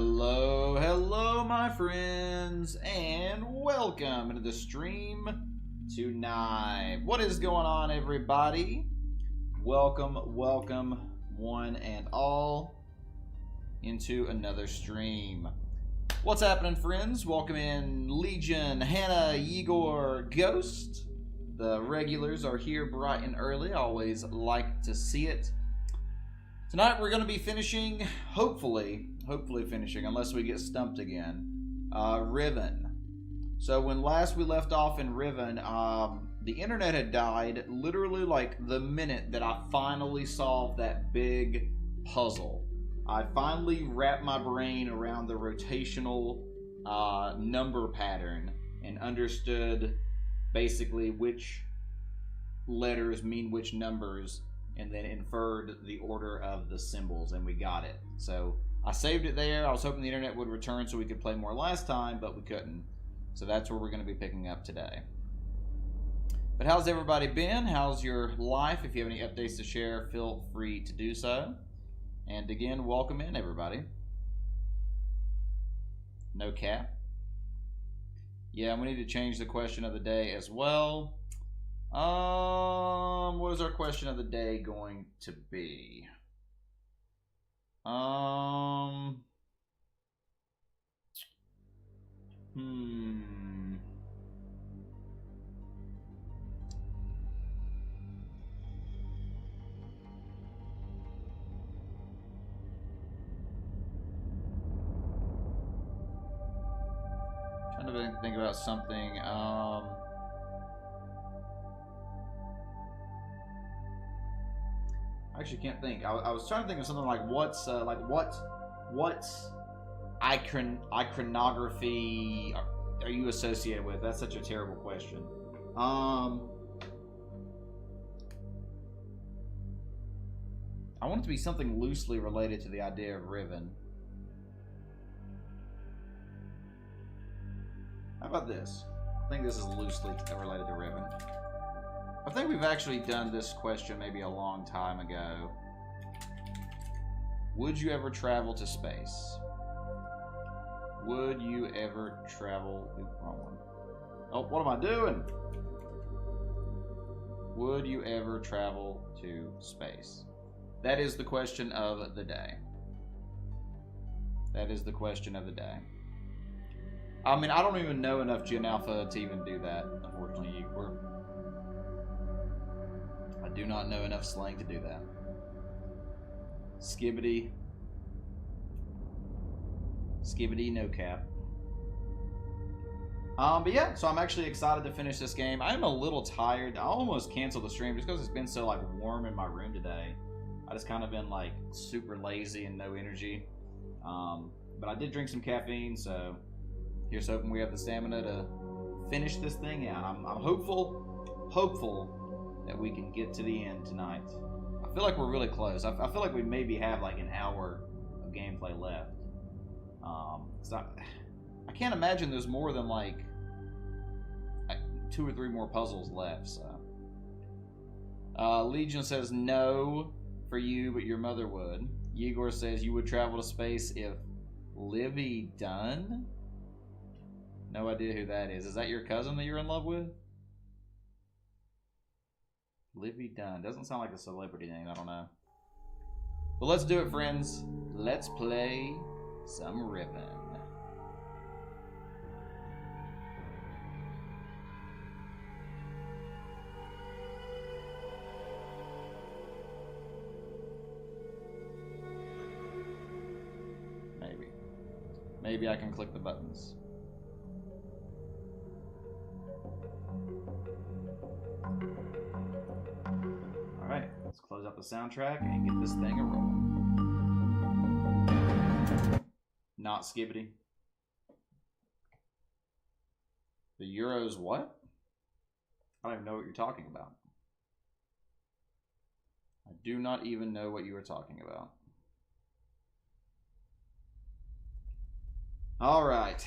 Hello, hello, my friends, and welcome to the stream tonight. What is going on, everybody? Welcome, one and all, into another stream. What's happening, friends? Welcome in Legion, Hannah, Igor, Ghost. The regulars are here bright and early. I always like to see it. Tonight we're going to be finishing, hopefully finishing, unless we get stumped again, Riven. So when last we left off in Riven, the internet had died literally like the minute that I finally solved that big puzzle. I finally wrapped my brain around the rotational number pattern and understood basically which letters mean which numbers, and then inferred the order of the symbols, and we got it. So I saved it there. I was hoping the internet would return so we could play more last time, but we couldn't. So that's where we're going to be picking up today. But how's everybody been? How's your life? If you have any updates to share, feel free to do so. And again, welcome in, everybody. No cap. Yeah, we need to change the question of the day as well. What is our question of the day going to be? Trying to think about something. I actually can't think. I was trying to think of something like what iconography are you associated with? That's such a terrible question. I want it to be something loosely related to the idea of Riven. How about this? I think this is loosely related to Riven. I think we've actually done this question maybe a long time ago. Would you ever travel to space? Would you ever travel... Wrong one. Oh, what am I doing? Would you ever travel to space? That is the question of the day. That is the question of the day. I mean, I don't even know enough Gen Alpha to even do that, unfortunately. I do not know enough slang to do that. Skibbity, no cap. But yeah, so I'm actually excited to finish this game. I am a little tired. I almost canceled the stream just because it's been so like warm in my room today. I just kind of been like super lazy and no energy. But I did drink some caffeine, so here's hoping we have the stamina to finish this thing out. I'm hopeful that we can get to the end tonight. I feel like we're really close. I feel like we maybe have like an hour of gameplay left. I can't imagine there's more than like 2 or 3 more puzzles left. So Legion says no for you, but your mother would. Igor says you would travel to space if Livy Dunn. No idea who that is. Is that your cousin that you're in love with? Livy Dunn. Doesn't sound like a celebrity name. I don't know. But let's do it, friends. Let's play some Riven. Maybe I can click the buttons. Alright, let's close out the soundtrack and get this thing a-rolling. Not skibbity. The Euros what? I don't even know what you're talking about. I do not even know what you are talking about. All right,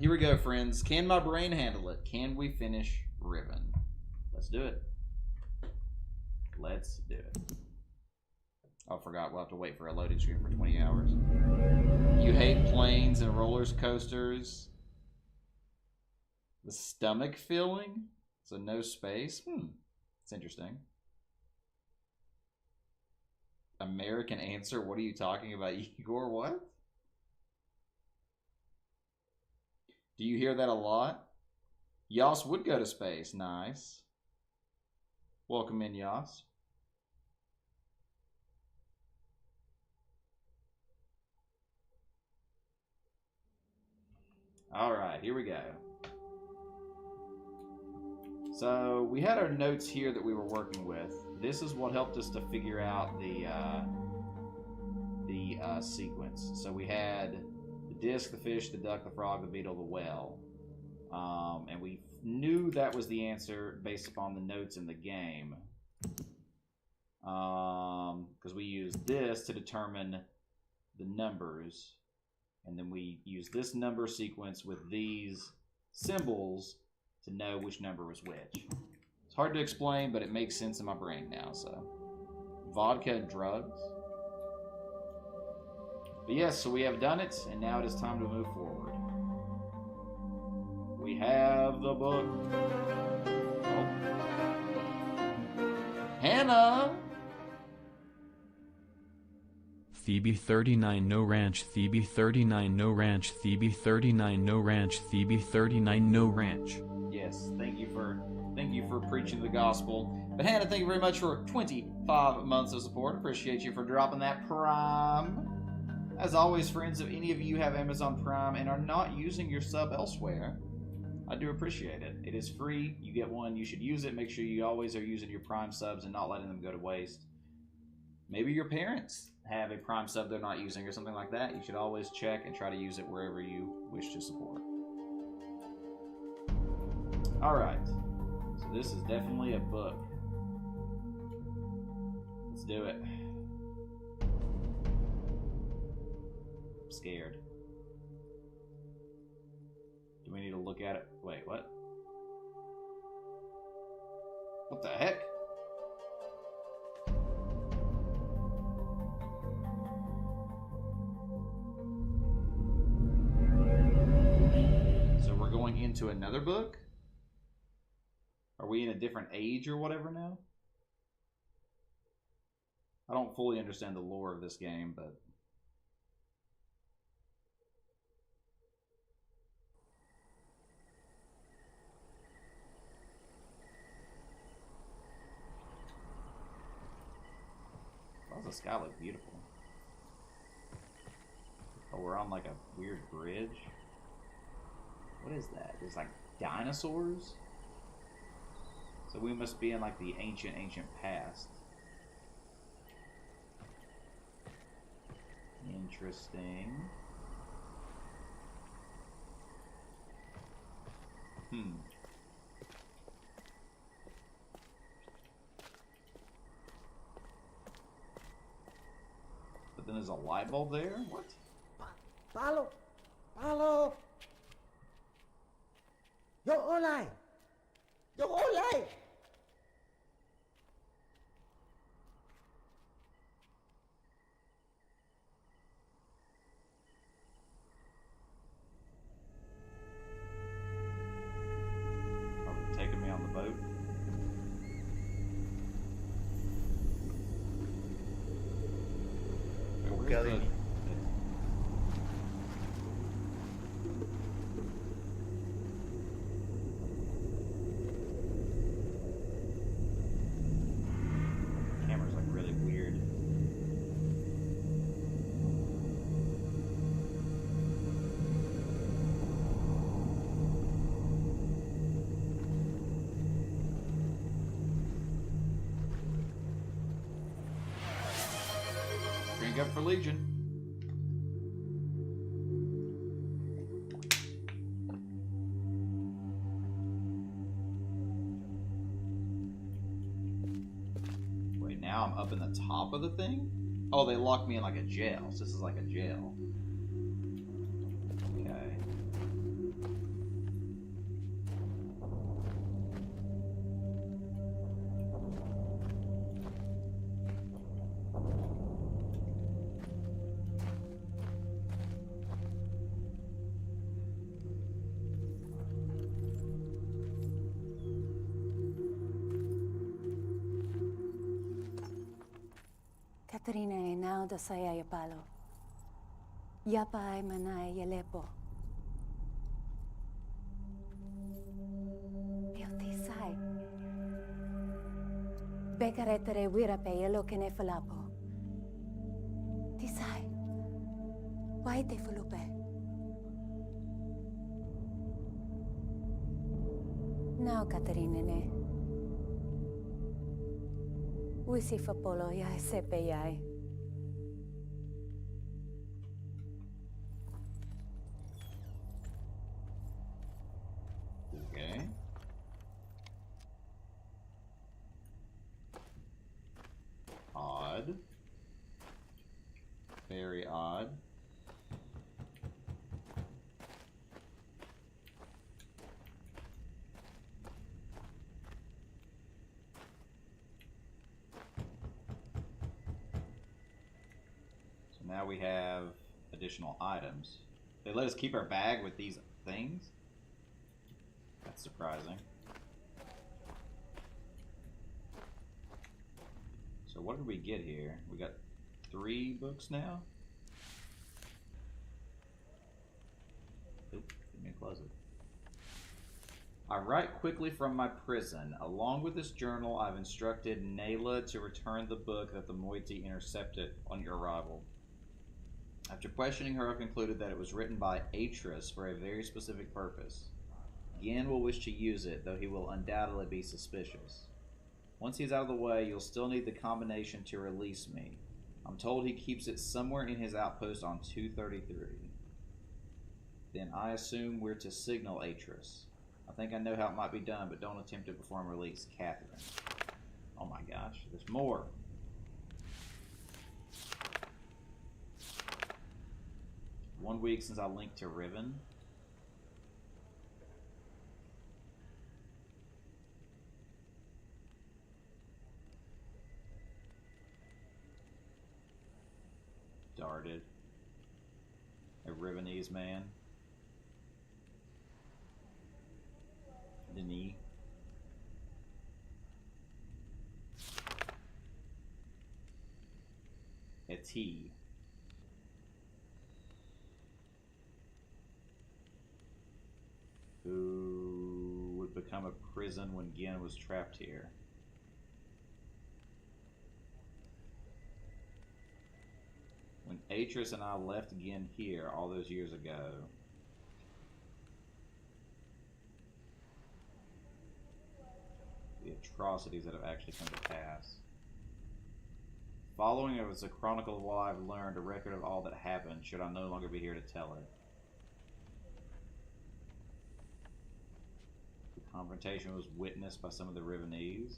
here we go, friends. Can my brain handle it? Can we finish Riven? Let's do it. Let's do it. Oh, I forgot. We'll have to wait for a loading screen for 20 hours. You hate planes and roller coasters. The stomach feeling? So no space? It's interesting. American answer? What are you talking about, Igor? What? Do you hear that a lot? Yas would go to space. Nice. Welcome in, Yas. All right, here we go. So we had our notes here that we were working with. This is what helped us to figure out the sequence. So we had the disc, the fish, the duck, the frog, the beetle, the whale. And we knew that was the answer based upon the notes in the game. Because we used this to determine the numbers. And then we used this number sequence with these symbols to know which number was which. It's hard to explain, but it makes sense in my brain now. So, vodka and drugs. But yes, so we have done it, and now it is time to move forward. We have the book. Oh. Hannah! Phoebe 39 no ranch, Phoebe 39 no ranch, Phoebe 39 no ranch, Phoebe 39 no ranch. Yes, thank you for preaching the gospel. But Hannah, thank you very much for 25 months of support. Appreciate you for dropping that Prime. As always, friends, if any of you have Amazon Prime and are not using your sub elsewhere, I do appreciate it. It is free. You get one. You should use it. Make sure you always are using your Prime subs and not letting them go to waste. Maybe your parents have a Prime sub they're not using or something like that. You should always check and try to use it wherever you wish to support. Alright. So this is definitely a book. Let's do it. I'm scared. Do we need to look at it? Wait, what? What the heck? So we're going into another book? Are we in a different age or whatever now? I don't fully understand the lore of this game, but... Why does the sky look beautiful? Oh, we're on like a weird bridge. What is that? There's like dinosaurs? So we must be in like the ancient past. Interesting. But then there's a light bulb there? What? Paulo! Paulo! Yo online! Yo online! Are they taking me on the boat? Where's the... Camera's like really weird. Drink up for Legion. Wait, now I'm up in the top of the thing? Oh, they locked me in like a jail. So this is like a jail. Okay. Katarina e now da saya yapalo. Yapai manay yalepo. Yotisai. Bekaretere wirape yelo kene falapo. Tisai. Why te fulupe? Now Katarina ne. Wisi fapolo ya sepe yai. Okay. Odd. Very odd. So now we have additional items. They let us keep our bag with these things? That's surprising. So what did we get here? We got 3 books now? Oop, didn't mean to close it. I write quickly from my prison. Along with this journal, I've instructed Nayla to return the book that the moiety intercepted on your arrival. After questioning her, I've concluded that it was written by Atris for a very specific purpose. Gin will wish to use it, though he will undoubtedly be suspicious. Once he's out of the way, you'll still need the combination to release me. I'm told he keeps it somewhere in his outpost on 233. Then I assume we're to signal Atris. I think I know how it might be done, but don't attempt it before I'm released. Catherine. Oh my gosh, there's more. One week since I linked to Riven. Darted. A Rivenese man. Denis. Eti. Who would become a prison when Gin was trapped here. When Atris and I left Gin here all those years ago, the atrocities that have actually come to pass. Following it was a chronicle of what I've learned, a record of all that happened, should I no longer be here to tell it. The confrontation was witnessed by some of the Rivenese.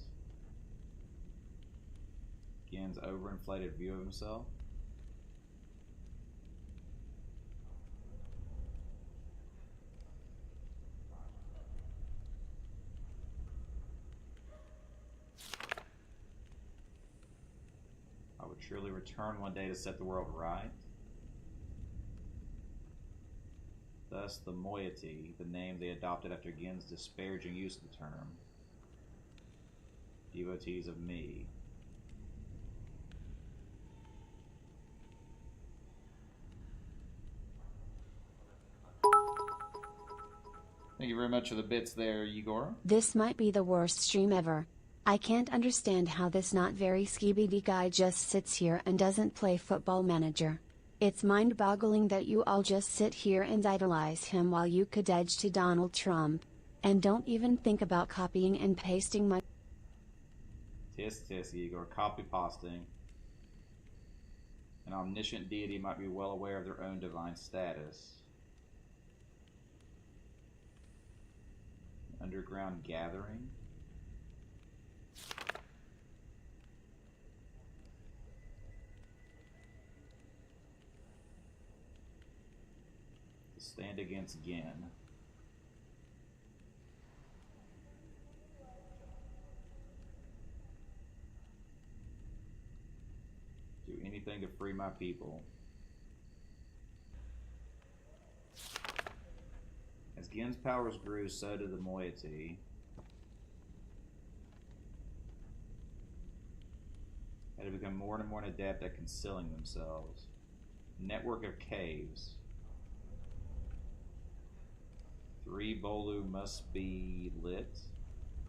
Gin's overinflated view of himself. I would surely return one day to set the world right. Thus, the moiety, the name they adopted after Gin's disparaging use of the term. Devotees of me. Thank you very much for the bits there, Igor. This might be the worst stream ever. I can't understand how this not very skibidi guy just sits here and doesn't play Football Manager. It's mind-boggling that you all just sit here and idolize him while you could edge to Donald Trump. And don't even think about copying and pasting my... Tisk tisk, Igor. Copy pasting. An omniscient deity might be well aware of their own divine status. Underground gathering. To stand against Gin. Do anything to free my people. As Gin's powers grew, so did the moiety. Had to become more and more adept at concealing themselves. Network of caves. 3 Bolu must be lit.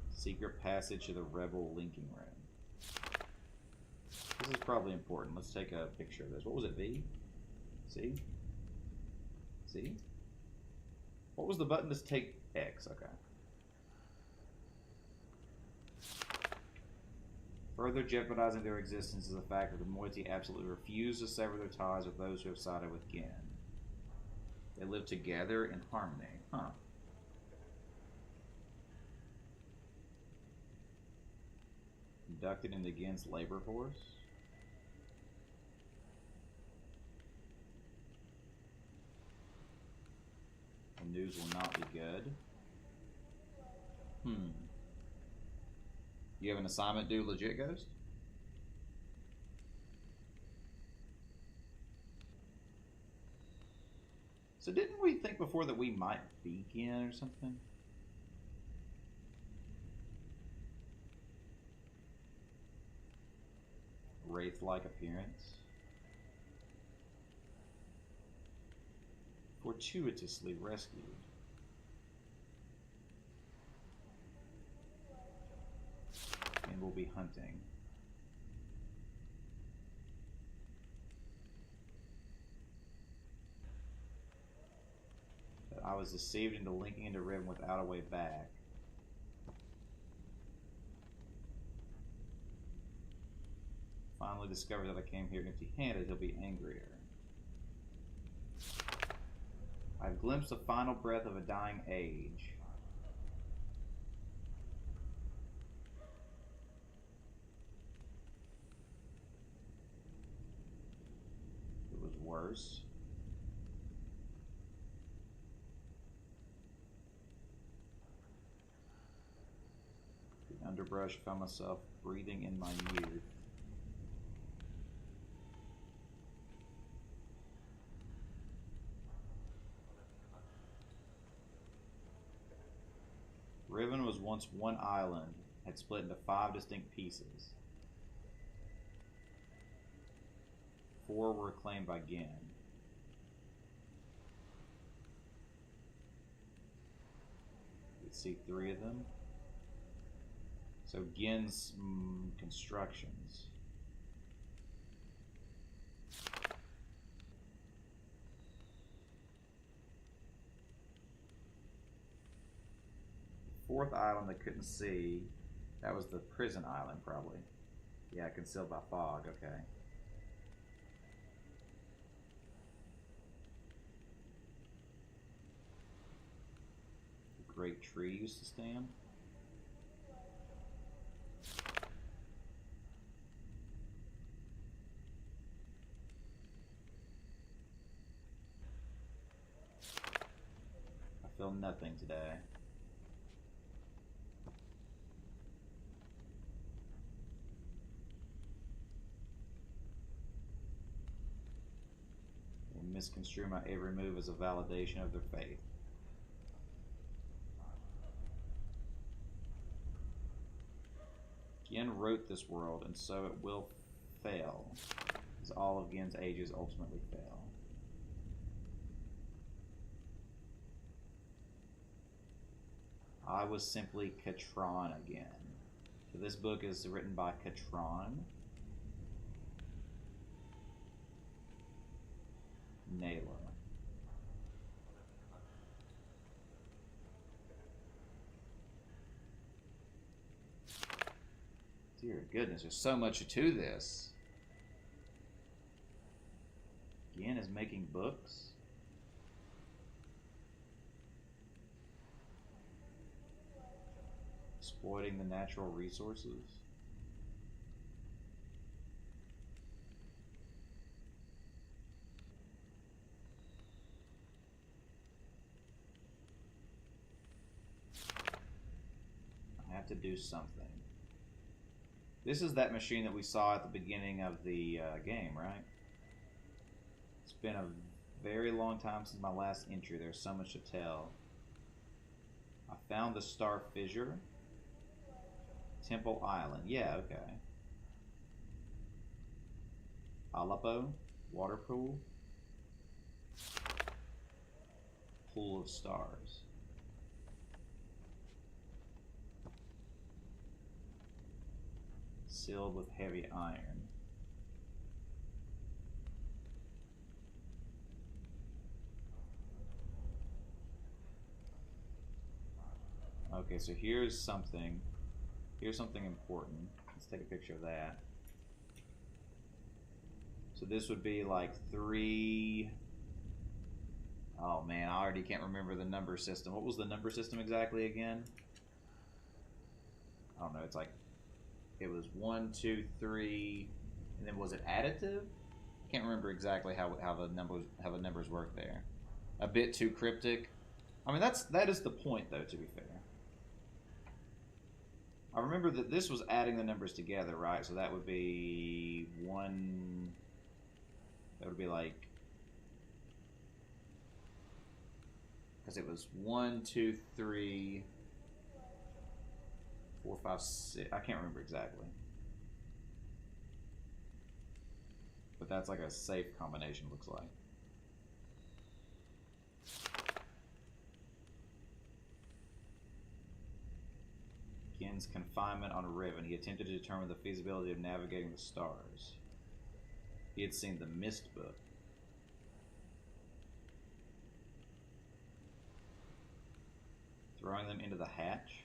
Secret passage to the rebel linking room. This is probably important. Let's take a picture of this. What was it, V? See? See? What was the button to take X? Okay. Further jeopardizing their existence is the fact that the moiety absolutely refuse to sever their ties with those who have sided with Gin. They live together in harmony. Huh. Inducted into Gin's labor force. The news will not be good. You have an assignment due, legit, Ghost? So didn't we think before that we might be Gin or something? Wraith-like appearance. Fortuitously rescued. And we'll be hunting. But I was deceived into linking into Riven without a way back. Finally discovered that I came here empty-handed, he'll be angrier. I've glimpsed the final breath of a dying age. It was worse. The underbrush, found myself breathing in my youth. Riven was once one island, had split into 5 distinct pieces. 4 were claimed by Gin. You can see 3 of them. So Gin's constructions. Fourth island I couldn't see. That was the prison island, probably. Yeah, concealed by fog. Okay. The great tree used to stand. I feel nothing today. Misconstrue my every move as a validation of their faith. Gin wrote this world, and so it will fail, as all of Gin's ages ultimately fail. I was simply Katron again. So this book is written by Katron. Nayla. Dear goodness, there's so much to this. Gin is making books. Exploiting the natural resources. To do something. This is that machine that we saw at the beginning of the game, right? It's been a very long time since my last entry. There's so much to tell. I found the Star Fissure. Temple Island. Yeah, okay. Aleppo, water pool, pool of stars. Sealed with heavy iron. Okay, so here's something important. Let's take a picture of that. So this would be like 3. Oh man, I already can't remember the number system. What was the number system exactly again? I don't know. It's like, it was 1, 2, 3, and then was it additive? Can't remember exactly how the numbers work there. A bit too cryptic. I mean, that is the point, though. To be fair, I remember that this was adding the numbers together, right? So that would be 1. That would be like, because it was 1, 2, 3, 4, 5, 6. I can't remember exactly. But that's like a safe combination, looks like. Gen's confinement on Riven. He attempted to determine the feasibility of navigating the stars. He had seen the Mist book. Throwing them into the hatch.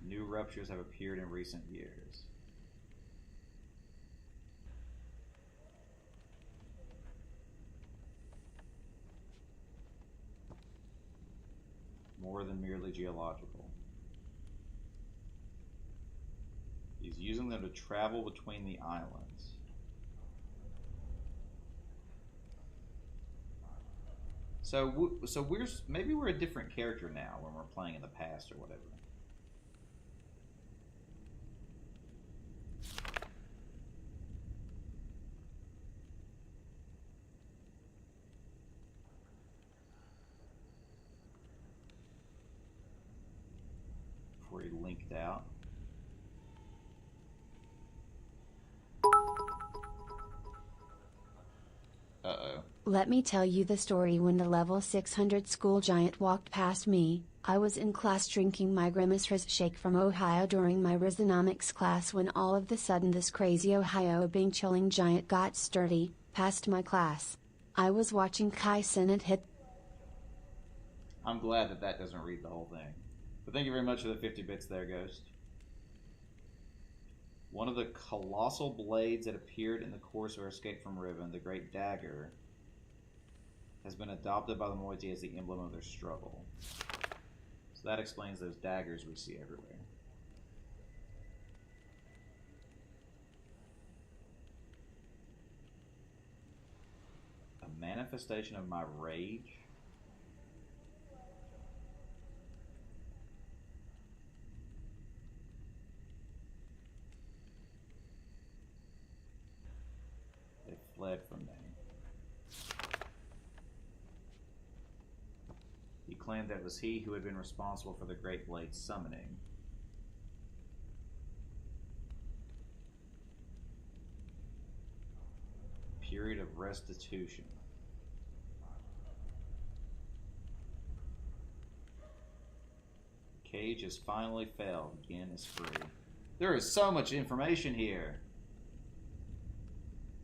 New ruptures have appeared in recent years. More than merely geological. He's using them to travel between the islands. So maybe we're a different character now when we're playing in the past or whatever. Before he linked out. Uh-oh. Let me tell you the story. When the level 600 school giant walked past me, I was in class drinking my Grimace shake from Ohio during my Risonomics class when all of the sudden this crazy Ohio Bing chilling giant got sturdy, past my class. I was watching Kai Cenat hit. I'm glad that doesn't read the whole thing. But thank you very much for the 50 bits there, Ghost. One of the colossal blades that appeared in the course of our escape from Riven, the Great Dagger, has been adopted by the Moiety as the emblem of their struggle. So that explains those daggers we see everywhere. A manifestation of my rage? They fled from me. He claimed that it was he who had been responsible for the Great Blade's summoning. Period of restitution. The cage has finally failed. Gen is free. There is so much information here.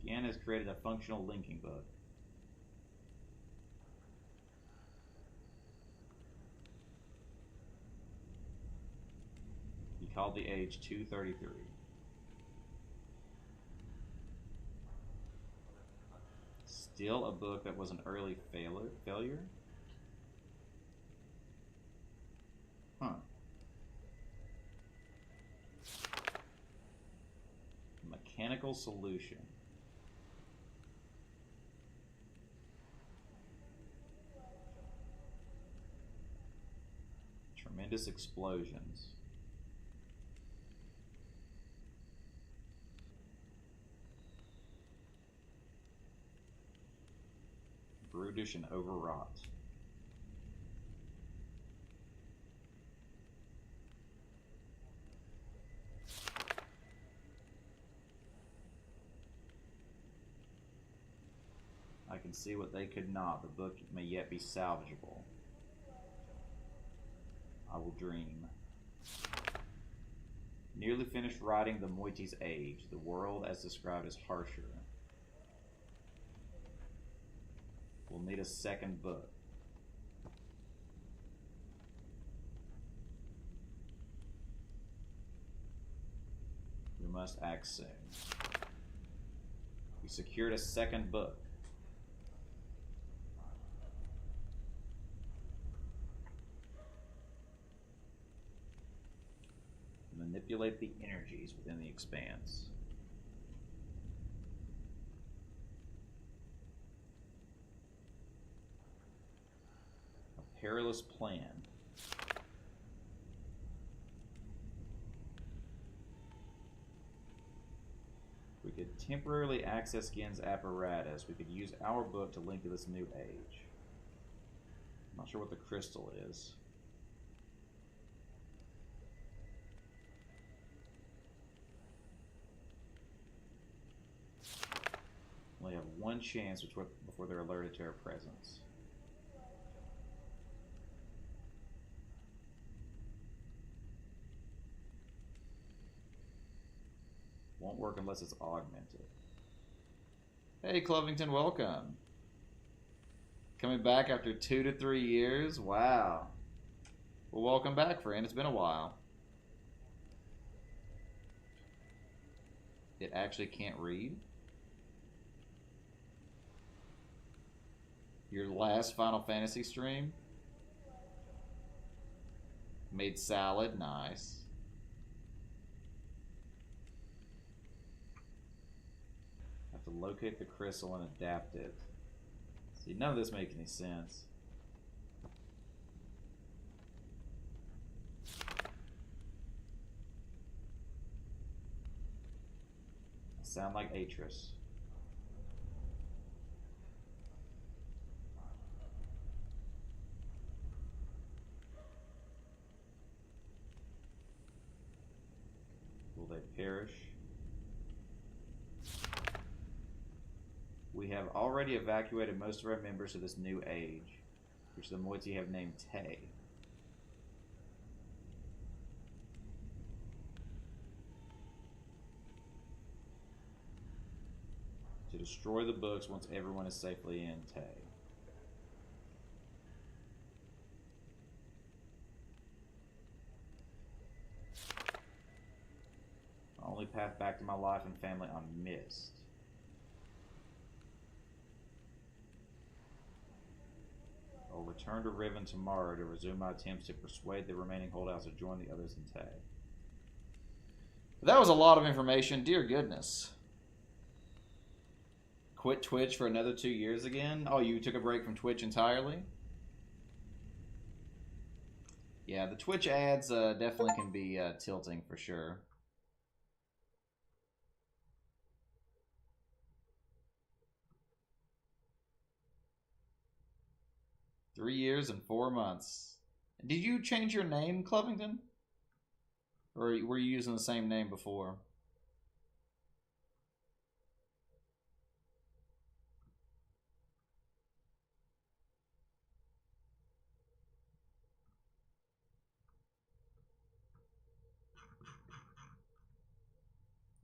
Gen has created a functional linking book. He called the age 233. Still a book that was an early failure? Huh. Mechanical solution. Tremendous explosions. Brutish and overwrought. I can see what they could not. The book may yet be salvageable. I will dream. Nearly finished writing The Moity's Age. The world, as described, is harsher. We'll need a second book. We must act soon. We secured a second book. Manipulate the energies within the expanse. A perilous plan. We could temporarily access Gen's apparatus. We could use our book to link to this new age. I'm not sure what the crystal is. We have one chance before they're alerted to our presence. Won't work unless it's augmented. Hey, Clovington, welcome. Coming back after 2 to 3 years? Wow. Well, welcome back, friend. It's been a while. It actually can't read? Your last Final Fantasy stream? Made salad, nice. Have to locate the crystal and adapt it. See, none of this makes any sense. I sound like Atris. Will they perish? We have already evacuated most of our members to this new age, which the Moiti have named Tay. To destroy the books once everyone is safely in Tay. Only path back to my life and family on Mist. I'll return to Riven tomorrow to resume my attempts to persuade the remaining holdouts to join the others in Tay. That was a lot of information, dear goodness. Quit Twitch for another 2 years again? Oh, you took a break from Twitch entirely? Yeah, the Twitch ads definitely can be tilting for sure. Three years and 4 months. Did you change your name, Clovington? Or were you using the same name before?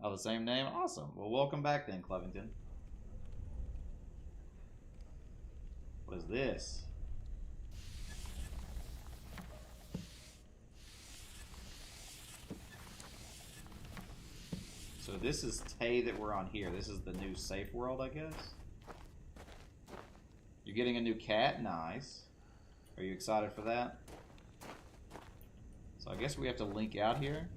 Oh, the same name? Awesome. Well, welcome back then, Clovington. What is this? So this is Tay that we're on here. This is the new safe world, I guess. You're getting a new cat? Nice. Are you excited for that? So I guess we have to link out here.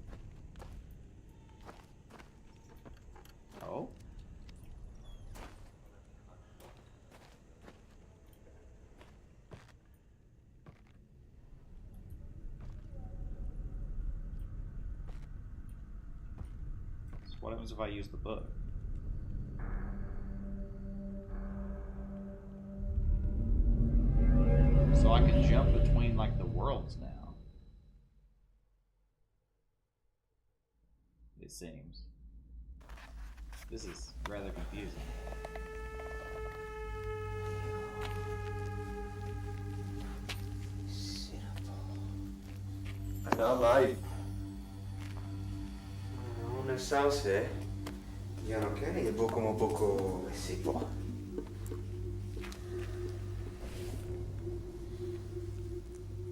Oh. So what happens if I use the book? So I can jump between like the worlds now. It seems. This is rather confusing. No, dai. Un sauce? Diano que je poco sypo.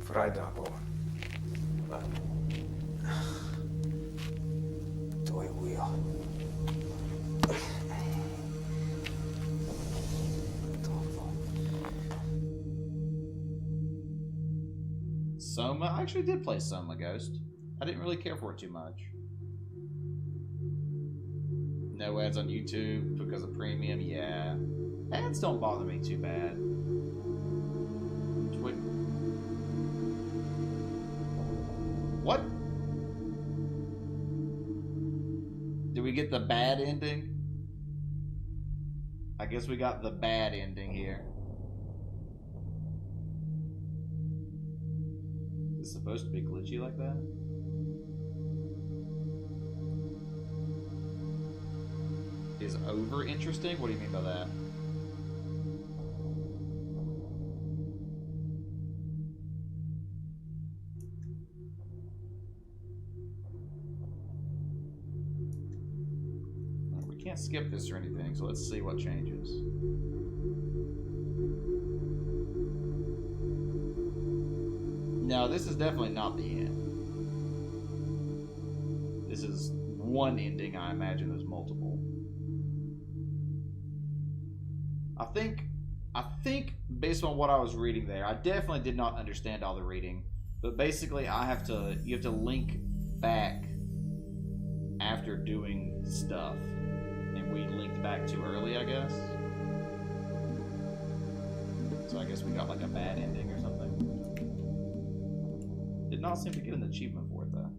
Freitag, hoor. To je ujo. Soma? I actually did play Soma Ghost. I didn't really care for it too much. No ads on YouTube because of premium, yeah. Ads don't bother me too bad. What? Did we get the bad ending? I guess we got the bad ending here. Is it supposed to be glitchy like that? Is over interesting? What do you mean by that? We can't skip this or anything, so let's see what changes. No, this is definitely not the end. This is one ending. I imagine there's multiple. I think based on what I was reading there, I definitely did not understand all the reading, but basically you have to link back after doing stuff, and we linked back too early, I guess. So I guess we got like a bad ending or something. Did not seem to get an achievement for it though.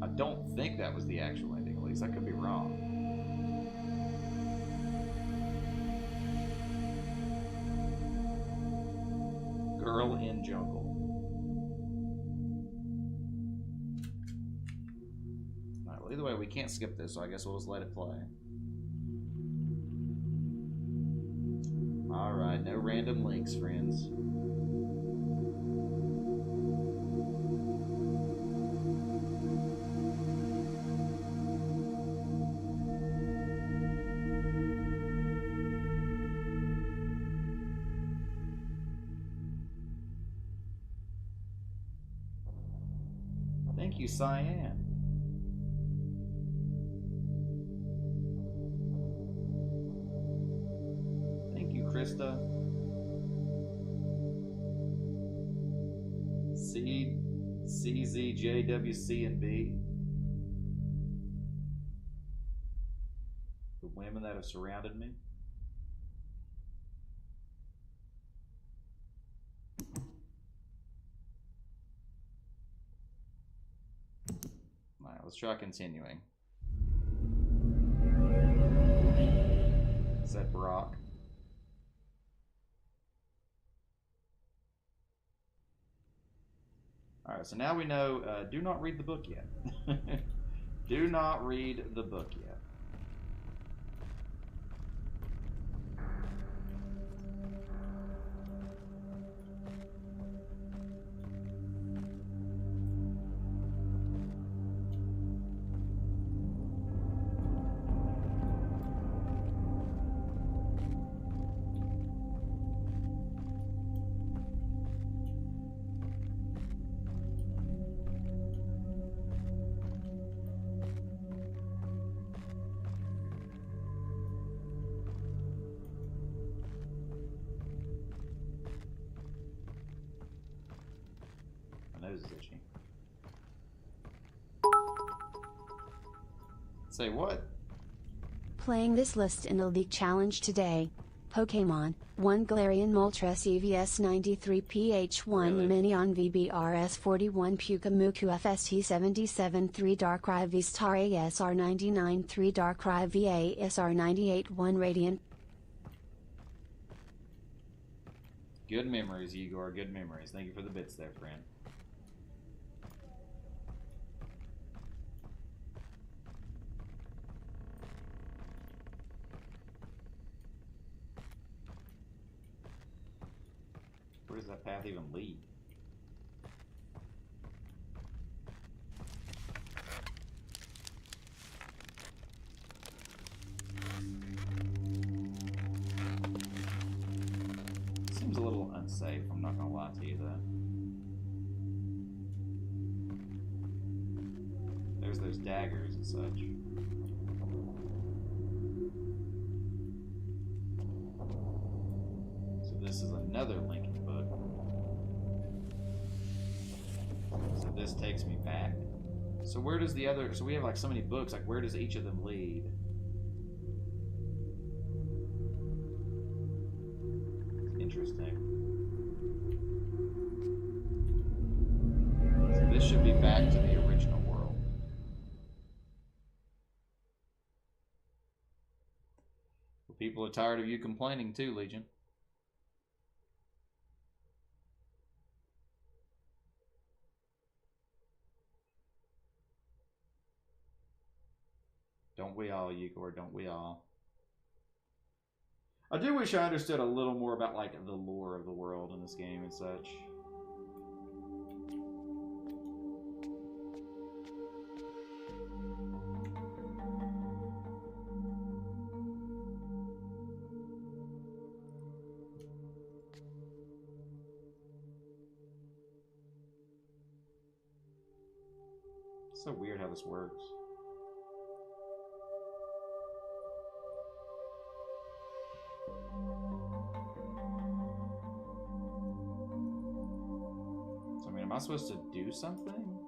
I don't think that was the actual ending, at least. I could be wrong. Girl in jungle. Alright, well, either way, we can't skip this, so I guess we'll just let it play. Alright, no random links, friends. Thank you, Cyan. Thank you, Krista. C, CZJWC and B. The women that have surrounded me. Alright, let's try continuing. Is that Brock? Alright, so now we know, do not read the book yet. Do not read the book yet. Nose is itchy. Say what? Playing this list in a league challenge today. Pokemon 1 Galarian Moltres EVS 93 PH1 Really? Minion VBRS 41 Pukamuku FST 77 3 Darkrai V Star ASR 99 3 Darkrai VA SR 98 1 Radiant. Good memories, Igor. Good memories. Thank you for the bits there, friend. does that path even lead? Seems a little unsafe, I'm not gonna lie to you though. There's those daggers and such. So this is another Lincoln book. So this takes me back. So where does the other, so we have like so many books, like where does each of them lead? Interesting. So this should be back to the original world. Well, people are tired of you complaining too, Legion. Don't we all, Igor? Don't we all? I do wish I understood a little more about like the lore of the world in this game and such. It's so weird how this works. So, I mean, am I supposed to do something?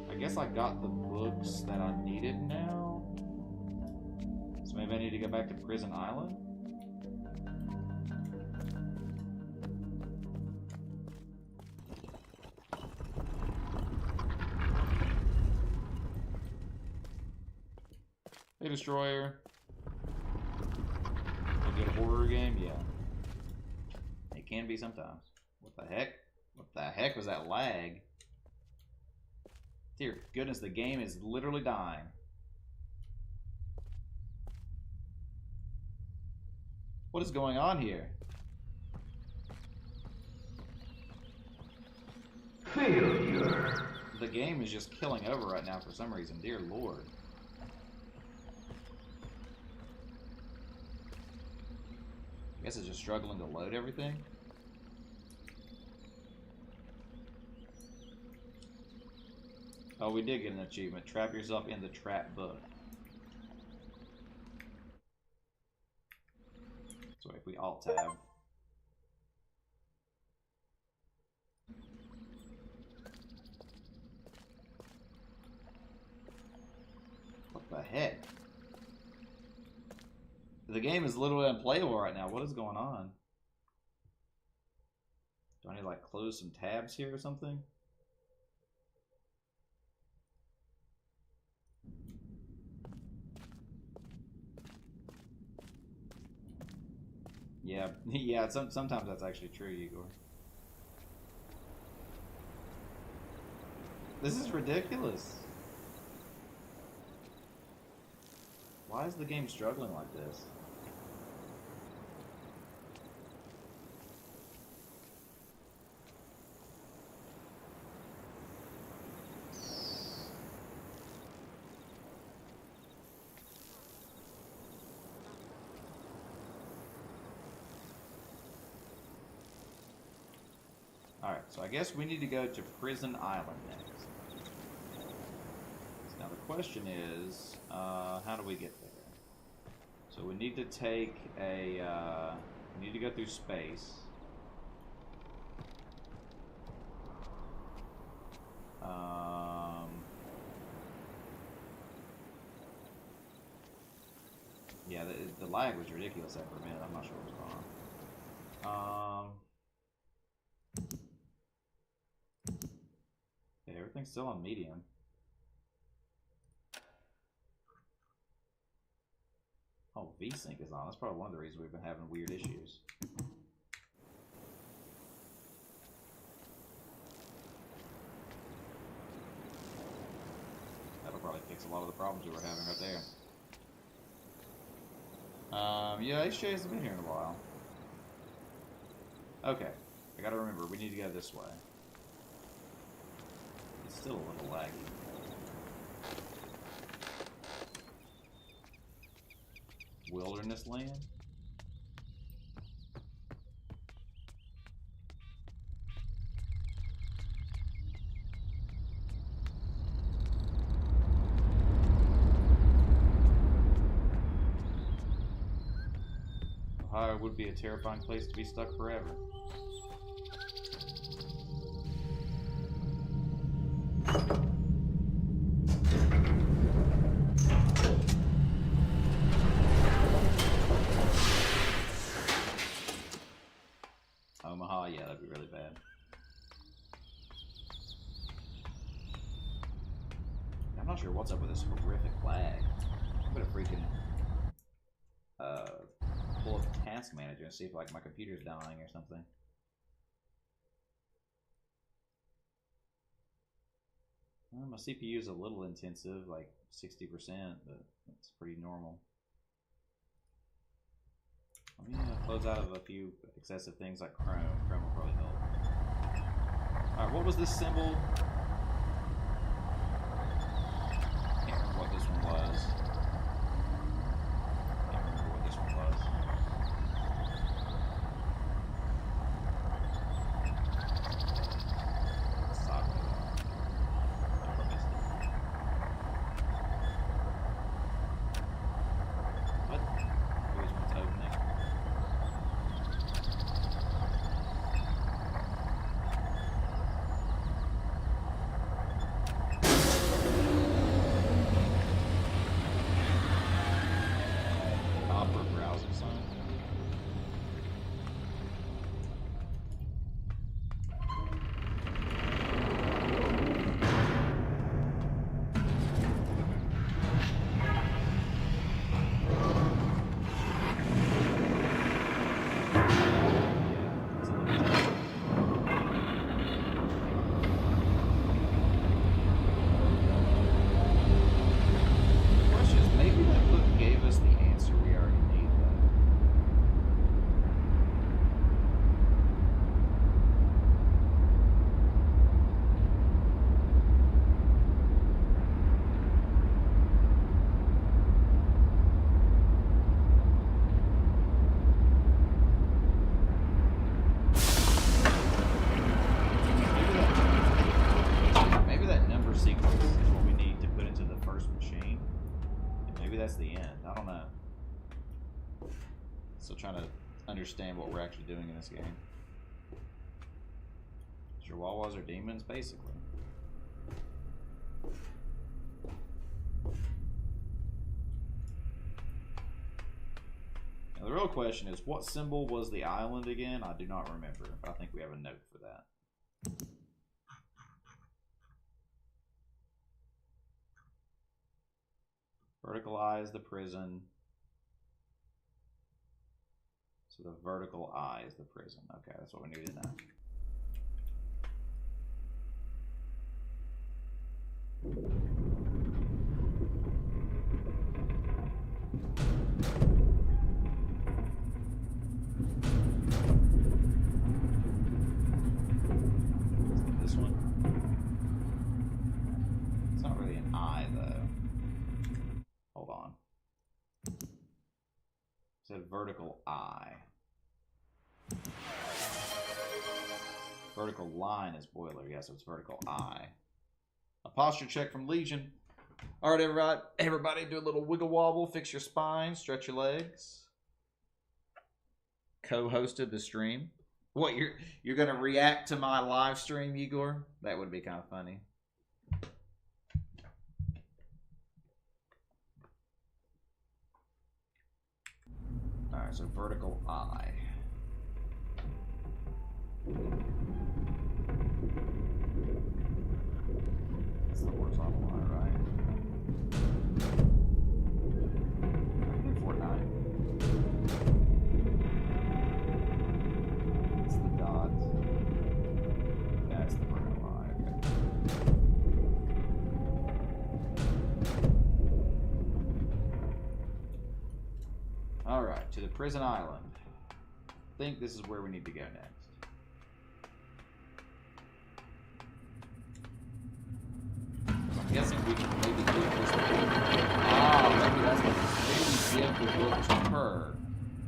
I guess I got the books that I needed now. So maybe I need to go back to Prison Island? Hey, Destroyer. A good horror game? Yeah. It can be sometimes. What the heck? What the heck was that lag? Dear goodness, the game is literally dying. What is going on here? Failure. The game is just killing over right now for some reason. Dear Lord. I guess it's just struggling to load everything. Oh, we did get an achievement. Trap yourself in the trap book. So if we alt tab. What the heck? The game is literally unplayable right now. What is going on? Do I need to like close some tabs here or something? Yeah, yeah. Sometimes that's actually true, Igor. This is ridiculous. Why is the game struggling like this? Alright, so I guess we need to go to Prison Island next. Now the question is, how do we get there? So we need to take a, we need to go through space. Yeah, the lag was ridiculous there for a minute. I'm not sure what's going on. Yeah, everything's still on medium. Oh, VSync is on. That's probably one of the reasons we've been having weird issues. fix a lot of the problems we were having right there. Yeah, HJ hasn't been here in a while. Okay, I gotta remember, we need to go this way. It's still a little laggy. Wilderness land? Ohio would be a terrifying place to be stuck forever. Omaha, yeah, that'd be really bad. I'm not sure what's up with this horrific lag. I'm gonna freaking pull up the task manager and see if like my computer's dying or something. Well, my CPU is a little intensive, like 60%, but that's pretty normal. Let me close out of a few excessive things like Chrome. Chrome will probably help. Alright, what was this symbol? Can't remember what this one was. Can't remember what this one was. Understand what we're actually doing in this game. Chihuahuas are demons, basically. Now, the real question is, what symbol was the island again? I do not remember, but I think we have a note for that. Vertical eye is the prison. So the vertical eye is the prison. Okay, that's what we need to know. This one. It's not really an eye though. Hold on. It said vertical eye. Vertical line is boiler, yeah, so it's vertical eye. A posture check from Legion. All right, everybody do a little wiggle wobble, fix your spine, stretch your legs. Co-hosted the stream. What, you're gonna react to my live stream, Igor? That would be kind of funny. All right, so vertical eye. That's the horizontal line, right? Fortnite. It's the dots. That's the vertical eye, okay. Alright, to the prison island. I think this is where we need to go next. I'm guessing we can maybe give this book. Ah, maybe that's what it is. Maybe we give the book to her,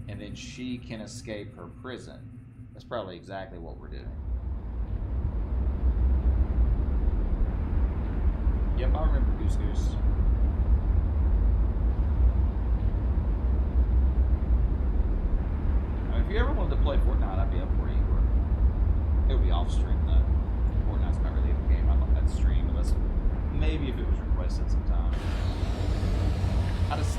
and then she can escape her prison. That's probably exactly what we're doing. Yep, I remember Goose Goose. If you ever wanted to play Fortnite, I'd be up for you. It would be off stream though. Fortnite's not really a game I'd stream unless maybe if it was requested sometime. I just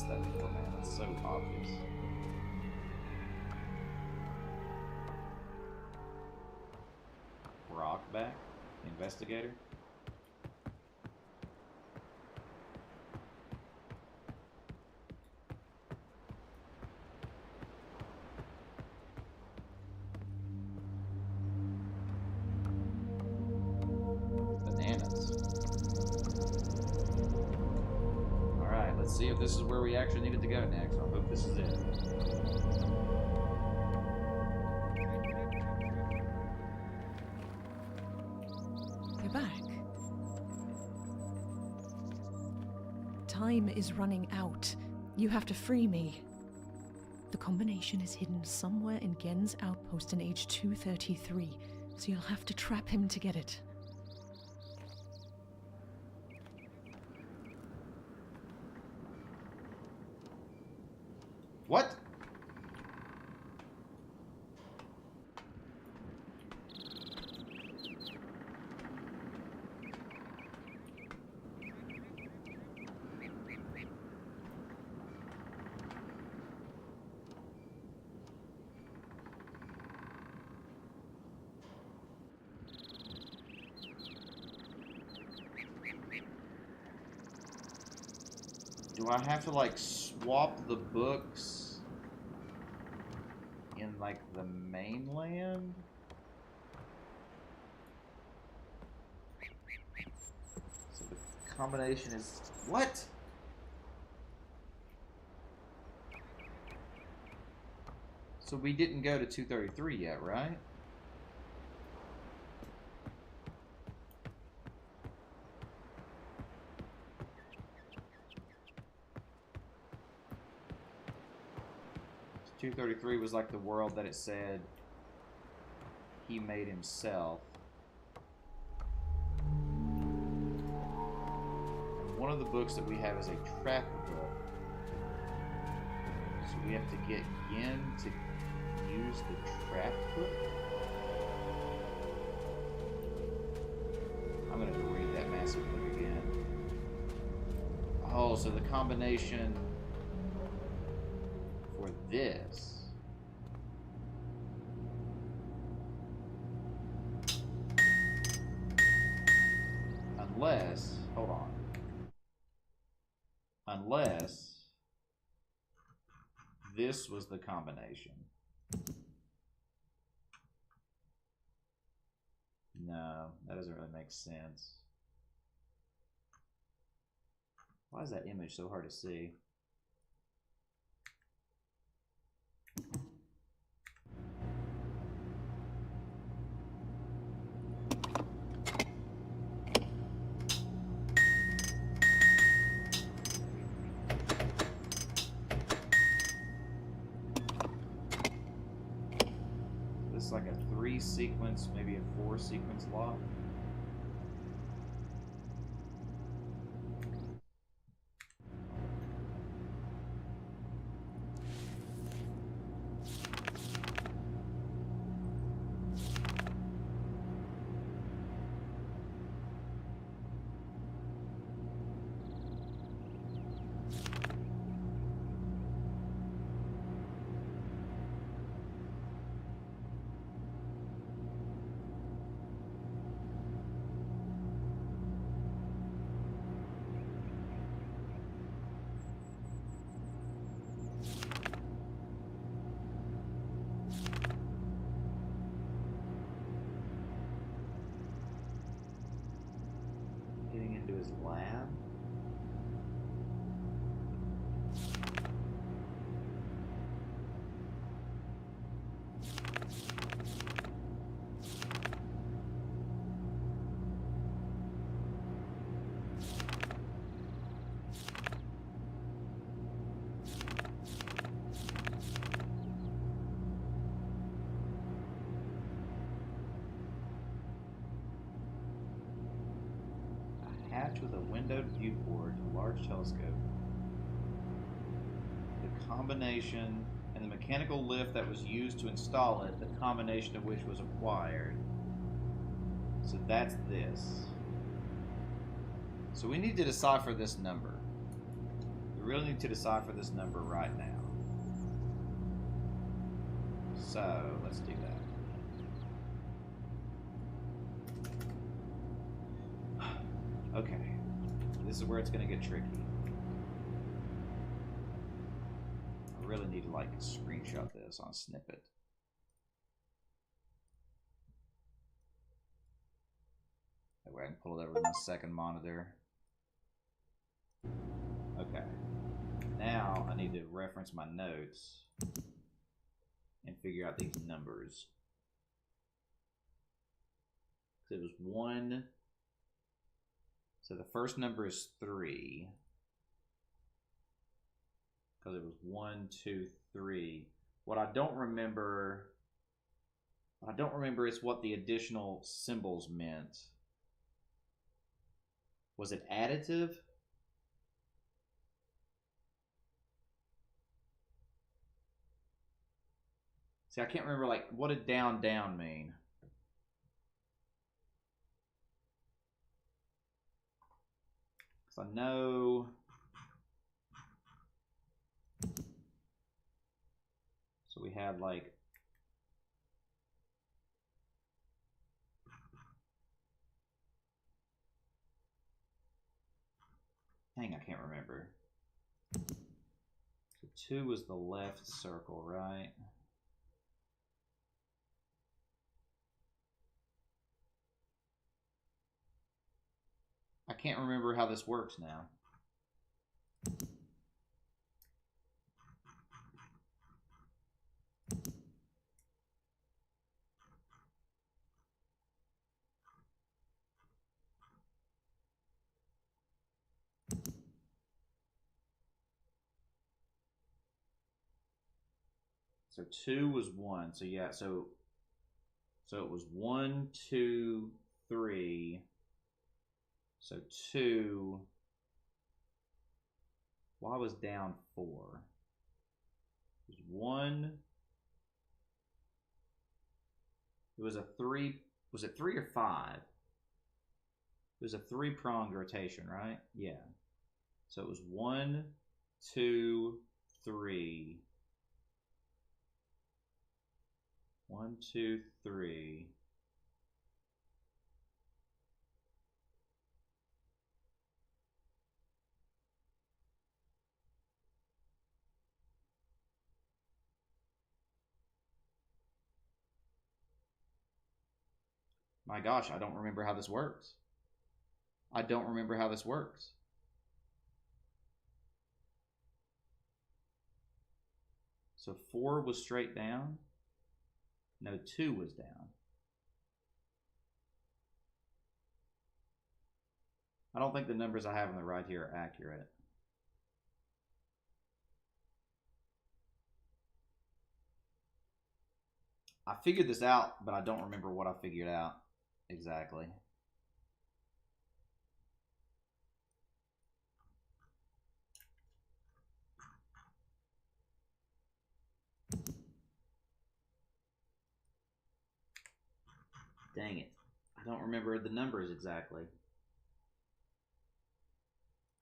that before, man. That's so obvious. Rock back? Investigator? See if this is where we actually needed to go next. I hope this is it. You're back. Time is running out. You have to free me. The combination is hidden somewhere in Gen's outpost in age 233, so you'll have to trap him to get it. What? Do I have to like swap the books in like the mainland? So the combination is what? So we didn't go to 233 yet, right? So 233 was like the world that it said he made himself. And one of the books that we have is a trap book. So we have to get Yen to use the trap book? I'm gonna have to read that massive book again. Oh, so the combination for this. Unless, hold on. Unless this was the combination. No, that doesn't really make sense. Why is that image so hard to see? This is like a 3-sequence, maybe a 4-sequence lock. Attached with a windowed viewport, a large telescope. The combination and the mechanical lift that was used to install it, the combination of which was acquired. So that's this. So we need to decipher this number. We really need to decipher this number right now. So let's do that. Okay. This is where it's going to get tricky. I really need to like screenshot this on a snippet. That way I can pull it over to my second monitor. Okay. Now I need to reference my notes and figure out these numbers. So it was 1. So the first number is 3. Because it was 1, 2, 3. What I don't remember is what the additional symbols meant. Was it additive? See, I can't remember, like, what did down, down mean? Because I know... So we had, like... Dang, I can't remember. So 2 was the left circle, right? I can't remember how this works now. So 2 was 1. So yeah, so it was 1, 2, 3. So 2. Why was down 4? It was 1. It was a 3. Was it 3 or 5? It was a 3-pronged rotation, right? Yeah. So it was 1, 2, 3. 1, 2, 3. My gosh, I don't remember how this works. I don't remember how this works. So 4 was straight down. No, 2 was down. I don't think the numbers I have on the right here are accurate. I figured this out, but I don't remember what I figured out exactly. Dang it. I don't remember the numbers exactly.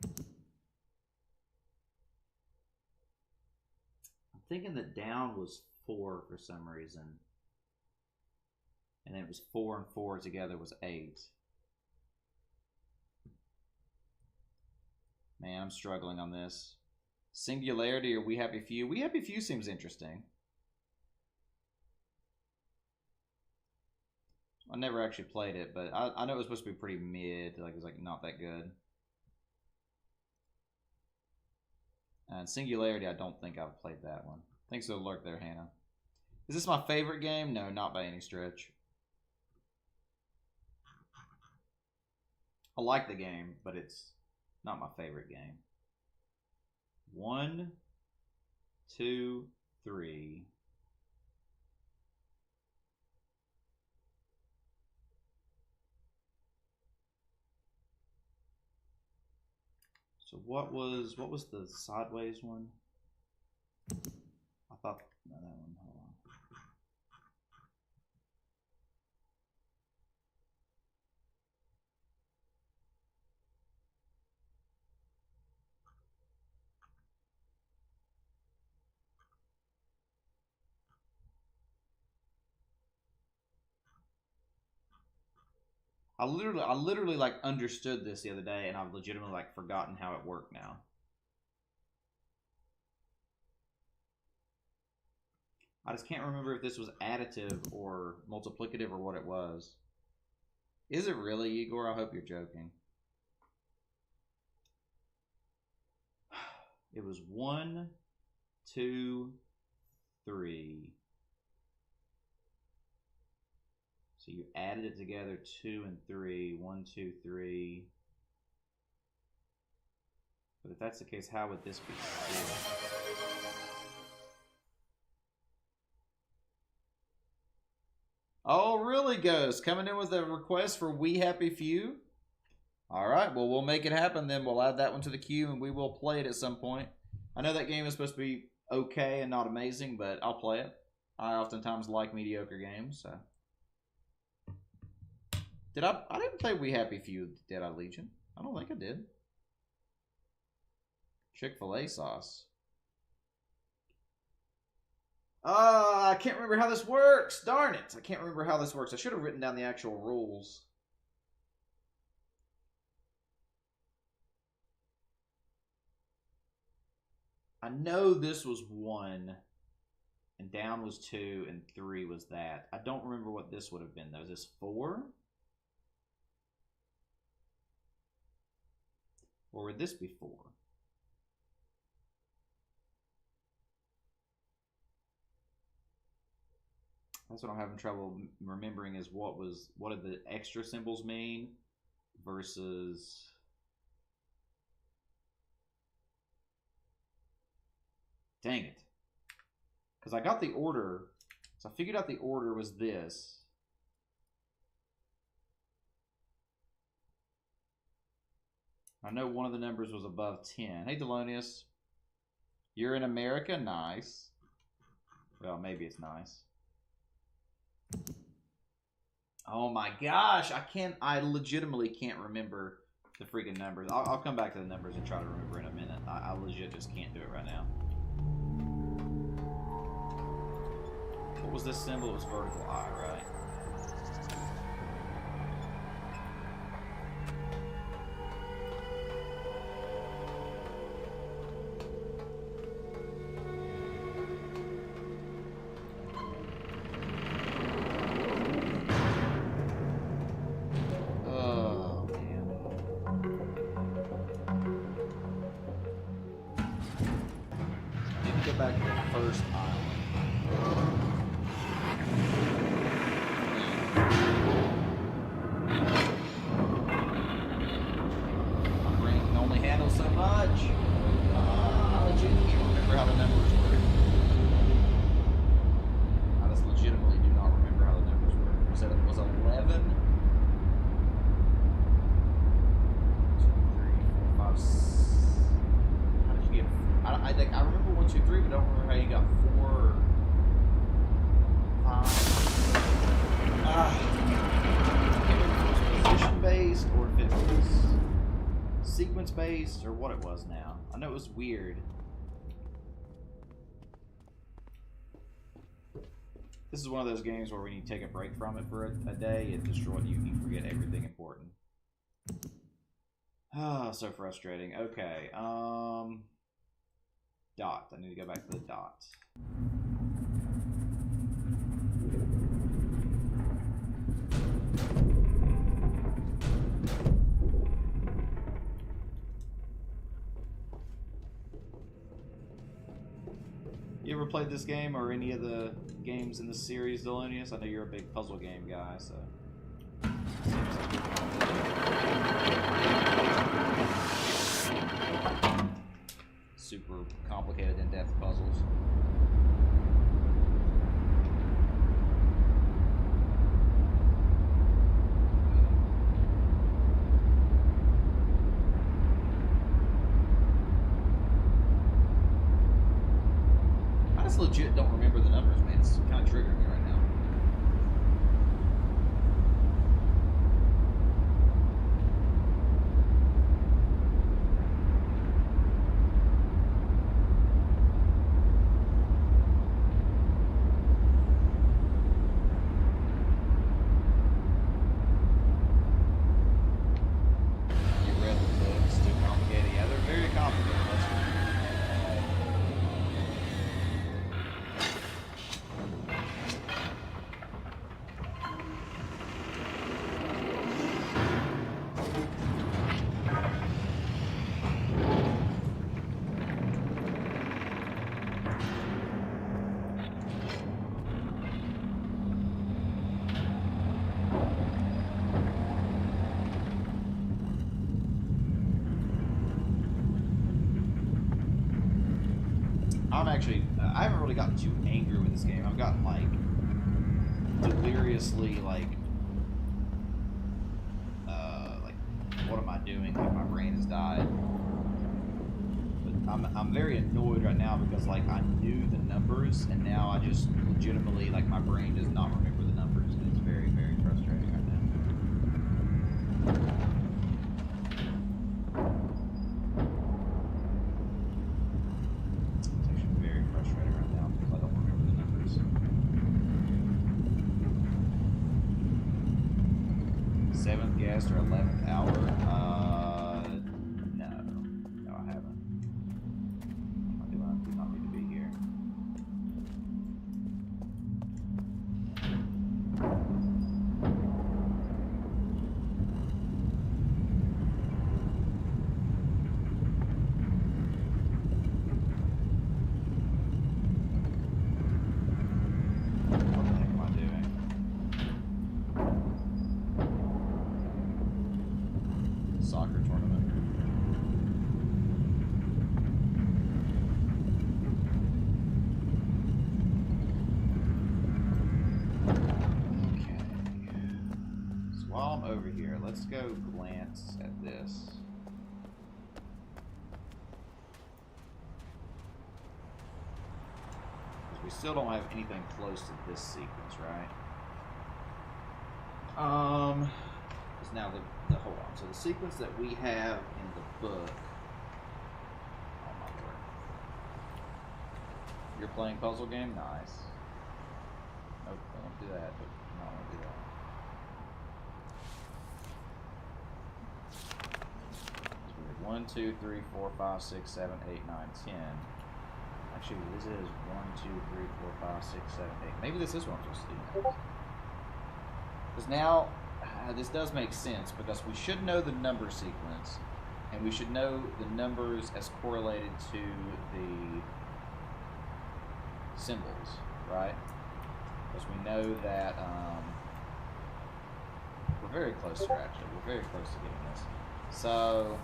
I'm thinking that down was 4 for some reason. And it was 4 and 4 together was 8. Man, I'm struggling on this. Singularity or We Happy Few? We Happy Few seems interesting. I never actually played it, but I know it was supposed to be pretty mid. Like, it was like not that good. And Singularity, I don't think I've played that one. Thanks for the lurk there, Hannah. Is this my favorite game? No, not by any stretch. I like the game, but it's not my favorite game. 1, 2, 3. So what was the sideways one? I thought no, that one. Hold on. I literally like understood this the other day, and I've legitimately like forgotten how it worked now. I just can't remember if this was additive or multiplicative or what it was. Is it really, Igor? I hope you're joking. It was 1, 2, 3. So you added it together, 2 and 3, 1, 2, 3. But if that's the case, how would this be 4? Oh, really, Ghost? Coming in with a request for We Happy Few? Alright, well, we'll make it happen then. We'll add that one to the queue and we will play it at some point. I know that game is supposed to be okay and not amazing, but I'll play it. I oftentimes like mediocre games, so... I didn't play We Happy Few, did I, Legion? I don't think I did. Chick-fil-A sauce. I can't remember how this works. Darn it. I can't remember how this works. I should have written down the actual rules. I know this was 1, and down was 2, and 3 was that. I don't remember what this would have been, though. Is this 4? Or would this be 4? That's what I'm having trouble remembering is what did the extra symbols mean versus... Dang it. Because I got the order, so I figured out the order was this. I know one of the numbers was above 10. Hey, Delonius. You're in America? Nice. Well, maybe it's nice. Oh my gosh, I legitimately can't remember the freaking numbers. I'll come back to the numbers and try to remember in a minute. I legit just can't do it right now. What was this symbol? It was vertical I, right? Back to the first island. My brain can only handle so much. I legit can't remember how the numbers work. I just legitimately do not remember how the numbers work. Was it was 11? 2, 3, 4, 5, 6. How did you get? I think I remember 1, 2, 3, but I don't remember how you got 4 or 5. I can't remember if it was position based or if it was sequence based or what it was now. I know it was weird. This is one of those games where when you take a break from it for a day, it destroys you and you forget everything important. Ah, so frustrating. Okay, dot. I need to go back to the dot. You ever played this game or any of the games in the series, Delonius? I know you're a big puzzle game guy, so... Super complicated, in-depth puzzles. legit don't remember the numbers, man. It's kind of triggering me right now. You read the books, too complicated. Yeah, they're very complicated. That's for sure. I haven't really gotten too angry with this game. I've gotten like deliriously like what am I doing? Like my brain has died. But I'm very annoyed right now because like I knew the numbers and now I just legitimately like my brain does not remember the numbers and it's very, very frustrating right now. Seventh guest or 11th hour? No, I haven't. I do not need to be here. What the heck am I doing? Soccer tournament. Okay. So while I'm over here, let's go glance at this. Because we still don't have anything close to this sequence, right? Is now the hold on. So the sequence that we have in the book. Oh my lord! You're playing puzzle game, nice. Nope, don't do that. But no, I don't do that. So we have 1, 2, 3, 4, 5, 6, 7, 8, 9, 10. Actually, this is 1, 2, 3, 4, 5, 6, 7, 8. Maybe this is what I'm supposed to do. Because now. This does make sense because we should know the number sequence and we should know the numbers as correlated to the symbols, right? Because we know that we're very close here actually. We're very close to getting this. So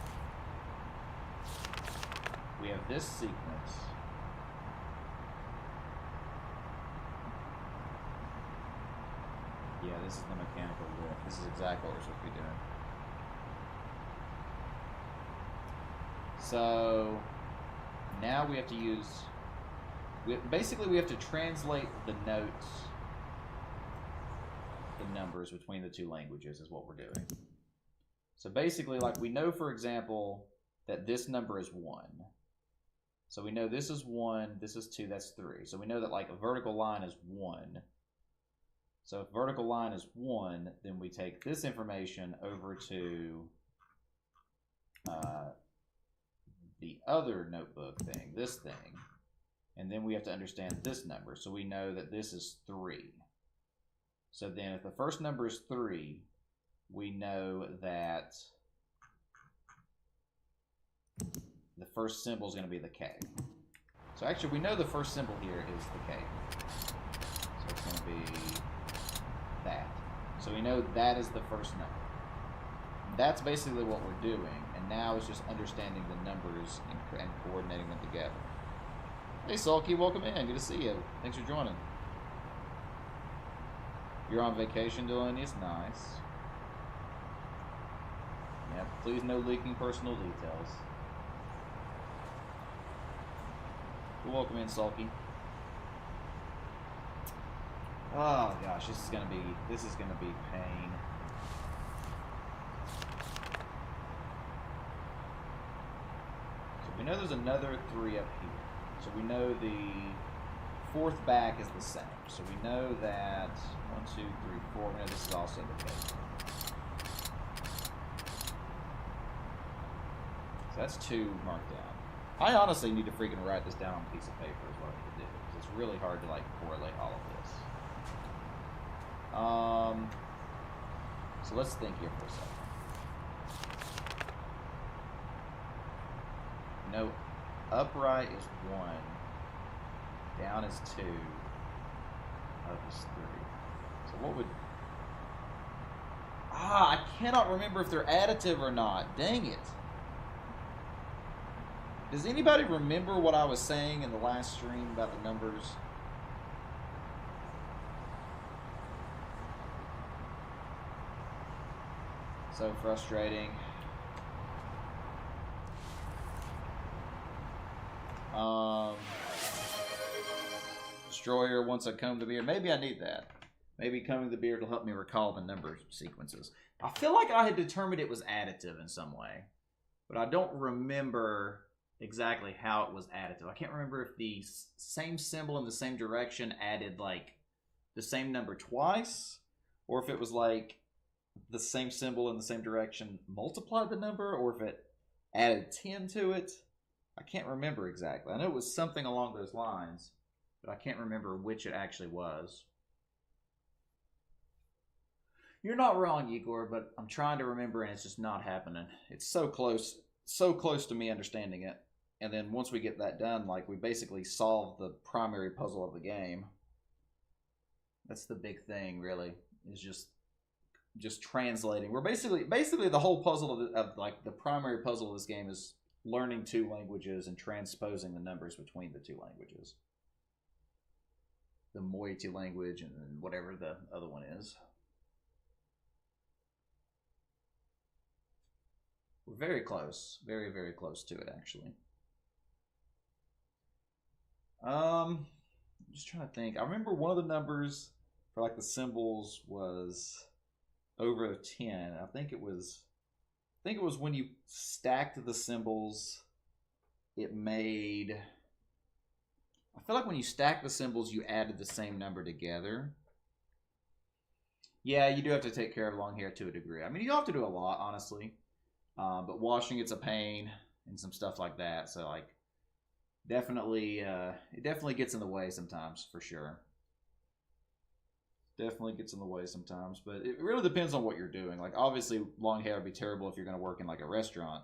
we have this sequence. Yeah, this is the mechanical lift. This is exactly what we're supposed to be doing. So now we have to use. Basically, we have to translate the notes, the numbers between the two languages, is what we're doing. So basically, like we know, for example, that this number is 1. So we know this is 1, this is 2, that's 3. So we know that like a vertical line is 1. So if vertical line is 1, then we take this information over to the other notebook thing, this thing, and then we have to understand this number. So we know that this is 3. So then if the first number is 3, we know that the first symbol is going to be the K. So actually we know the first symbol here is the K. So it's going to be that. So we know that is the first number. That's basically what we're doing, and now it's just understanding the numbers and coordinating them together. Hey Sulky, welcome in. Good to see you. Thanks for joining. You're on vacation, Delaney's? Nice. Yep, please no leaking personal details. Welcome in, Sulky. Oh gosh, this is gonna be pain. So we know there's another 3 up here. So we know the 4th back is the same. So we know that 1, 2, 3, 4. We know this is also the case. So that's 2 marked down. I honestly need to freaking write this down on a piece of paper is what I need to do. Because it's really hard to like correlate all of this. So let's think here for a second. No, upright is 1, down is 2, up is 3. So what would... I cannot remember if they're additive or not. Dang it. Does anybody remember what I was saying in the last stream about the numbers? So frustrating. Destroyer wants a Comb to Beard. Maybe I need that. Maybe Coming the Beard will help me recall the number sequences. I feel like I had determined it was additive in some way, but I don't remember exactly how it was additive. I can't remember if the same symbol in the same direction added like the same number twice, or if it was like the same symbol in the same direction multiplied the number, or if it added 10 to it. I can't remember exactly. I know it was something along those lines, but I can't remember which it actually was. You're not wrong, Igor, but I'm trying to remember and it's just not happening. It's so close to me understanding it. And then once we get that done, like we basically solve the primary puzzle of the game. That's the big thing, really, is just translating. We're basically the whole puzzle of like the primary puzzle of this game is learning 2 languages and transposing the numbers between the 2 languages. The Moiety language and then whatever the other one is. We're very close. Very, very close to it, actually. I'm just trying to think. I remember one of the numbers for like the symbols was over 10. I think it was when you stacked the symbols, it made... I feel like when you stacked the symbols, you added the same number together. Yeah, you do have to take care of long hair to a degree. I mean, you don't have to do a lot, honestly. But washing, it's a pain and some stuff like that. So, like, definitely, it definitely gets in the way sometimes, for sure. Definitely gets in the way sometimes, but it really depends on what you're doing. Like, obviously, long hair would be terrible if you're going to work in, like, a restaurant.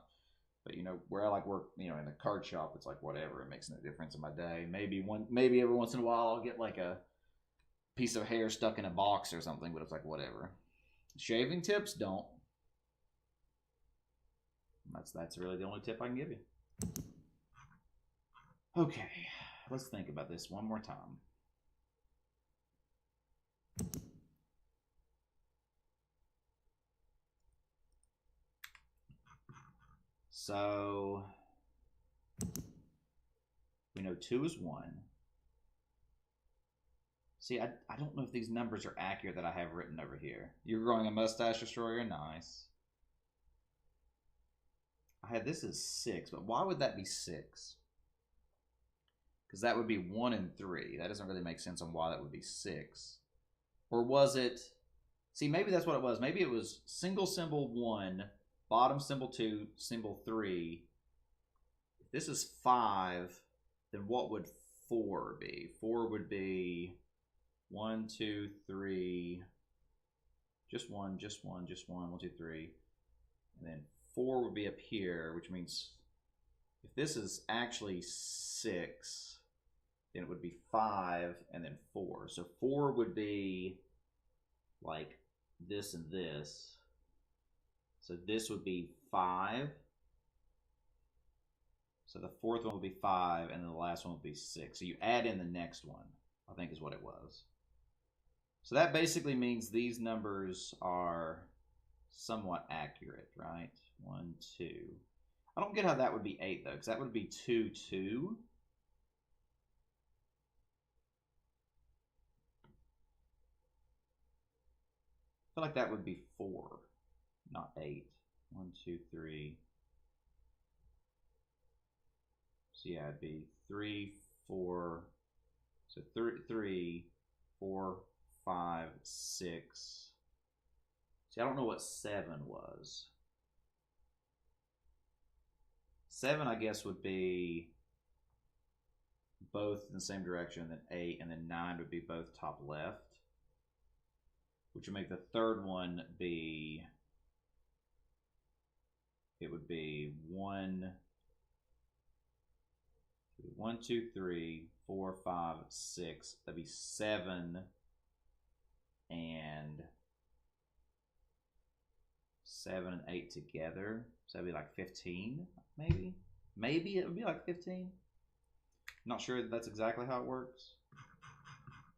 But, you know, where I, like, work, you know, in a card shop, it's like, whatever. It makes no difference in my day. Maybe every once in a while I'll get, like, a piece of hair stuck in a box or something, but it's like, whatever. Shaving tips, don't. That's really the only tip I can give you. Okay, let's think about this one more time. So, we know 2 is 1. See, I don't know if these numbers are accurate that I have written over here. You're growing a mustache, Destroyer? Nice. I had this as 6, but why would that be 6? Because that would be 1 and 3. That doesn't really make sense on why that would be 6. Or was it... See, maybe that's what it was. Maybe it was single symbol 1, bottom symbol 2, symbol 3. If this is 5, then what would 4 be? 4 would be 1, 2, 3... Just 1, just 1, just 1, 1, 2, 3. And then 4 would be up here, which means if this is actually 6, then it would be 5 and then 4. So 4 would be like this and this. So this would be 5. So the 4th one would be 5 and then the last one would be 6. So you add in the next one, I think is what it was. So that basically means these numbers are somewhat accurate, right? 1, 2. I don't get how that would be 8 though, because that would be 2, 2. feel like that would be 4, not 8. 1, 2, 3. So yeah, it'd be 3, 4. So 3, 4, 5, 6. See, I don't know what 7 was. 7, I guess, would be both in the same direction, then 8, and then 9 would be both top left, which would make the third one be, it would be 1, 2, 3, 4, 5, 6. That'd be 7 and 7 and 8 together. So that'd be like 15, maybe? Maybe it would be like 15. Not sure that's exactly how it works.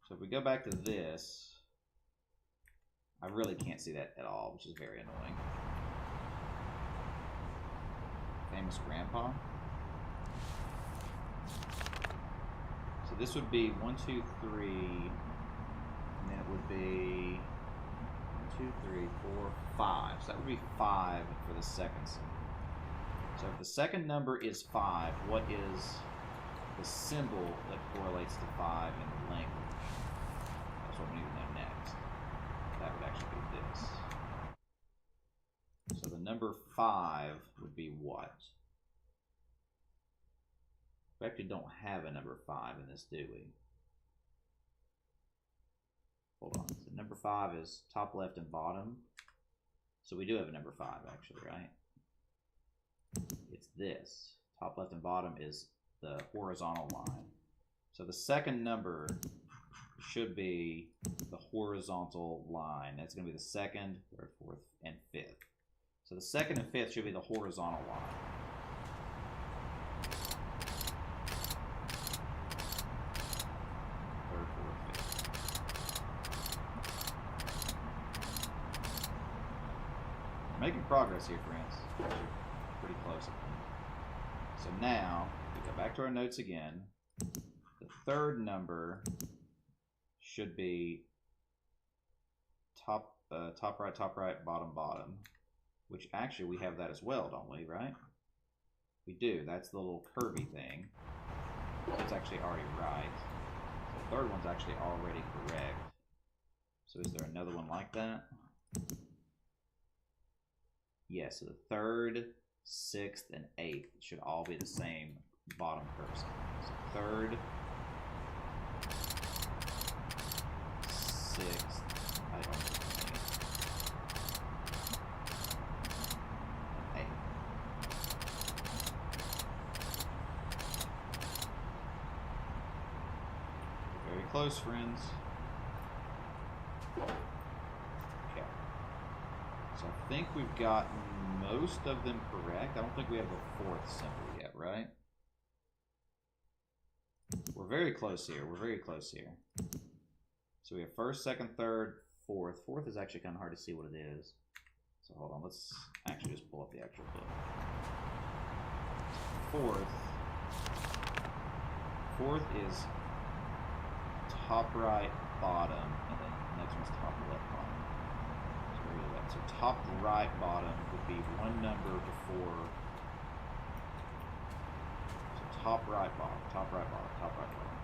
So if we go back to this, I really can't see that at all, which is very annoying. Famous grandpa. So this would be 1, 2, 3, and then it would be 1, 2, 3, 4, 5. So that would be 5 for the second symbol. So if the second number is 5, what is the symbol that correlates to 5 in the language? That's what we need to know next. That would actually be this. So the number 5 would be what? We actually don't have a number 5 in this, do we? Hold on. So number 5 is top left and bottom. So we do have a number 5 actually, right? It's this. Top left and bottom is the horizontal line. So the second number should be the horizontal line. That's going to be the second, third, fourth, and fifth. So the second and fifth should be the horizontal line. Third, fourth, fifth. We're making progress here, friends. Actually, pretty close. So now, we go back to our notes again. The third number should be top right, bottom, bottom. Which actually we have that as well, don't we, right? We do. That's the little curvy thing. It's actually already right. The third one's actually already correct. So is there another one like that? Yes, so the third, sixth, and eighth should all be the same bottom curve symbol. So third, sixth, I don't know. Close, friends. Okay. So I think we've gotten most of them correct. I don't think we have the fourth symbol yet, right? We're very close here. We're very close here. So we have first, second, third, fourth. Fourth is actually kind of hard to see what it is. So hold on. Let's actually just pull up the actual book. Fourth is top right, bottom, and then the next one's top left, bottom. So where is that? So top right, bottom would be one number before. So top right, bottom, top right, bottom, top right, bottom.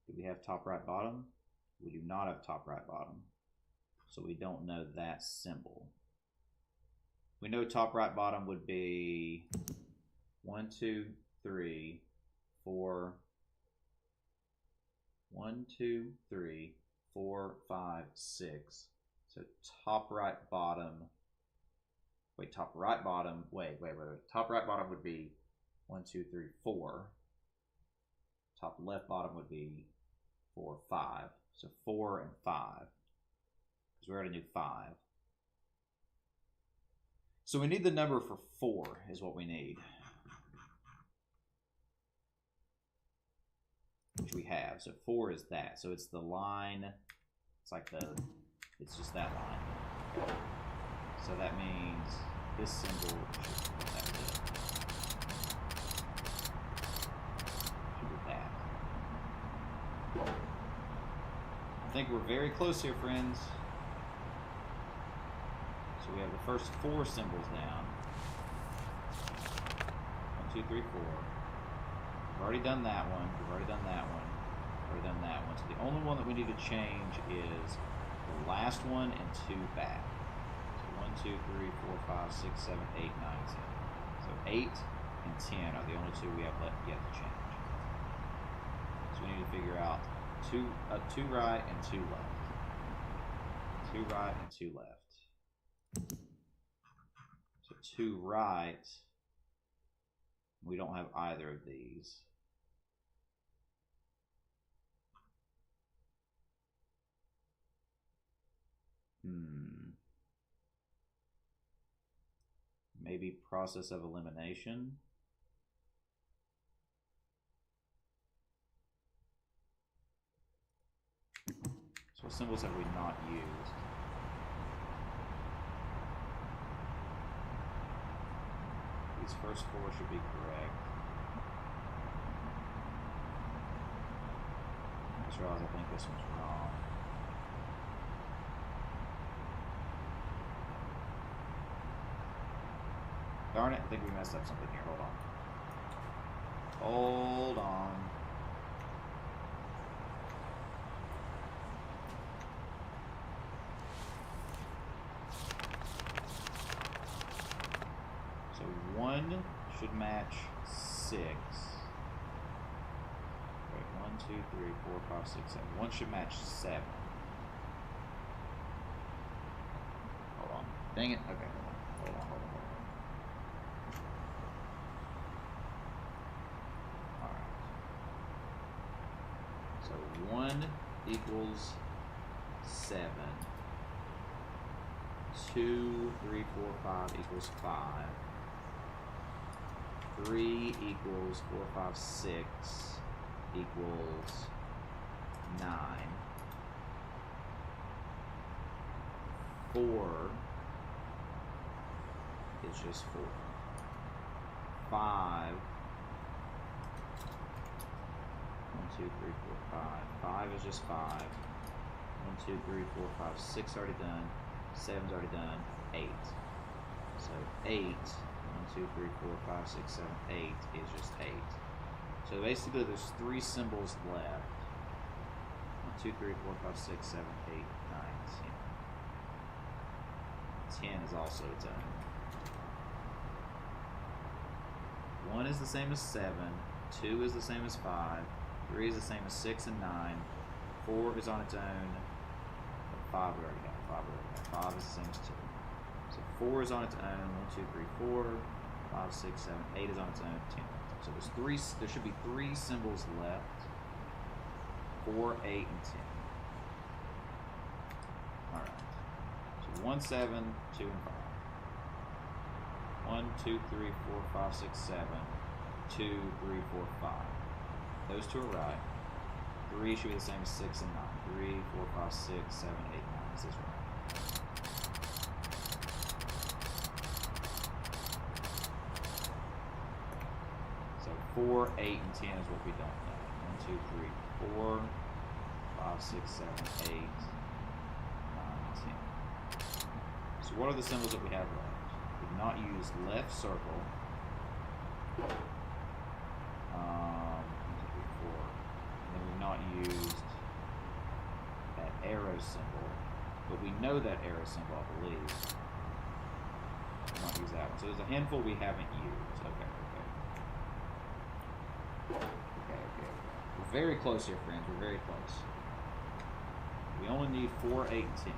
Do we have top right, bottom? We do not have top right, bottom. So we don't know that symbol. We know top right, bottom would be 1, 2, 3, 4, 1, 2, 3, 4, 5, 6. So top right bottom. Wait, top right bottom. Wait. Top right bottom would be 1, 2, 3, 4. Top left bottom would be 4, 5. So 4 and 5. Because we already knew 5. So we need the number for 4 is what we need. Which we have. So 4 is that. So it's the line. It's like it's just that line. So that means this symbol should be that. think we're very close here, friends. So we have the first 4 symbols down. 1, 2, 3, 4. We've already done that one. We've already done that one. We've already done that one. So the only one that we need to change is the last one and 2 back. So 1, 2, 3, 4, 5, 6, 7, 8, 9, 10. So 8 and 10 are the only 2 we have left yet to change. So we need to figure out 2 right and 2 left. 2 right and 2 left. So 2 right. We don't have either of these. Maybe process of elimination. So what symbols have we not used? These first 4 should be correct. I just realized I think this one's wrong. Darn it, I think we messed up something here. Hold on. Hold on. So 1 should match 6. Wait, 1, 2, 3, 4, 5, 6, 7. 1 should match 7. Hold on. Dang it. Okay, hold on. Alright. So 1 equals 7. 2, 3, 4, 5 equals 5. 3 equals 4, 5, 6 equals 9. 4 is just 4. 5. 1, 2, 3, 4, 5. 5 is just 5. 1, 2, 3, 4, 5, 6 already done. 7's already done. 8. So 8. 1, 2, 3, 4, 5, 6, 7, 8 is just 8. So basically there's 3 symbols left. 1, 2, 3, 4, 5, 6, 7, 8, 9, 10. 10 is also done. 1 is the same as 7. 2 is the same as 5. 3 is the same as 6 and 9. 4 is on its own. 5 we already got. 5 is the same as 2. So 4 is on its own. 1, 2, 3, 4, 5, 6, 7, 8 is on its own. 10. So there should be 3 symbols left. 4, 8, and 10. Alright. So 1, 7, 2, and 5. 1, 2, 3, 4, 5, 6, 7. 2, 3, 4, 5. Those 2 are right. 3 should be the same as 6 and 9. 3, 4, 5, 6, 7, 8, 9. Is this right? So 4, 8, and 10 is what we don't know. 1, 2, 3, 4, 5, 6, 7, 8, 9, 10. So what are the symbols that we have left? We've not used left circle. 1, 2, 3, 4. And then we've not used that arrow symbol. But we know that arrow symbol, I believe. We'll not use that one. So there's a handful we haven't used. Okay. We're very close here, friends. We're very close. We only need 4, 8, and 10.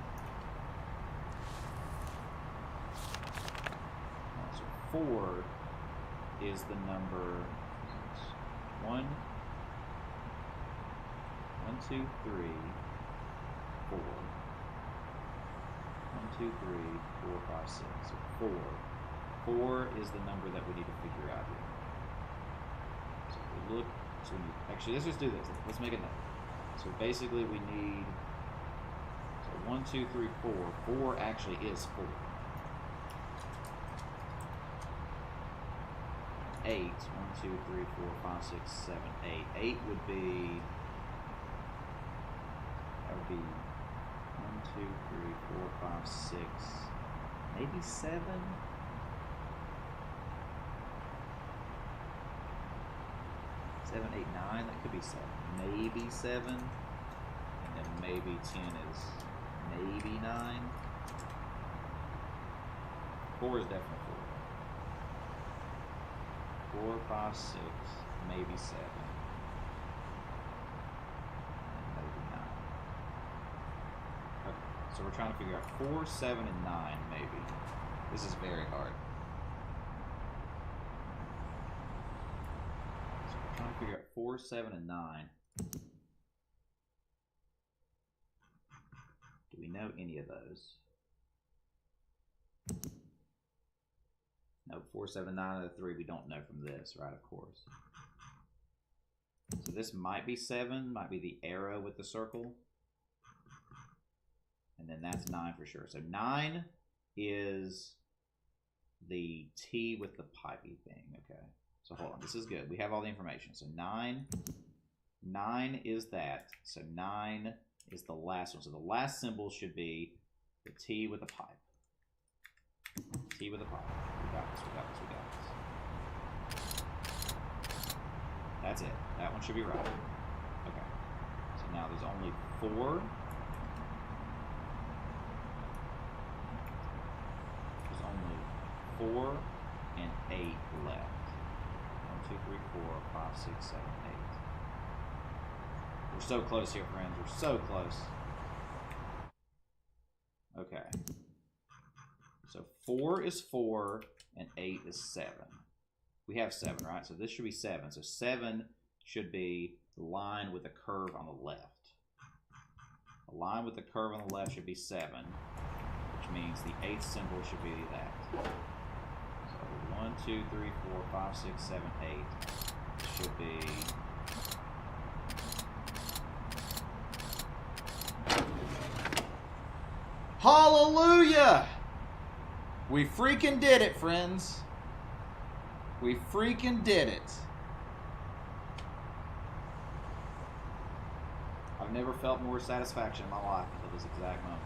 So 4 is the number 1, 2, 3, 4. 1, 2, 3, 4, 5, 6. So 4. 4 is the number that we need to figure out here. So if we look, actually, let's just do this. Let's make a note. So basically we need, so 1, 2, 3, 4. 4 actually is 4. 8. 1, 2, 3, 4, 5, 6, 7, 8. 8 would be be 1, 2, 3, 4, 5, 6, maybe 7. 7, 8, 9. That could be 7. Maybe 7. And then maybe 10 is maybe 9. 4 is definitely 4. 4, 5, 6, maybe 7. And maybe 9. Okay, so we're trying to figure out 4, 7, and 9 maybe. This is very hard. So we're trying to figure out 4, 7, and 9. Do we know any of those? No, 4, 7, 9 of the 3 we don't know from this, right? Of course. So this might be 7, might be the arrow with the circle. And then that's 9 for sure. So 9 is the T with the pipey thing. Okay. So hold on, this is good. We have all the information. So 9 is that. So 9 is the last one. So the last symbol should be the T with the pipe. T with a pipe. We got this, we got this, we got this. That's it. That one should be right. Okay. So now there's only 4. There's only 4 and 8 left. 1, 2, 3, 4, 5, 6, 7, 8. We're so close here, friends. We're so close. Okay. So 4 is 4 and 8 is 7. We have 7, right? So this should be 7. So 7 should be the line with the curve on the left. The line with the curve on the left should be 7, which means the 8th symbol should be that. So 1, 2, 3, 4, 5, 6, 7, 8 should be... Hallelujah! We freaking did it, friends. We freaking did it. I've never felt more satisfaction in my life until this exact moment.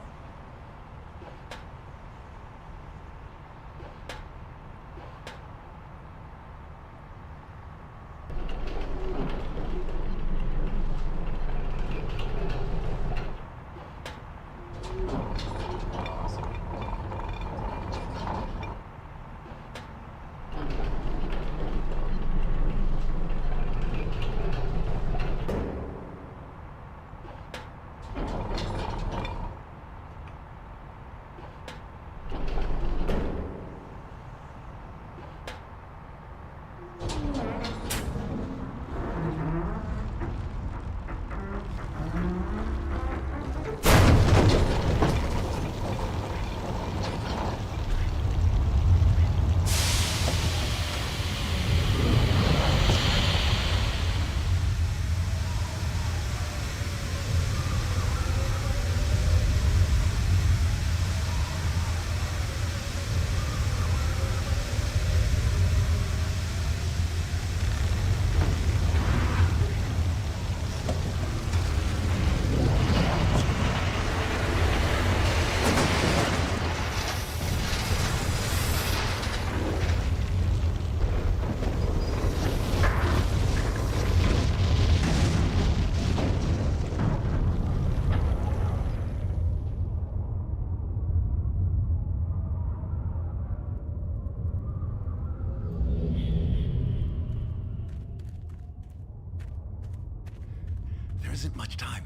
isn't much time.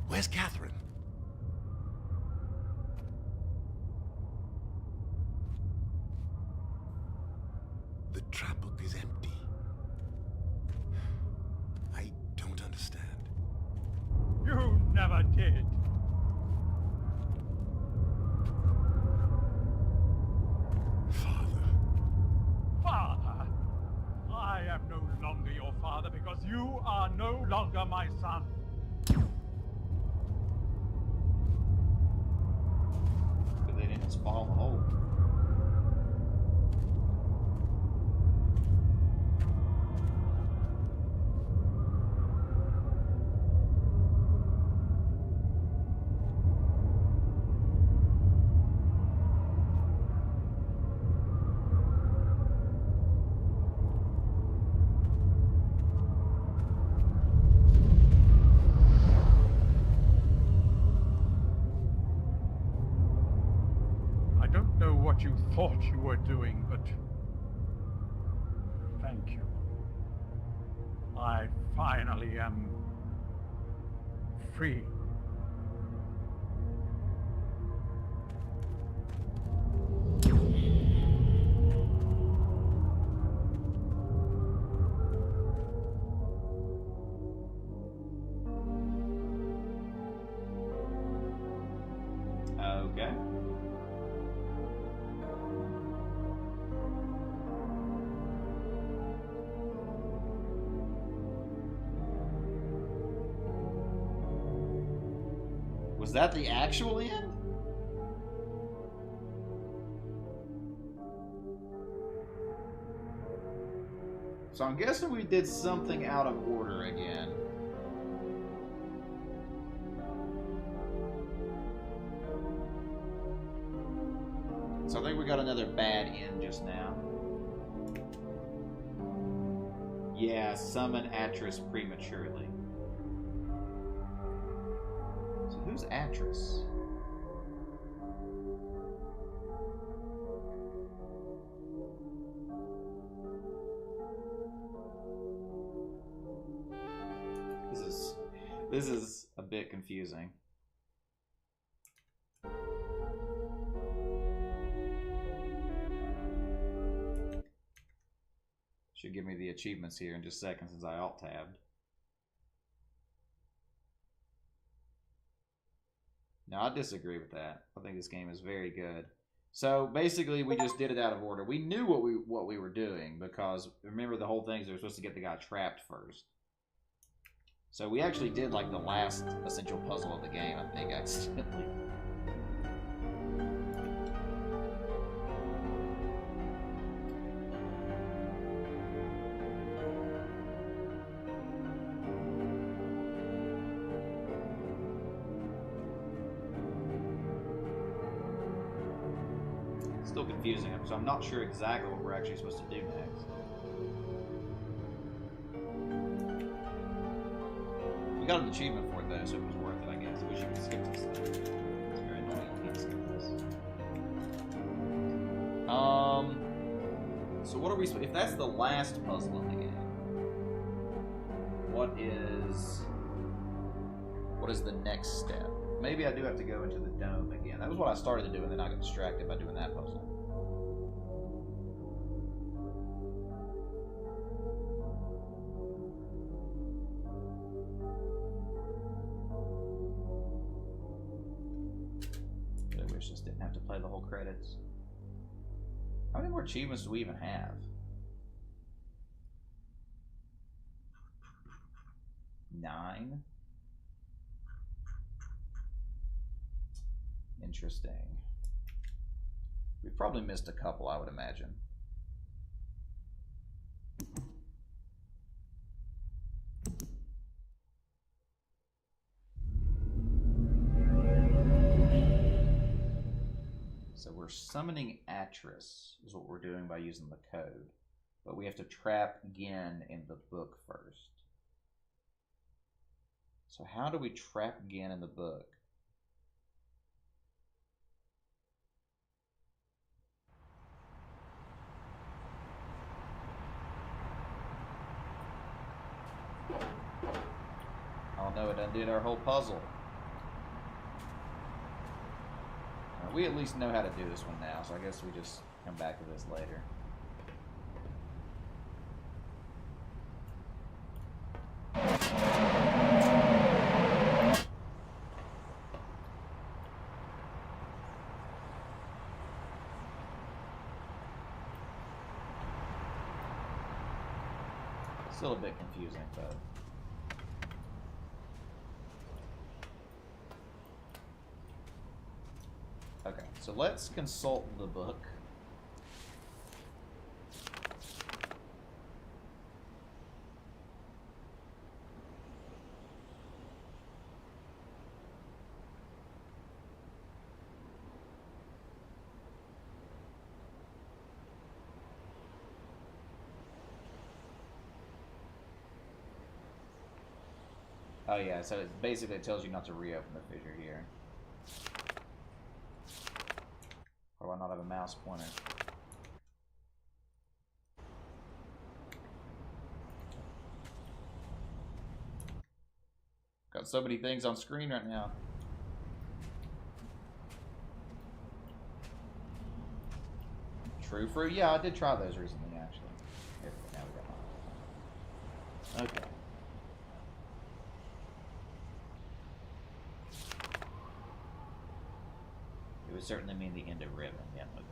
Where's Catherine? The trap book is empty. I don't understand. You never did. Father. Father? I am no longer your father because you are no longer my son. But they didn't just fall in the hole. what you thought you were doing, but thank you. I finally am free. Okay. Was that the actual end? So I'm guessing we did something out of order again. So I think we got another bad end just now. Yeah, summon Atris prematurely. So who's Atris? This is a bit confusing. Should give me the achievements here in just a second since I alt-tabbed. No, I disagree with that. I think this game is very good. So basically, we just did it out of order. We knew what we were doing because remember the whole thing is we were supposed to get the guy trapped first. So we actually did like the last essential puzzle of the game, I think, accidentally. Still confusing, so I'm not sure exactly what we're actually supposed to do next. We got an achievement for it though, so it was worth it, I guess. I wish you could skip this though. It's very annoying you can't skip this. So what are we? If that's the last puzzle in the game, what is the next step? Maybe I do have to go into the dome again. That was what I started to do, and then I got distracted by doing that puzzle. I wish this didn't have to play the whole credits. How many more achievements do we even have? 9? Interesting. We've probably missed a couple, I would imagine. So we're summoning Atris, is what we're doing by using the code. But we have to trap Gin in the book first. So how do we trap Gin in the book? Oh no, it undid our whole puzzle. We at least know how to do this one now, so I guess we just come back to this later. Still a bit confusing, but... Okay, so let's consult the book. Oh yeah, so it basically tells you not to reopen the fissure here. Or do I not have a mouse pointer? Got so many things on screen right now. True fruit? Yeah, I did try those recently, actually. Here, now we got mine. Okay. It would certainly mean the end of Riven. Yeah, okay.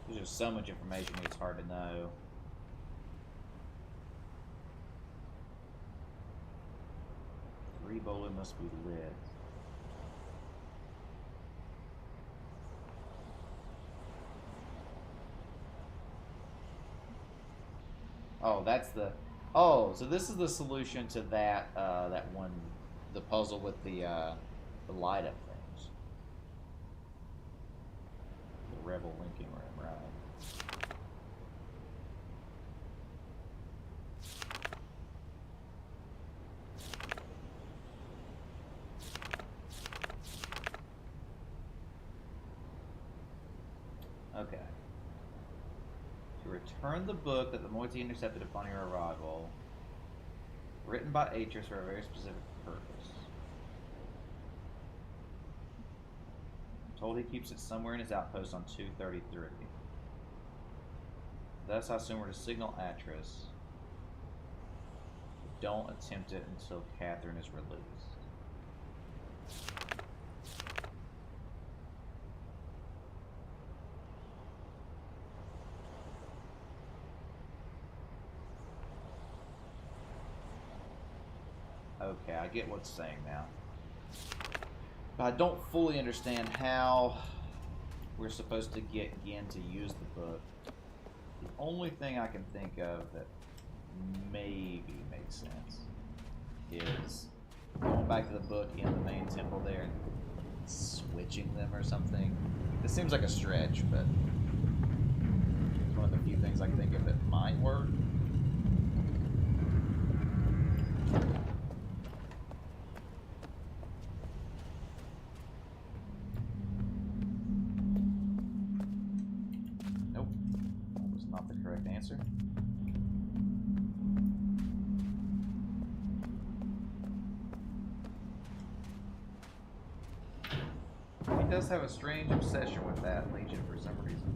There's just so much information it's hard to know. Three bowler must be lit. Oh, that's the... Oh, so this is the solution to that, that one... The puzzle with the light-up things. The Rebel linking room, right. Okay. To return the book that the Moiety intercepted upon your arrival, written by Atris for a very specific purpose. I'm told he keeps it somewhere in his outpost on 233. Thus, I assume we're to signal Atris. Don't attempt it until Catherine is released. Okay, I get what's saying now. But I don't fully understand how we're supposed to get Gin to use the book. The only thing I can think of that maybe makes sense is going back to the book in the main temple there and switching them or something. This seems like a stretch, but it's one of the few things I can think of that might work. Nope, that was not the correct answer. He does have a strange obsession with that Legion for some reason.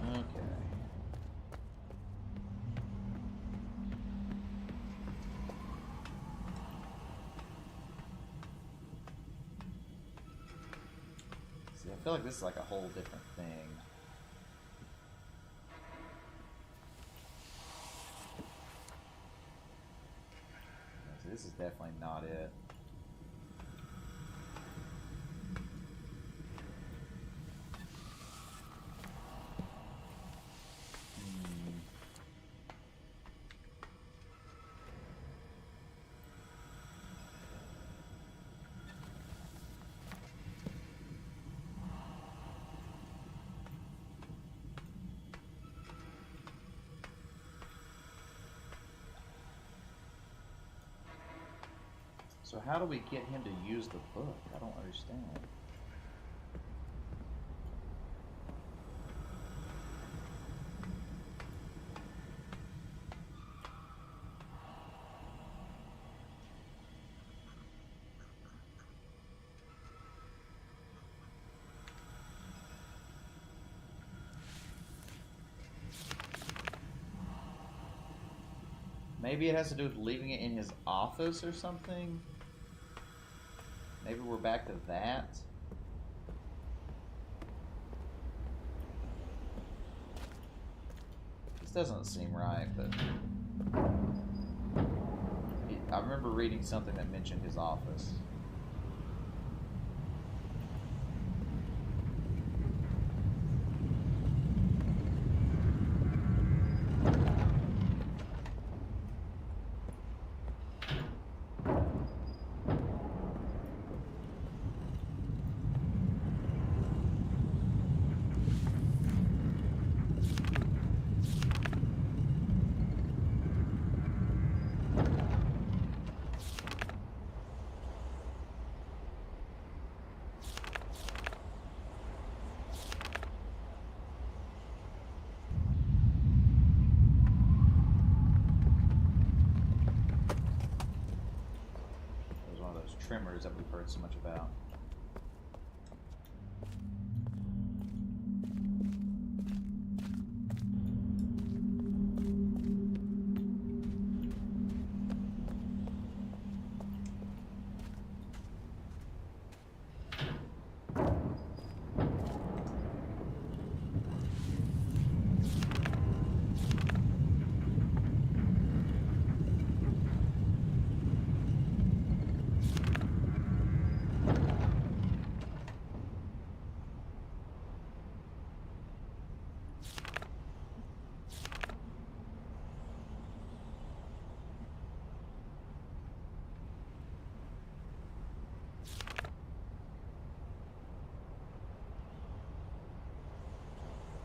Okay. See, I feel like this is like a whole different thing. This is definitely not it. So how do we get him to use the book? I don't understand. Maybe it has to do with leaving it in his office or something? Maybe we're back to that? This doesn't seem right, but... I remember reading something that mentioned his office. Trimmers that we've heard so much about.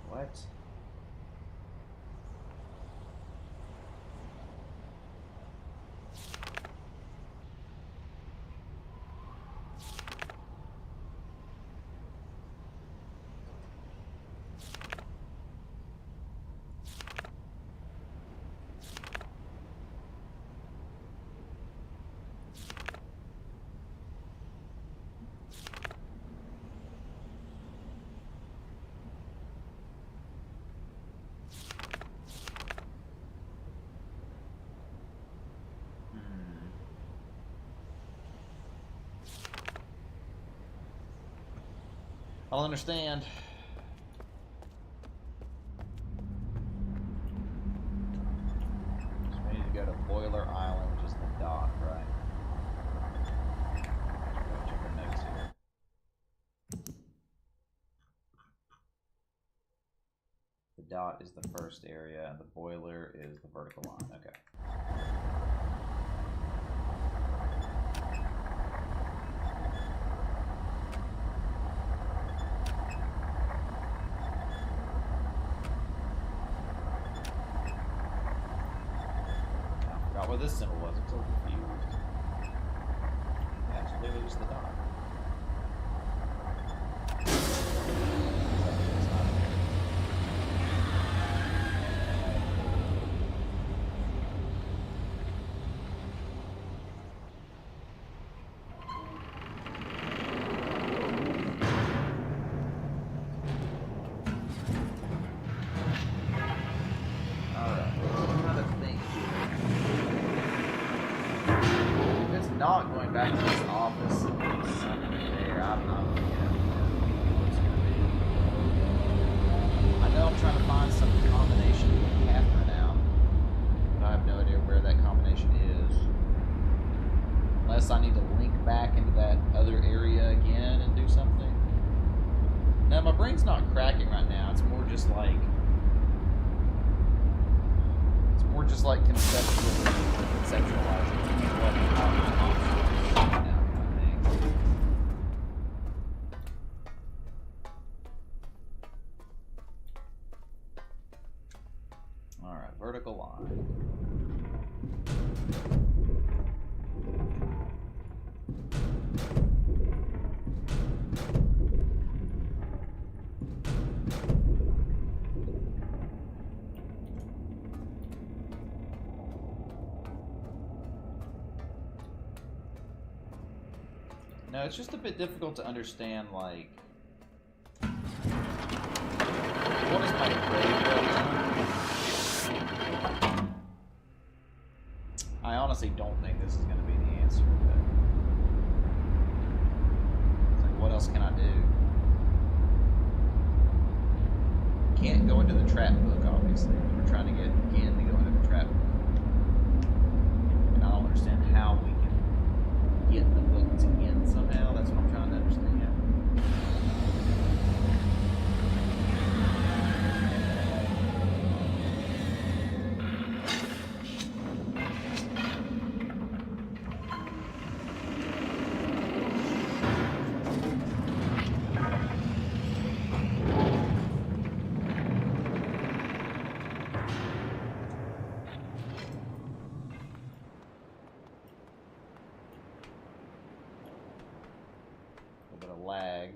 What? I don't understand. So we need to go to Boiler Island, which is the dock, right? Check the notes here. The dot is the first area, and the boiler is the vertical line. Okay. What this symbol was, I'm so confused. Yeah, it's literally just the dot. Not going back to this office there. I'm not looking at what it's going to be. I know I'm trying to find some combination with Catherine now, but I have no idea where that combination is. Unless I need to link back into that other area again and do something. No, my brain's not cracking right now. It's more just like conceptualizing what Alright, vertical line. No, it's just a bit difficult to understand, like, what is my grade right now? honestly don't think this is going to be the answer. But it's like, what else can I do? Can't go into the trap book, obviously. We're trying to get Gin to go into the trap book. And I don't understand how we can get the book to Gin somehow. That's what I'm trying to understand. Lag.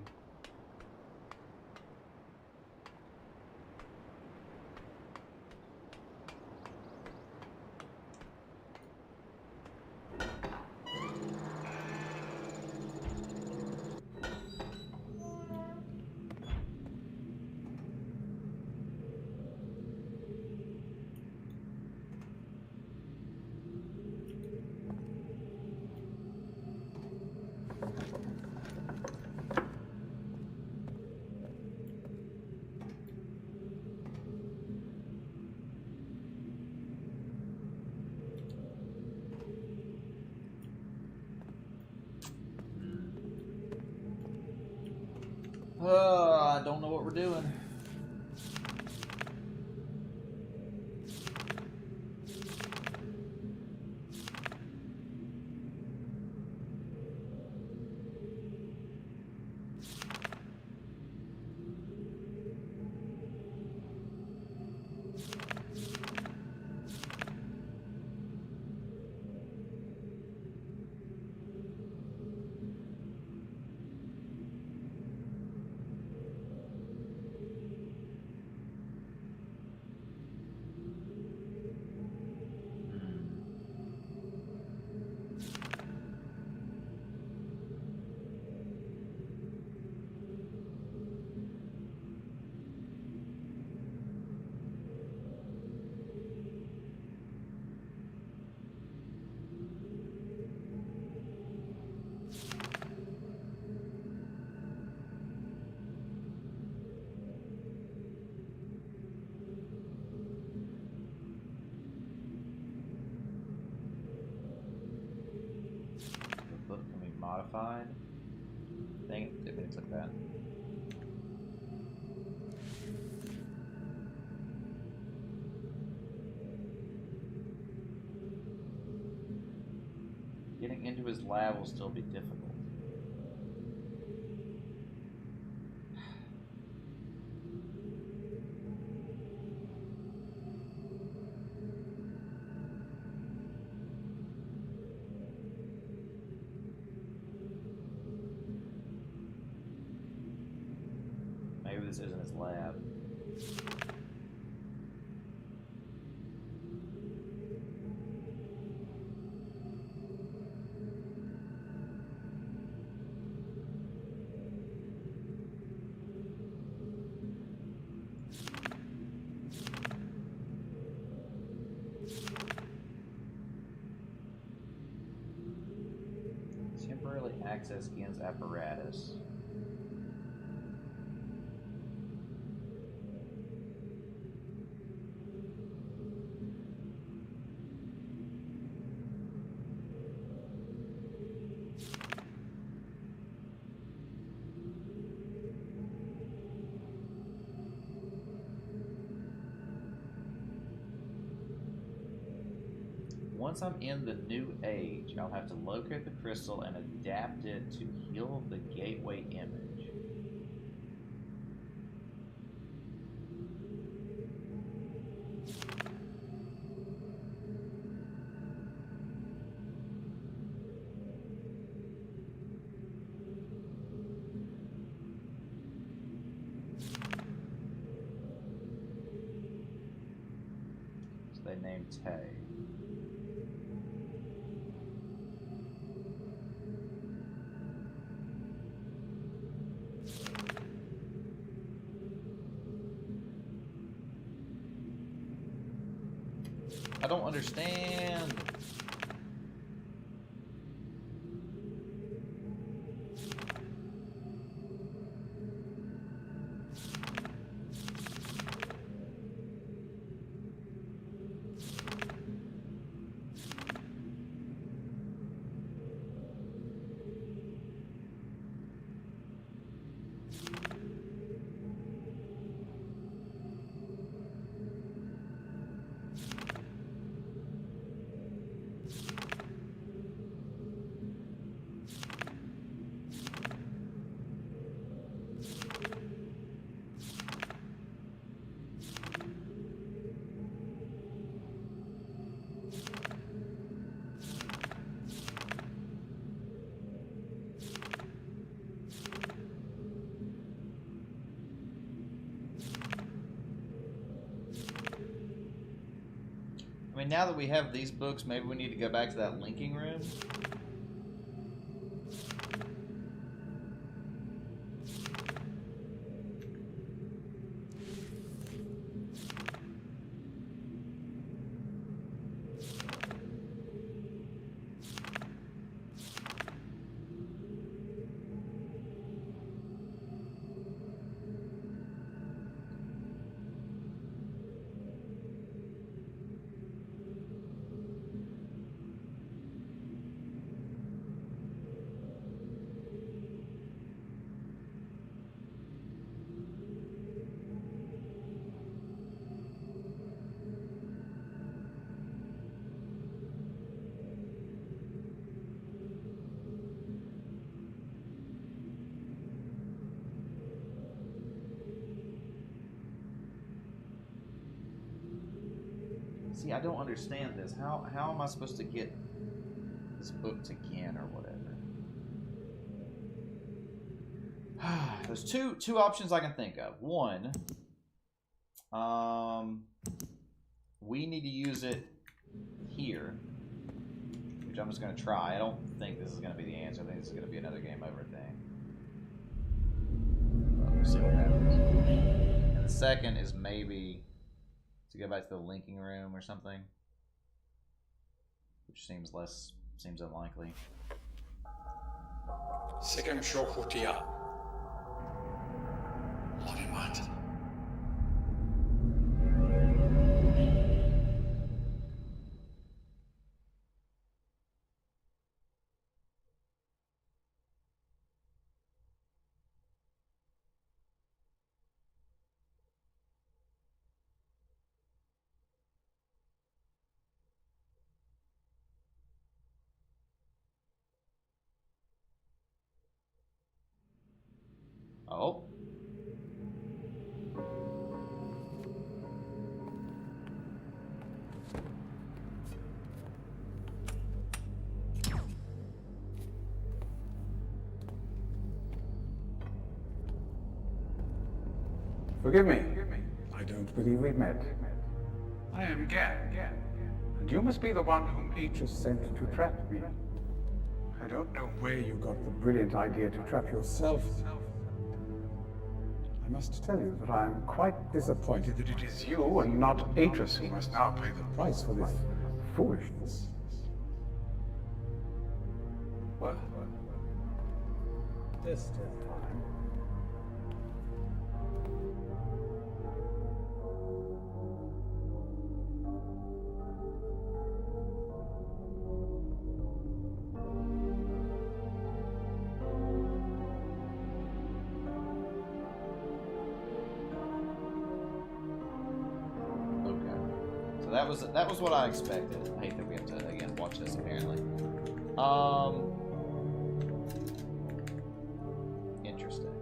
I don't know what we're doing. Modified. Dang it, didn't mean to click that. Getting into his lab will still be difficult. Maybe this isn't his lab. Temporarily access Gen's apparatus. Once I'm in the new age, I'll have to locate the crystal and adapt it to heal the gateway image. So they named Tay. I don't understand. I mean, now that we have these books, maybe we need to go back to that linking room. See, I don't understand this. How am I supposed to get this booked again or whatever? There's two options I can think of. One, we need to use it here, which I'm just going to try. I don't think this is going to be the answer. I think this is going to be another game over thing. We'll see what happens. And the second is maybe to go back to the linking room or something, which seems unlikely. Second Shokutia. Morimat. Oh. Forgive me. I don't believe we've met. I am Gan, and you must be the one whom H is sent to trap me. I don't know where you got the brilliant idea to trap yourself. I must tell you that I am quite disappointed that it is you and not Atris who must now pay the price for this foolishness. Well, there's still time. That was what I expected. I hate that we have to again watch this apparently. Interesting.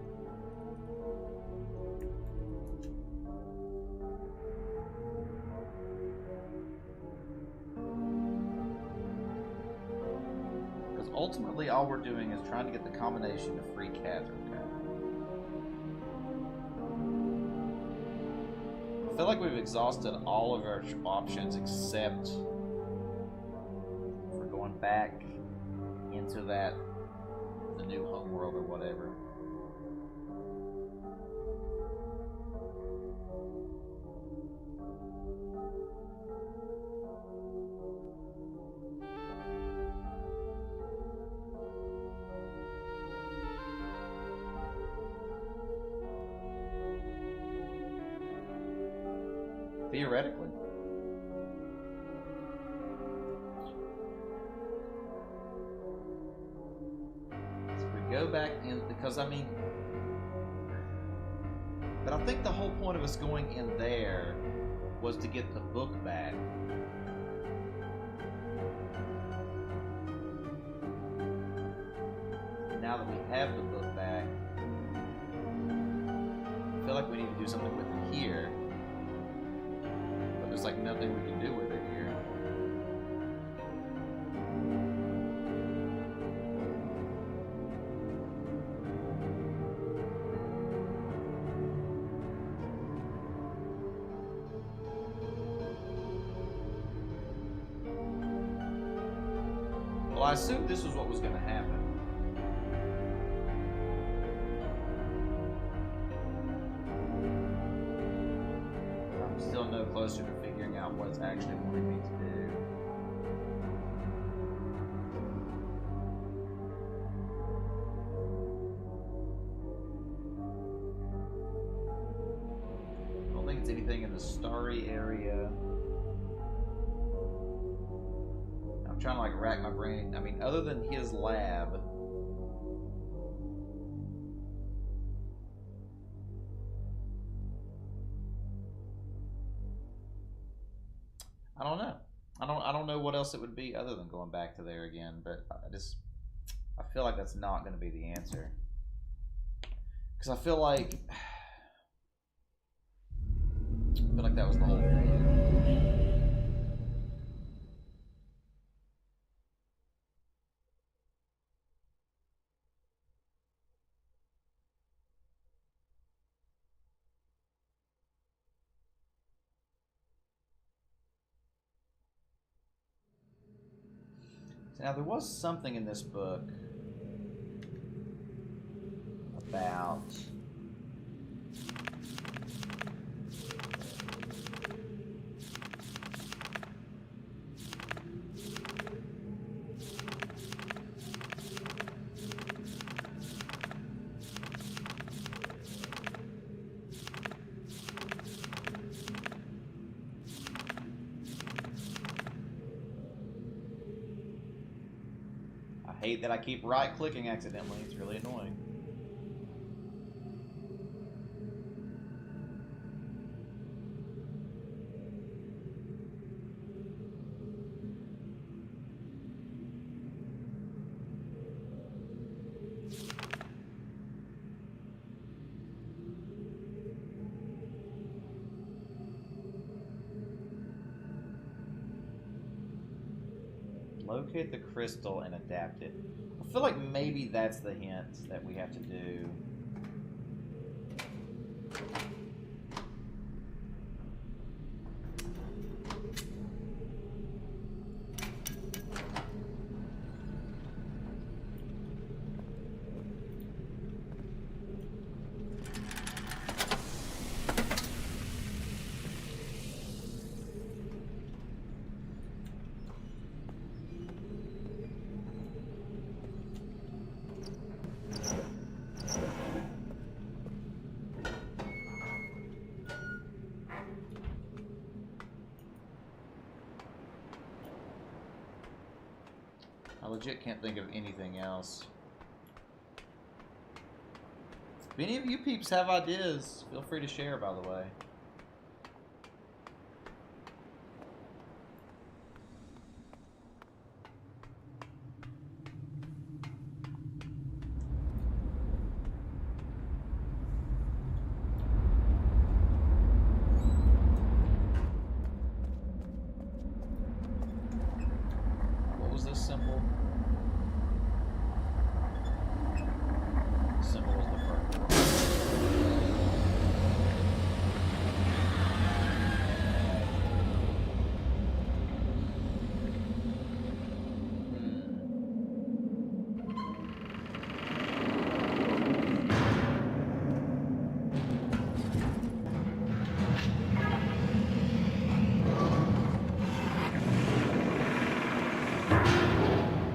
Because ultimately all we're doing is trying to get the combination to free Catherine. I feel like we've exhausted all of our options except for going back into the new homeworld or whatever. Theoretically. So if we go back in, because I mean, but I think the whole point of us going in there was to get the book back. Now that we have the book back, I feel like we need to do something with it here. There's like nothing we can do with it here. Well, I assumed this was what was going to happen. I'm still no closer to figuring out what it's actually wanting me to do. I don't think it's anything in the starry area. I'm trying to like rack my brain. I mean, other than his lab. I don't know. I don't know what else it would be other than going back to there again, but I feel like that's not going to be the answer. Cuz I feel like that was the whole thing. Now, there was something in this book about I hate that I keep right-clicking accidentally. It's really annoying. Locate the crystal and adapt it. I feel like maybe that's the hint that we have to do. I legit can't think of anything else. If any of you peeps have ideas, feel free to share, by the way. What was this symbol? The symbol was the purple.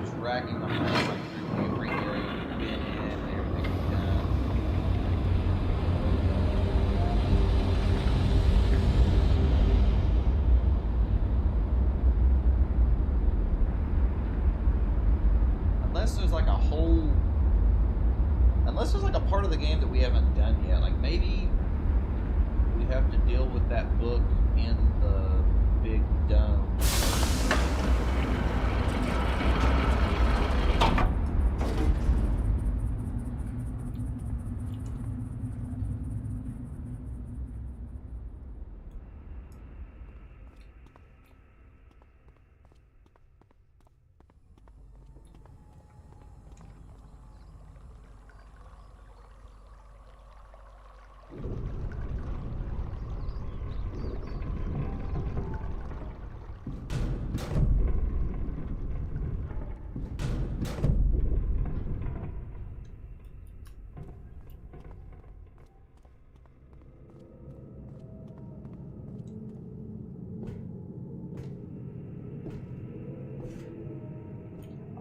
Just racking my mind like through every area we've been in and everything we've done. Unless there's like a whole... Unless there's like a part of the game that we haven't done yet. Like maybe we have to deal with that book in the big dome.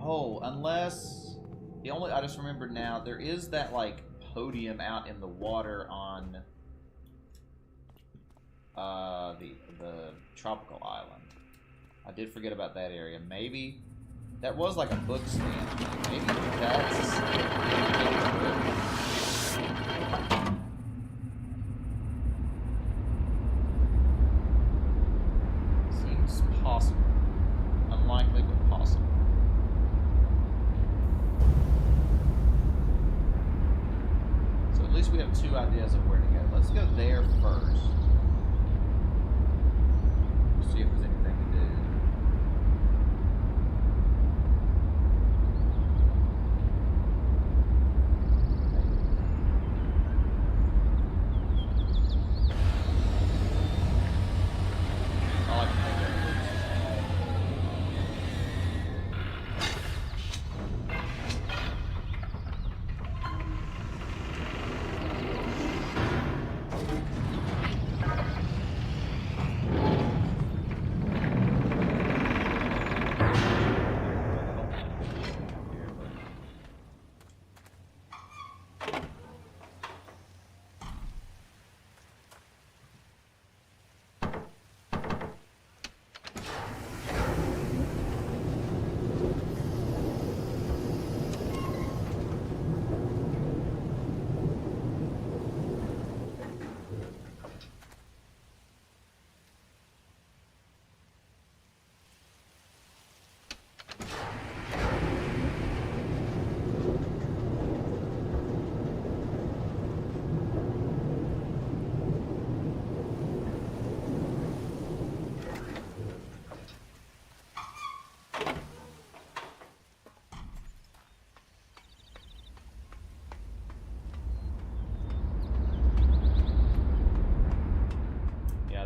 Oh, unless the only I just remembered now, there is that like podium out in the water on the tropical island. I did forget about that area. Maybe that was like a book stand thing. Maybe that's seems possible. Unlikely, but possible. So at least we have two ideas of where to go. Let's go there first. See if there's anything to do. All I can think of is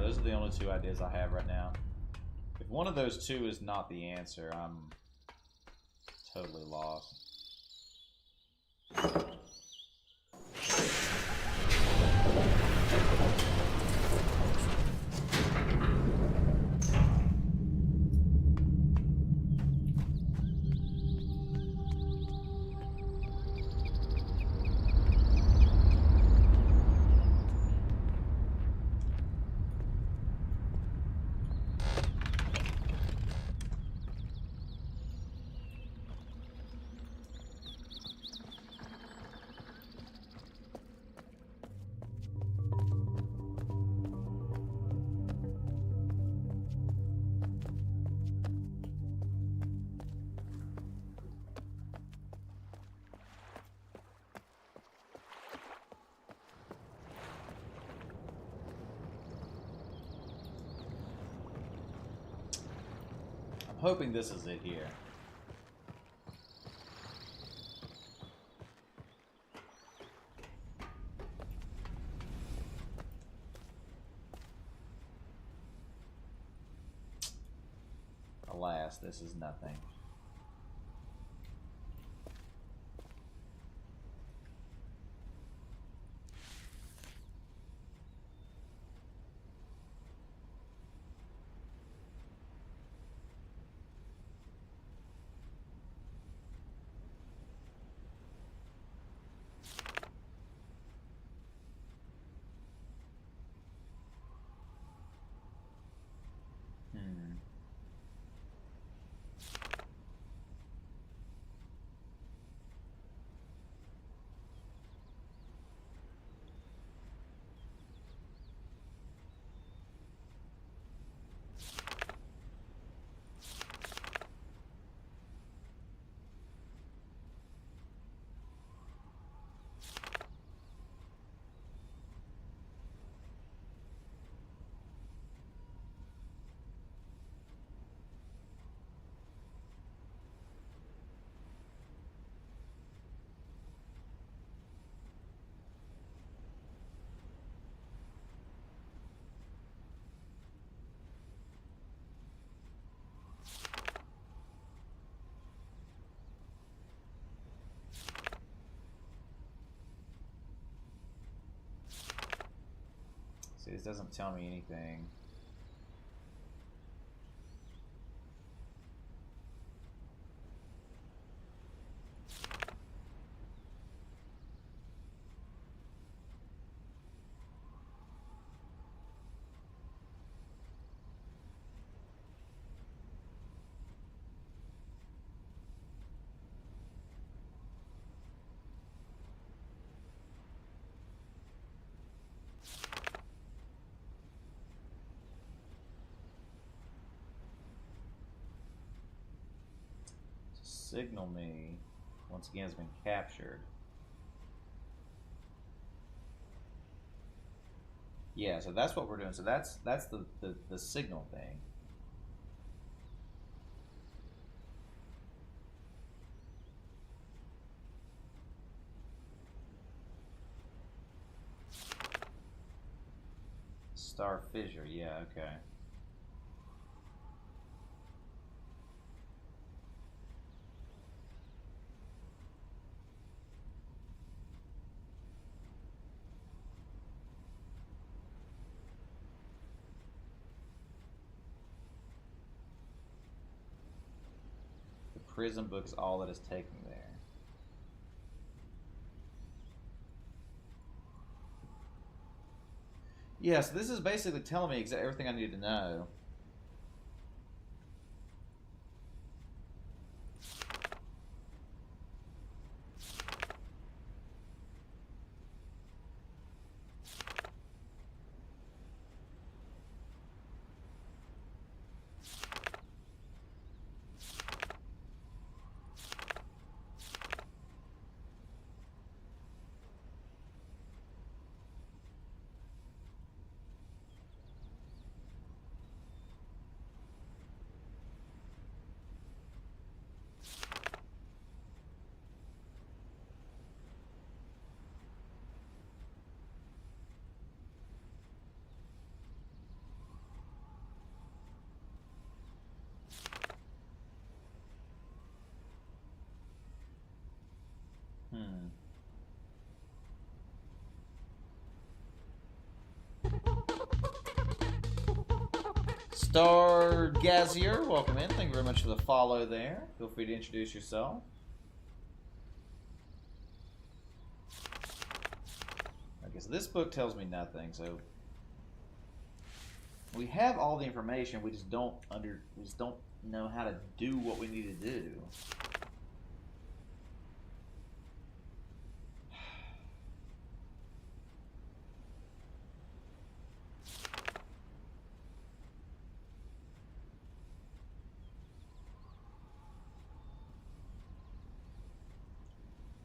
those are the only two ideas I have right now. If one of those two is not the answer, I'm totally lost. I'm hoping this is it here. Alas, this is nothing. See, this doesn't tell me anything. signal me once again has been captured. Yeah, so that's what we're doing. So that's the signal thing. Star fissure, yeah, okay. The prison book is all that is taken there. Yeah, so this is basically telling me everything I need to know. Stargazier, welcome in. Thank you very much for the follow there. Feel free to introduce yourself. I guess this book tells me nothing, so we have all the information. We just don't know how to do what we need to do.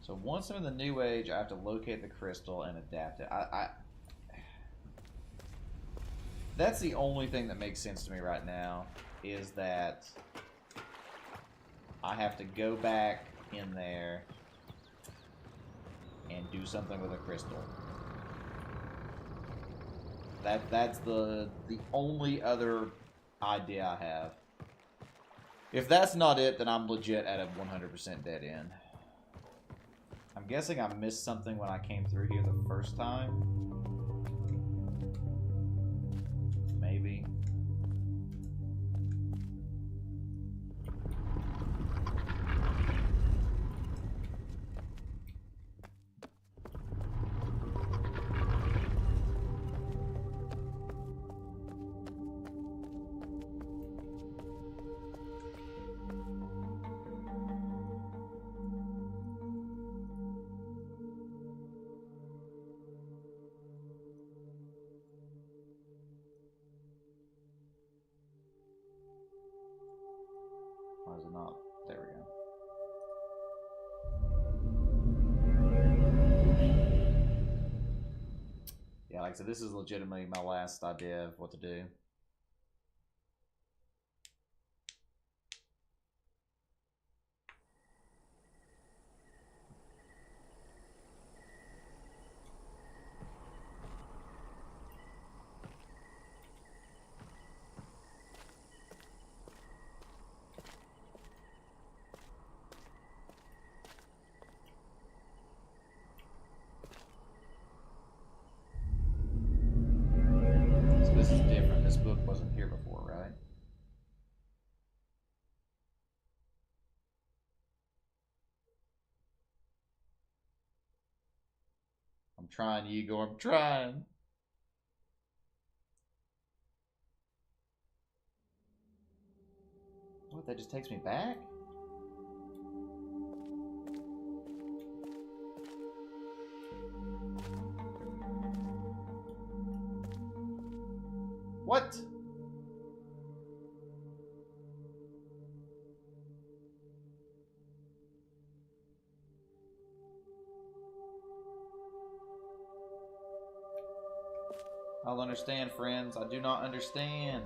So once I'm in the New Age, I have to locate the crystal and adapt it. That's the only thing that makes sense to me right now, is that I have to go back in there and do something with a crystal. That's the only other idea I have. If that's not it, then I'm legit at a 100% dead end. I'm guessing I missed something when I came through here the first time. Maybe. Why is it not? There we go. Yeah, like I said, this is legitimately my last idea of what to do. This is different. This book wasn't here before, right? I'm trying, Igor. I'm trying. What? That just takes me back? What? I'll understand, friends. I do not understand.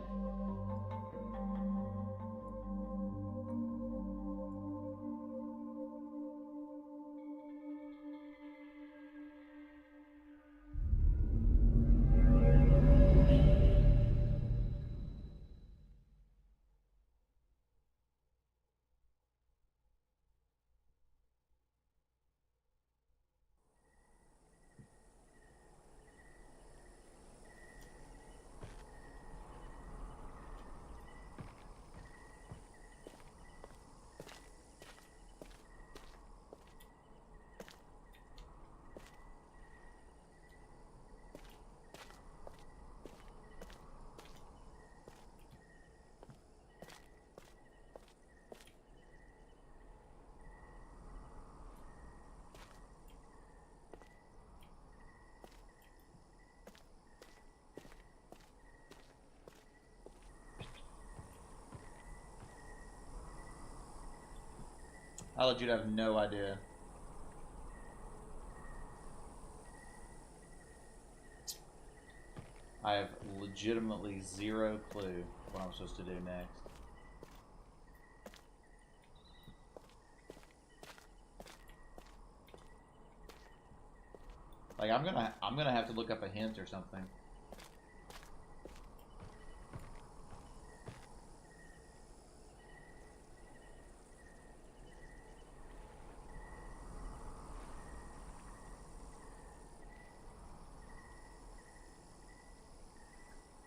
I legit have no idea. I have legitimately zero clue what I'm supposed to do next. Like I'm gonna have to look up a hint or something.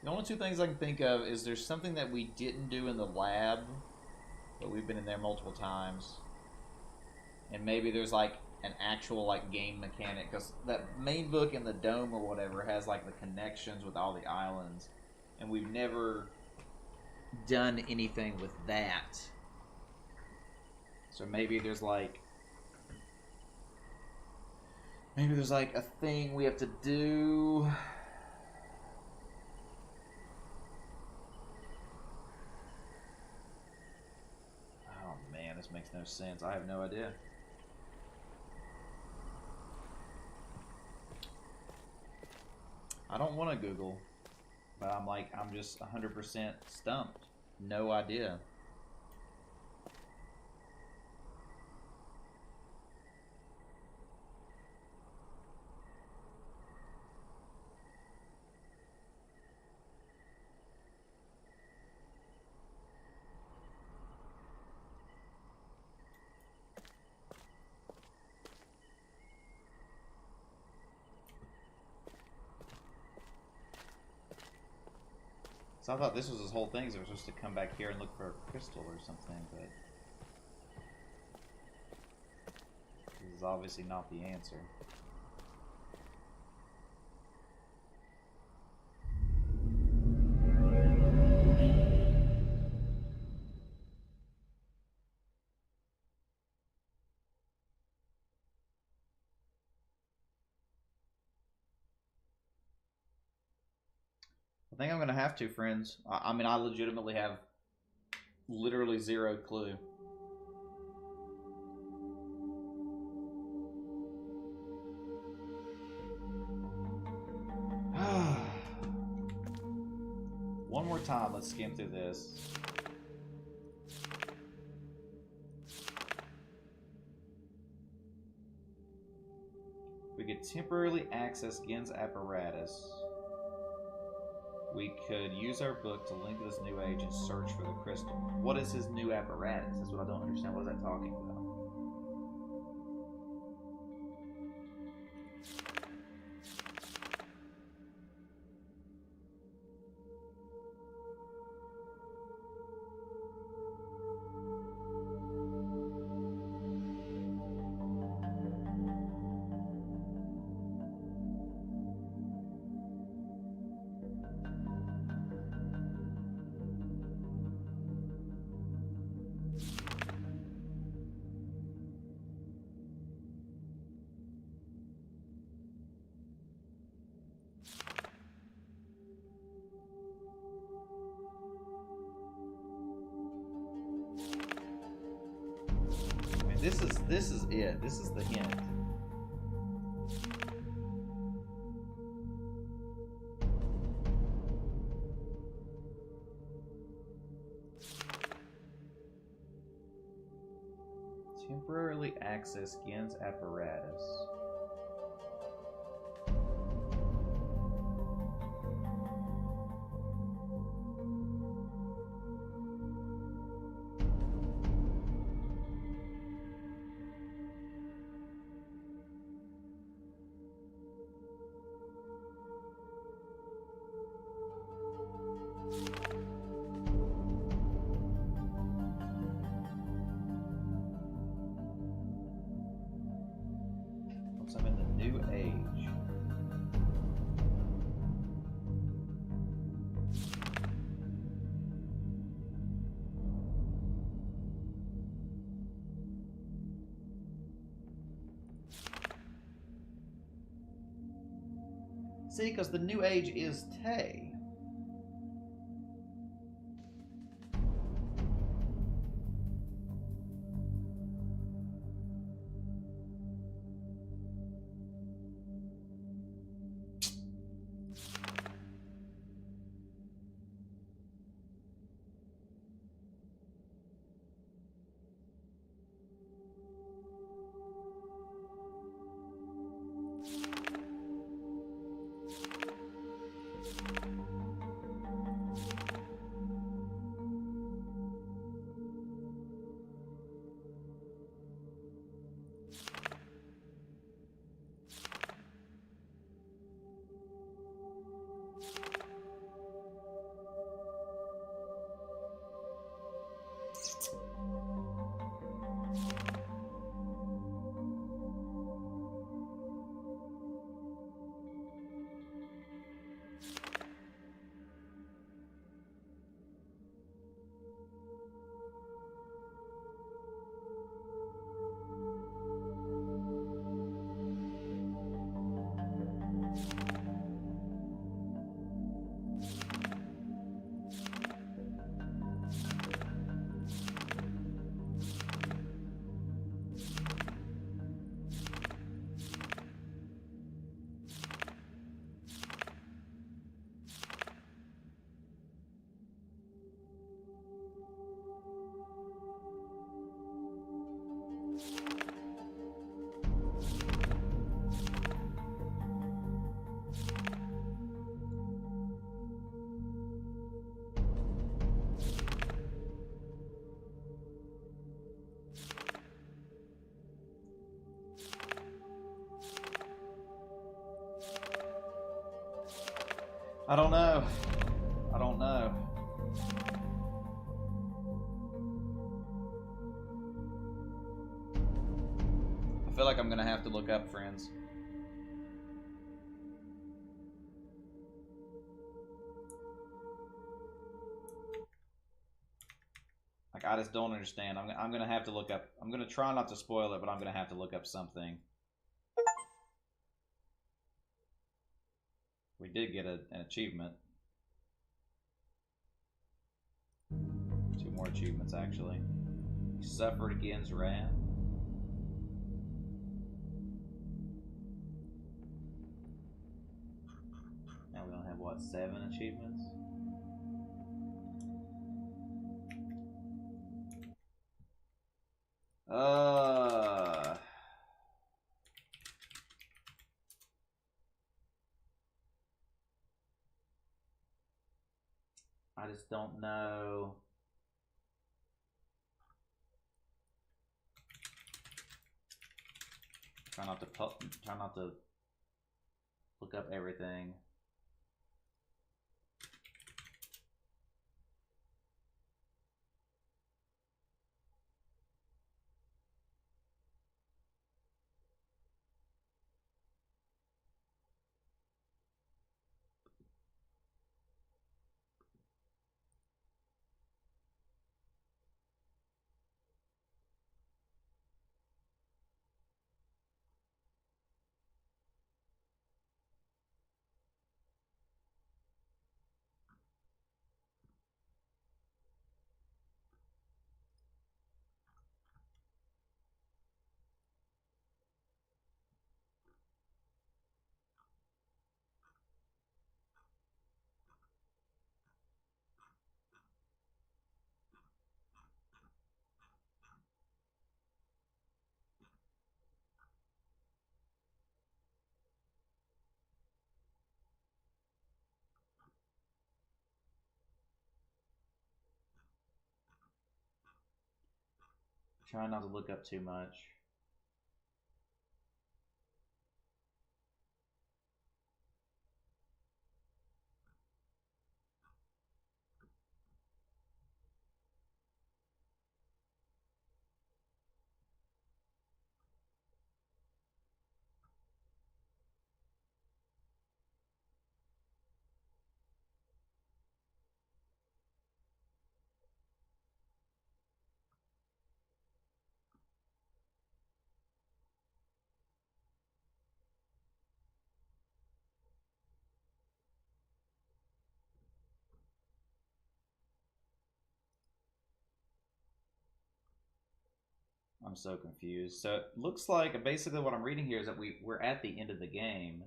The only two things I can think of is there's something that we didn't do in the lab, but we've been in there multiple times. And maybe there's like an actual like game mechanic, because that main book in the dome or whatever has like the connections with all the islands. And we've never done anything with that. So maybe there's like a thing we have to do. This makes no sense. I have no idea. I don't want to Google, but I'm just 100% stumped. No idea. So I thought this was his whole thing, so we're supposed to come back here and look for a crystal or something, but this is obviously not the answer. I think I'm gonna have to, friends. I mean, I legitimately have literally zero clue. One more time, let's skim through this. We could temporarily access Gen's apparatus. We could use our book to link to this new age and search for the crystal. What is his new apparatus? That's what I don't understand. What is that talking about? This is it. This is the hint. Temporarily access Gen's apparatus. I'm in the new age. See, because the new age is Tay. I don't know. I don't know. I feel like I'm gonna have to look up, friends. Like, I just don't understand. I'm gonna have to look up. I'm gonna try not to spoil it, but I'm gonna have to look up something. We did get an achievement. 2 more achievements, actually. You suffered against wrath. Now we don't have, what, 7 achievements? I just don't know. Try not to look up everything. Try not to look up too much. I'm so confused. So it looks like basically what I'm reading here is that we're at the end of the game.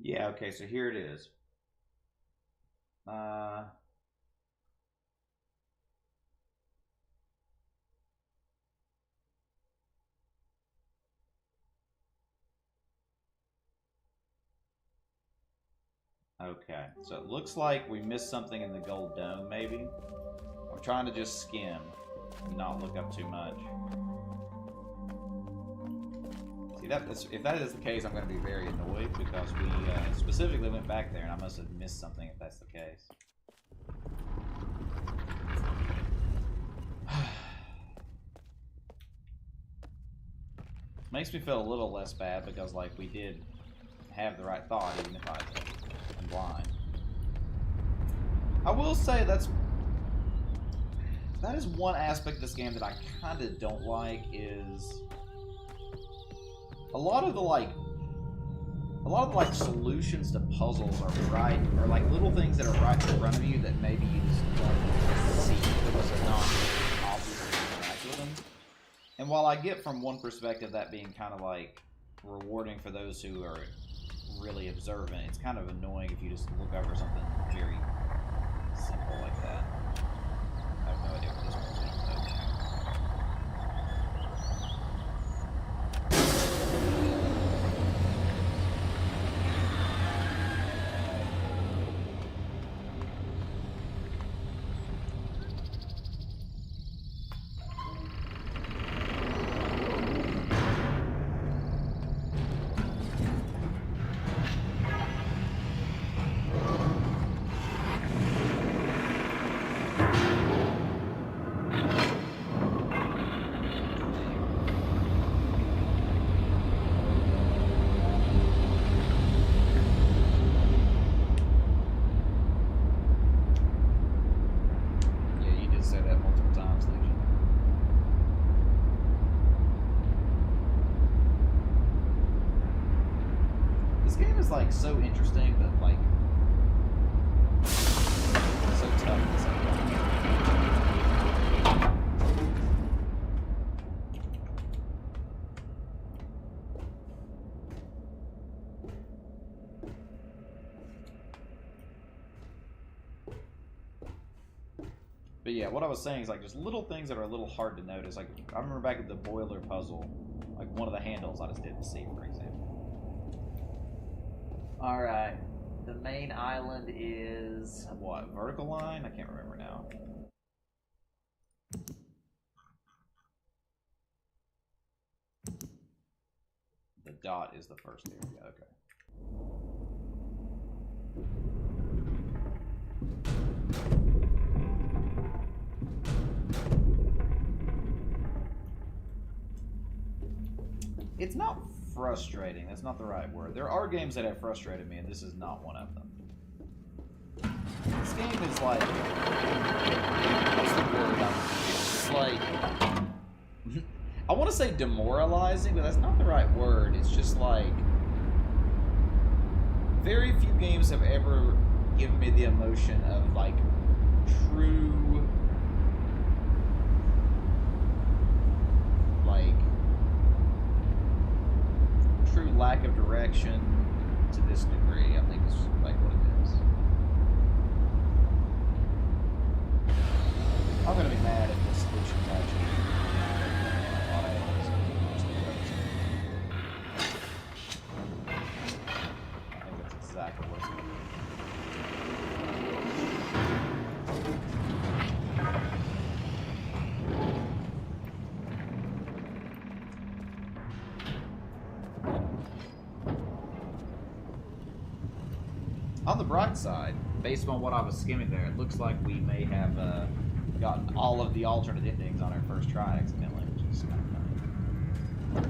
Yeah, okay, so here it is. Okay, so it looks like we missed something in the gold dome, maybe. I'm trying to just skim and not look up too much. See, if that is the case, I'm going to be very annoyed because we specifically went back there and I must have missed something if that's the case. Makes me feel a little less bad because, like, we did have the right thought, even if I'm blind. I will say that is one aspect of this game that I kind of don't like, is a lot of the solutions to puzzles are right, or like little things that are right in front of you that maybe you just don't see because they're not obvious to interact with them. And while I get from one perspective that being kind of like rewarding for those who are really observant, it's kind of annoying if you just look over something very simple like that. I have no idea what this one's doing. Like so interesting, but like so tough at the same time. But yeah, what I was saying is like just little things that are a little hard to notice. Like I remember back at the boiler puzzle, like one of the handles I just didn't see, for example. Alright, the main island is, what, vertical line? I can't remember now. The dot is the first area, okay. It's not frustrating, that's not the right word. There are games that have frustrated me, and this is not one of them. This game is like, what's the word? It's like, I want to say demoralizing, but that's not the right word. It's just like, very few games have ever given me the emotion of like true, like, true lack of direction to this degree. I think is like what it is. I'm gonna be mad if this solution's actually I think that's exactly what it's gonna be. On the bright side, based on what I was skimming there, it looks like we may have gotten all of the alternate endings on our first try accidentally, which is kind of funny.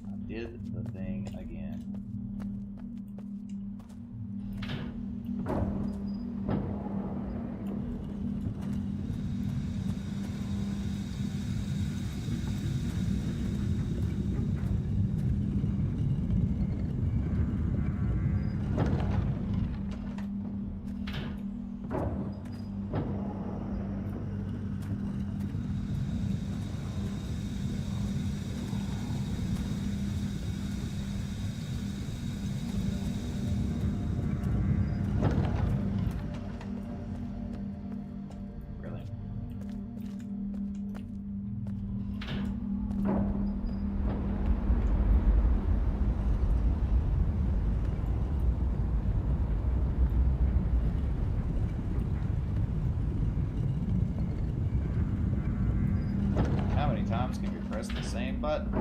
I did the thing again. Times can we press the same button?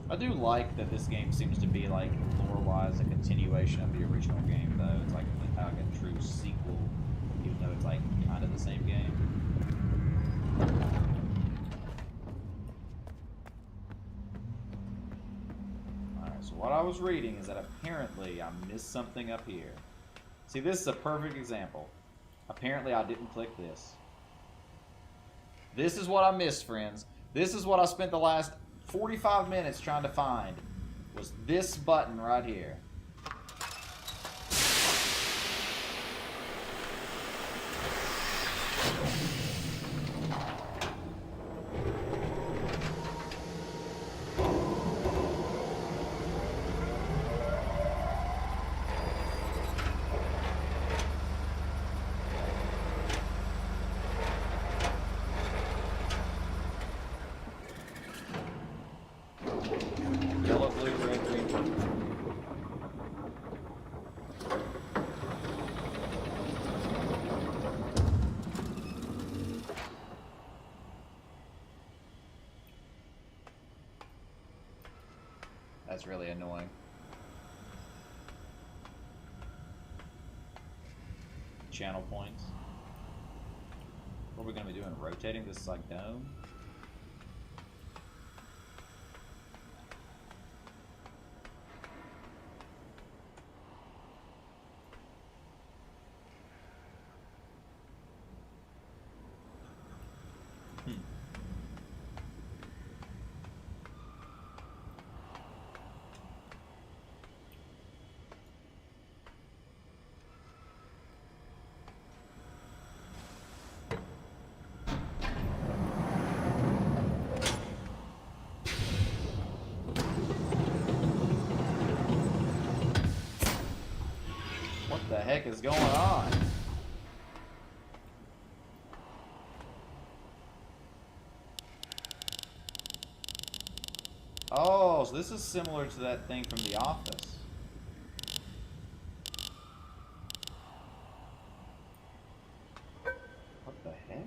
I do like that this game seems to be, like, lore-wise, a continuation of the original game, though. It's like a true sequel, even though it's, like, kind of the same game. Alright, so what I was reading is that apparently I missed something up here. See, this is a perfect example. Apparently I didn't click this. This is what I missed, friends. This is what I spent the last 45 minutes trying to find, was this button right here. Yellow, blue, red, green, purple. That's really annoying. Channel points. What are we going to be doing? Rotating this like dome? What the heck is going on? Oh, so this is similar to that thing from The Office. What the heck?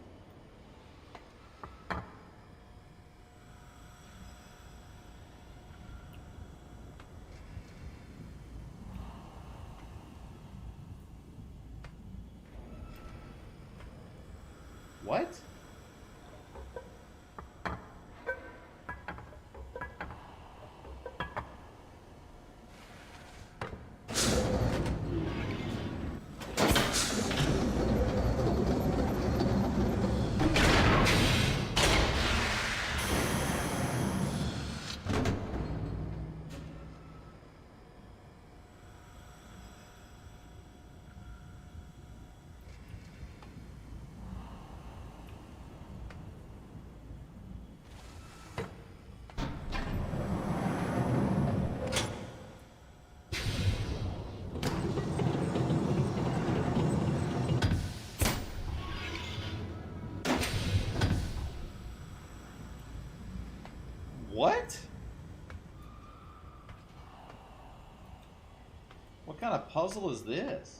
What? What? What kind of puzzle is this?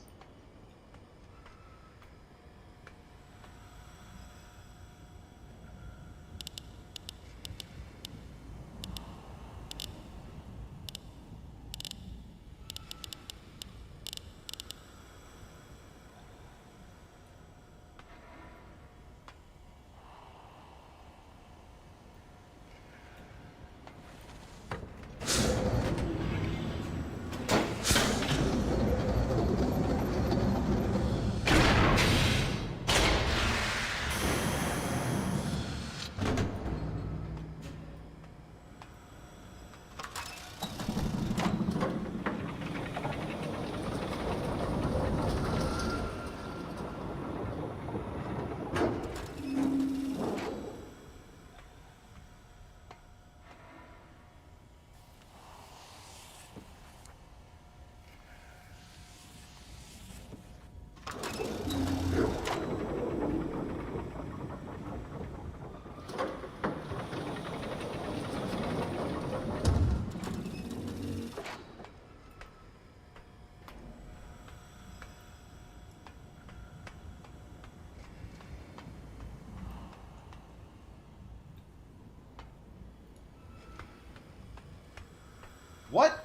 What?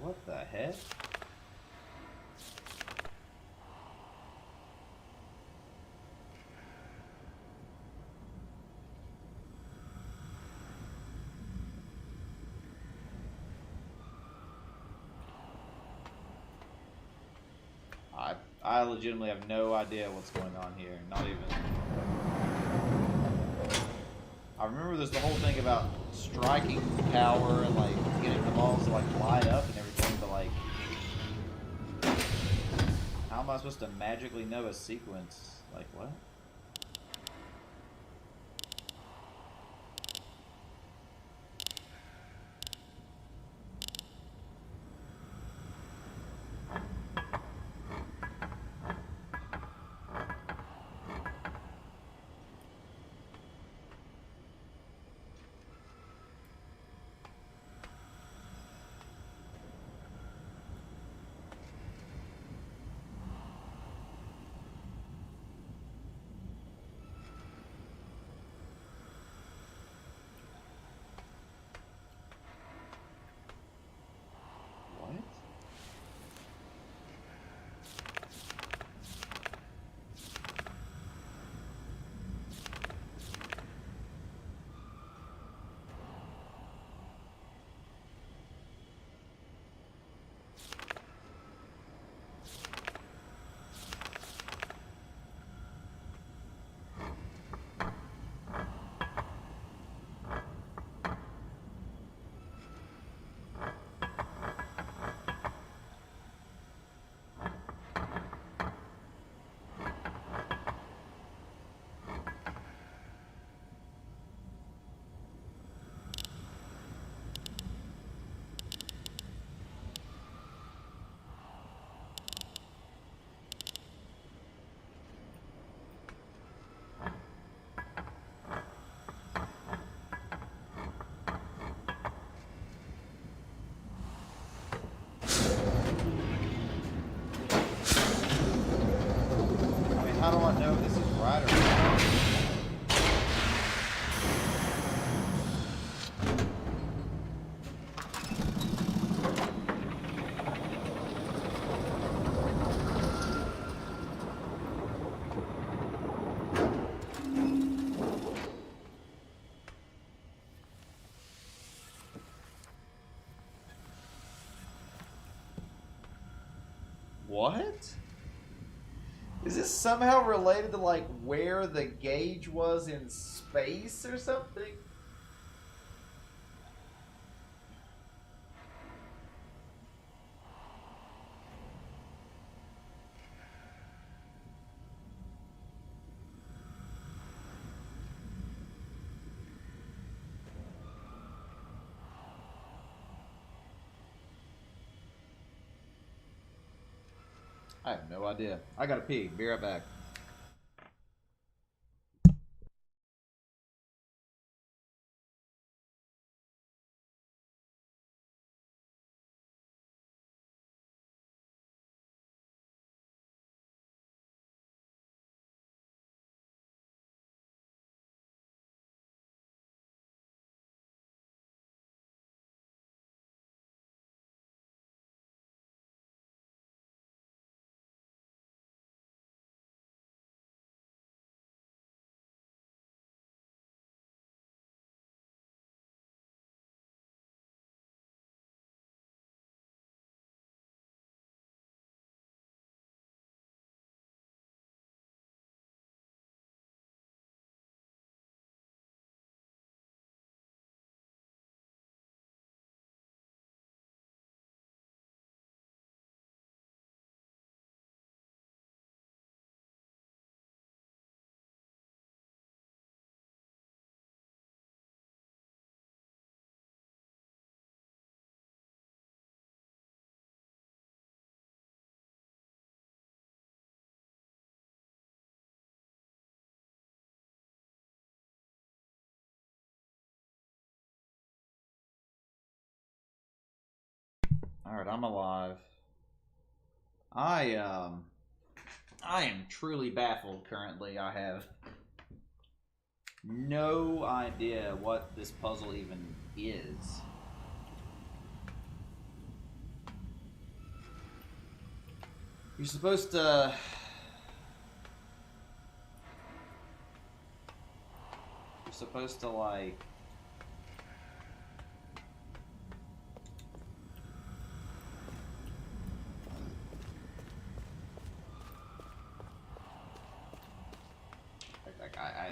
What the heck? I legitimately have no idea what's going on here. Not even. I remember there's the whole thing about striking power and like getting the balls to like light up and everything, but like, how am I supposed to magically know a sequence? Like what? This is right around. What? Is this somehow related to, like, where the gauge was in space or something? I have no idea. I gotta pee. Be right back. Alright, I'm alive. I am truly baffled currently. I have no idea what this puzzle even is. You're supposed to... You're supposed to, like...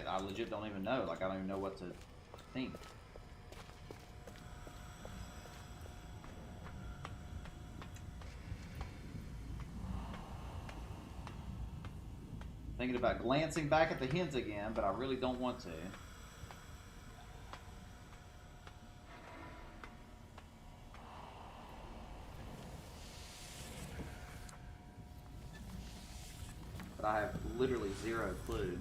I legit don't even know. Like, I don't even know what to think. Thinking about glancing back at the hints again, but I really don't want to. But I have literally zero clue.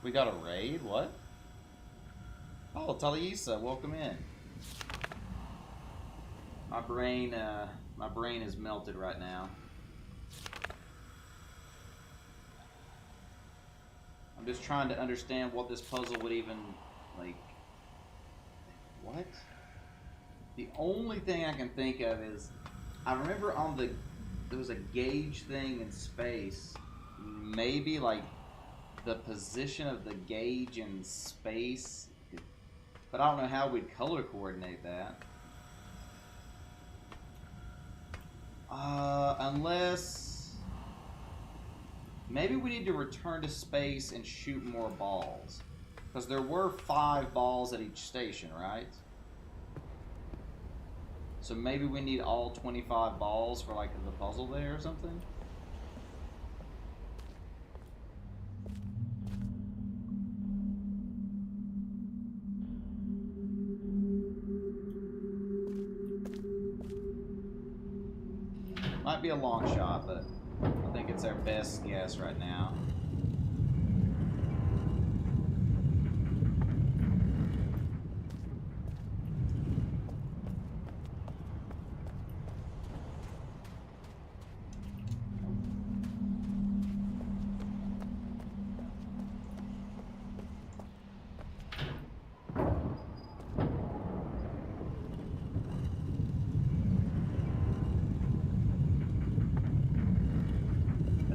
We got a raid? What? Oh, Talisa, welcome in. My brain My brain is melted right now. I'm just trying to understand what this puzzle would even, like... What? The only thing I can think of is... I remember on the... There was a gauge thing in space. Maybe, like, the position of the gauge in space. But I don't know how we'd color coordinate that. Unless... Maybe we need to return to space and shoot more balls. Because there were 5 balls at each station, right? So maybe we need all 25 balls for, like, the puzzle there or something? Might be a long shot, but I think it's our best guess right now.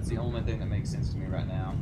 The only thing that makes sense to me right now.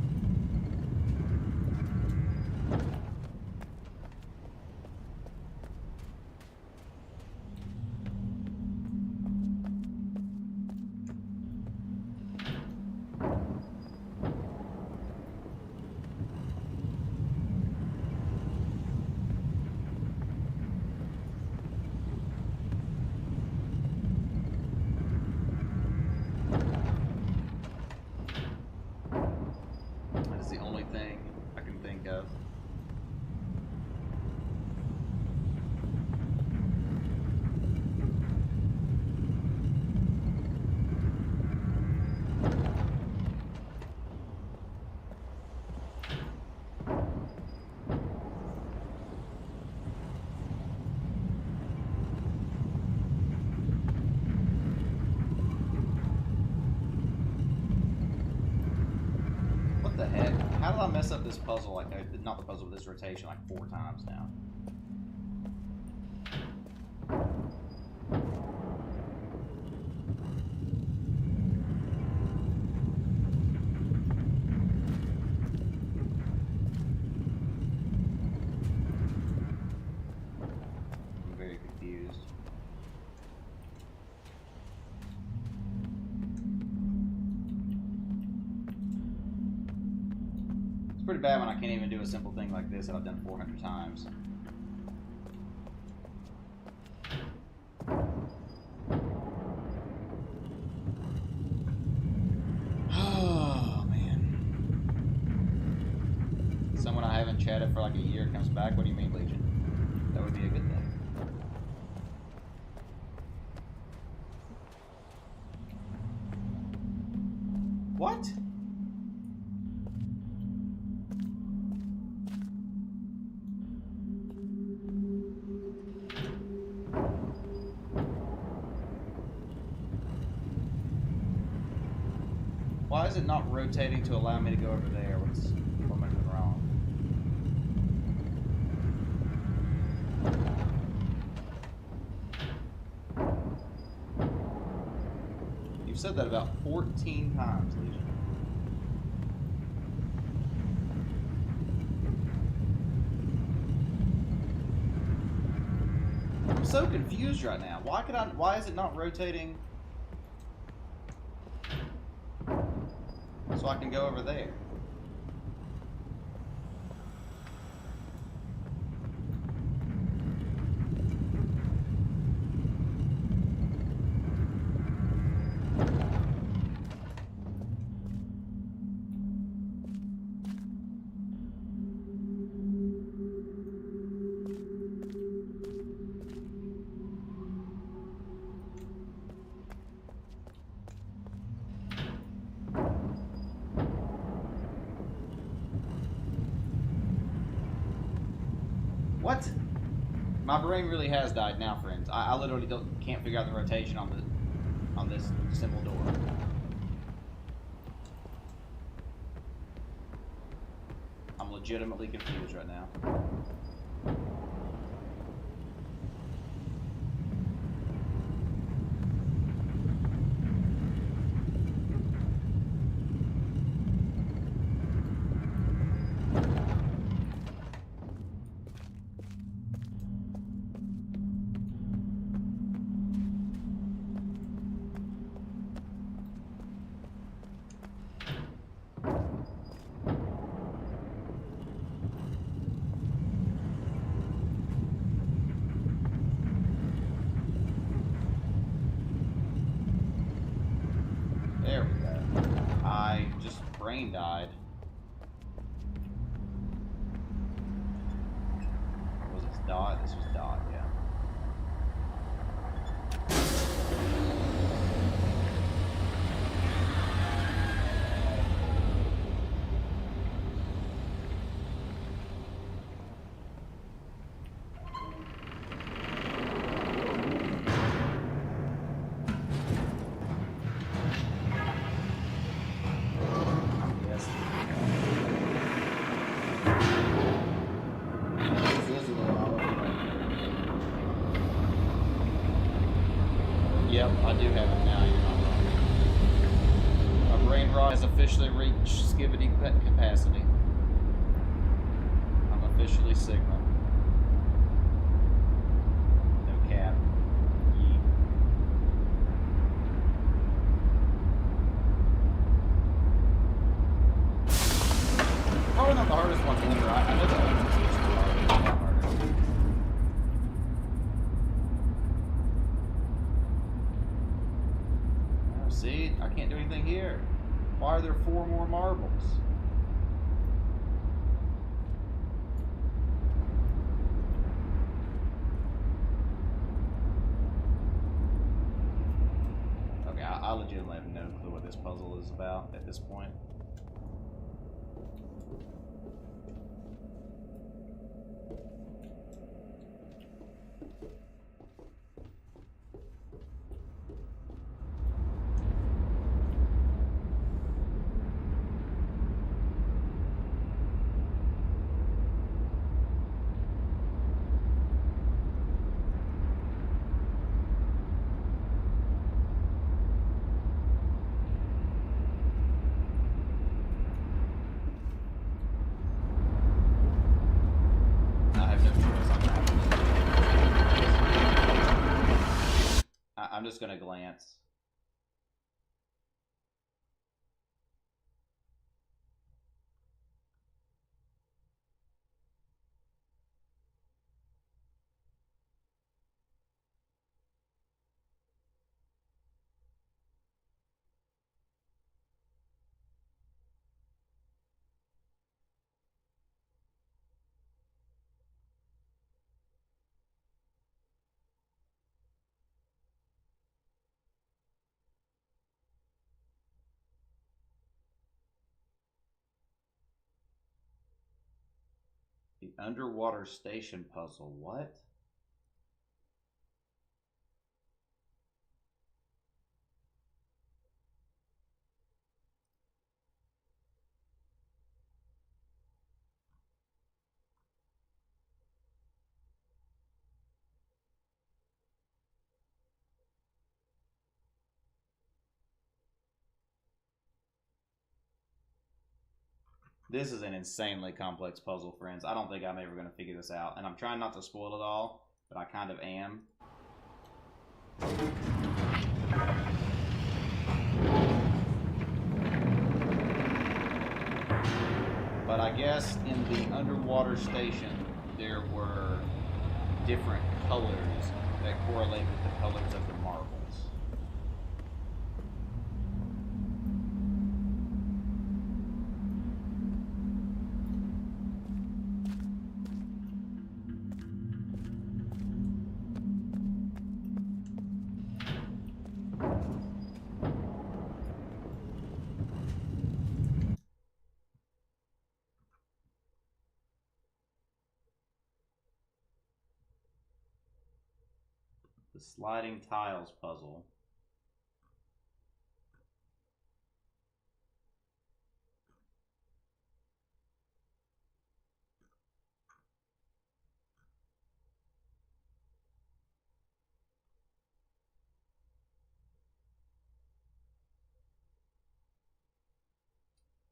How did I mess up this puzzle, like, not the puzzle, but this rotation, like 4 times now? I'm very confused. Pretty bad when I can't even do a simple thing like this that I've done 400 times. Oh, man. Someone I haven't chatted for like a year comes back. What do you mean, Legion? That would be a good thing. What? Why is it not rotating to allow me to go over there? What am I doing wrong? You've said that about 14 times, Legion. I'm so confused right now. Why is it not rotating so I can go over there? What? My brain really has died now, friends. I literally can't figure out the rotation on on this simple door. I'm legitimately confused right now. There we go. I just brain died. Was this Dot? This was Dot, yeah. Yep, I do have it now, you're not wrong. My brain rot has officially reached skivity capacity. I'm officially Sigma. No cap. Yeet. Probably not the hardest one to enter. I know the other ones are harder. See, I can't do anything here. Why are there 4 more marbles? Okay, I legitimately have no clue what this puzzle is about at this point. I'm just gonna glance. The underwater station puzzle. What? This is an insanely complex puzzle, friends. I don't think I'm ever going to figure this out. And I'm trying not to spoil it all, but I kind of am. But I guess in the underwater station, there were different colors that correlate with the colors of the marbles. The sliding tiles puzzle.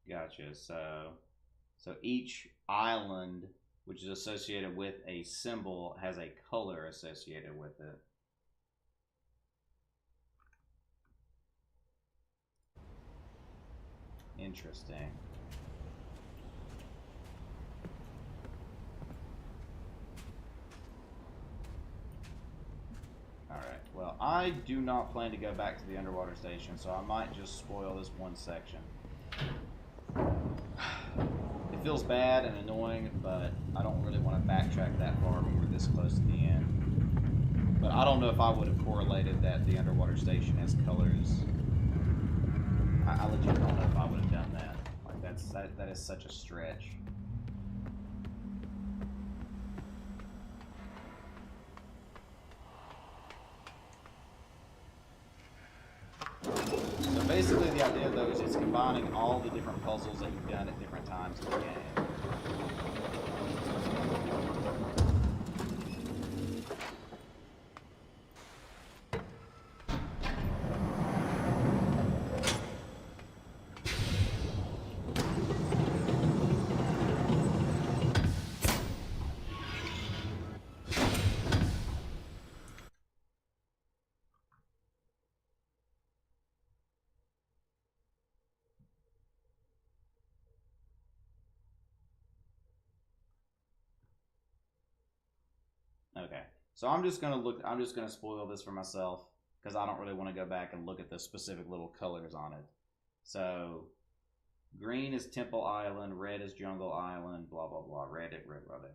Gotcha. So each island, which is associated with a symbol, has a color associated with it. Interesting. Alright, well, I do not plan to go back to the underwater station, so I might just spoil this one section. It feels bad and annoying, but I don't really want to backtrack that far when we're this close to the end. But I don't know if I would have correlated that the underwater station has colors. I legit don't know if I would have done that. Like that is such a stretch. So basically the idea though is it's combining all the different puzzles that you've done at different times in the game. Okay, so I'm just gonna spoil this for myself because I don't really want to go back and look at the specific little colors on it. So, green is Temple Island, red is Jungle Island, blah blah blah, red, whatever.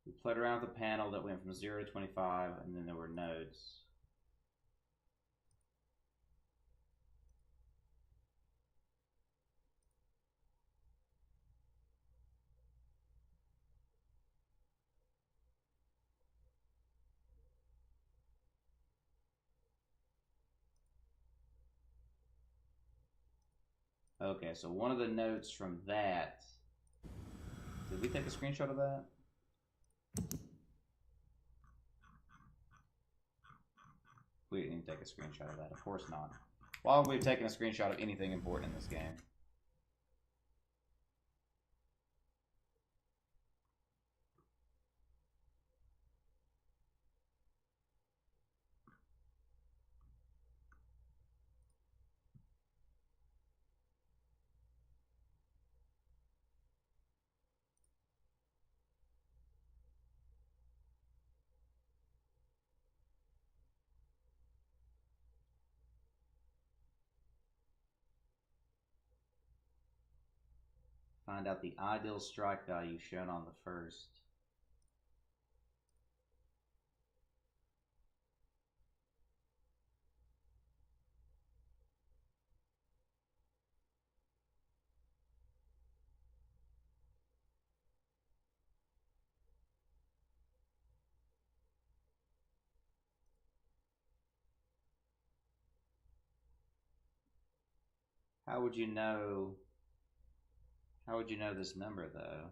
We played around with a panel that went from 0 to 25, and then there were nodes. Okay, so one of the notes from that... Did we take a screenshot of that? We didn't take a screenshot of that, of course not. Why would we have taken a screenshot of anything important in this game? Find out the ideal strike value shown on the first. How would you know this number though?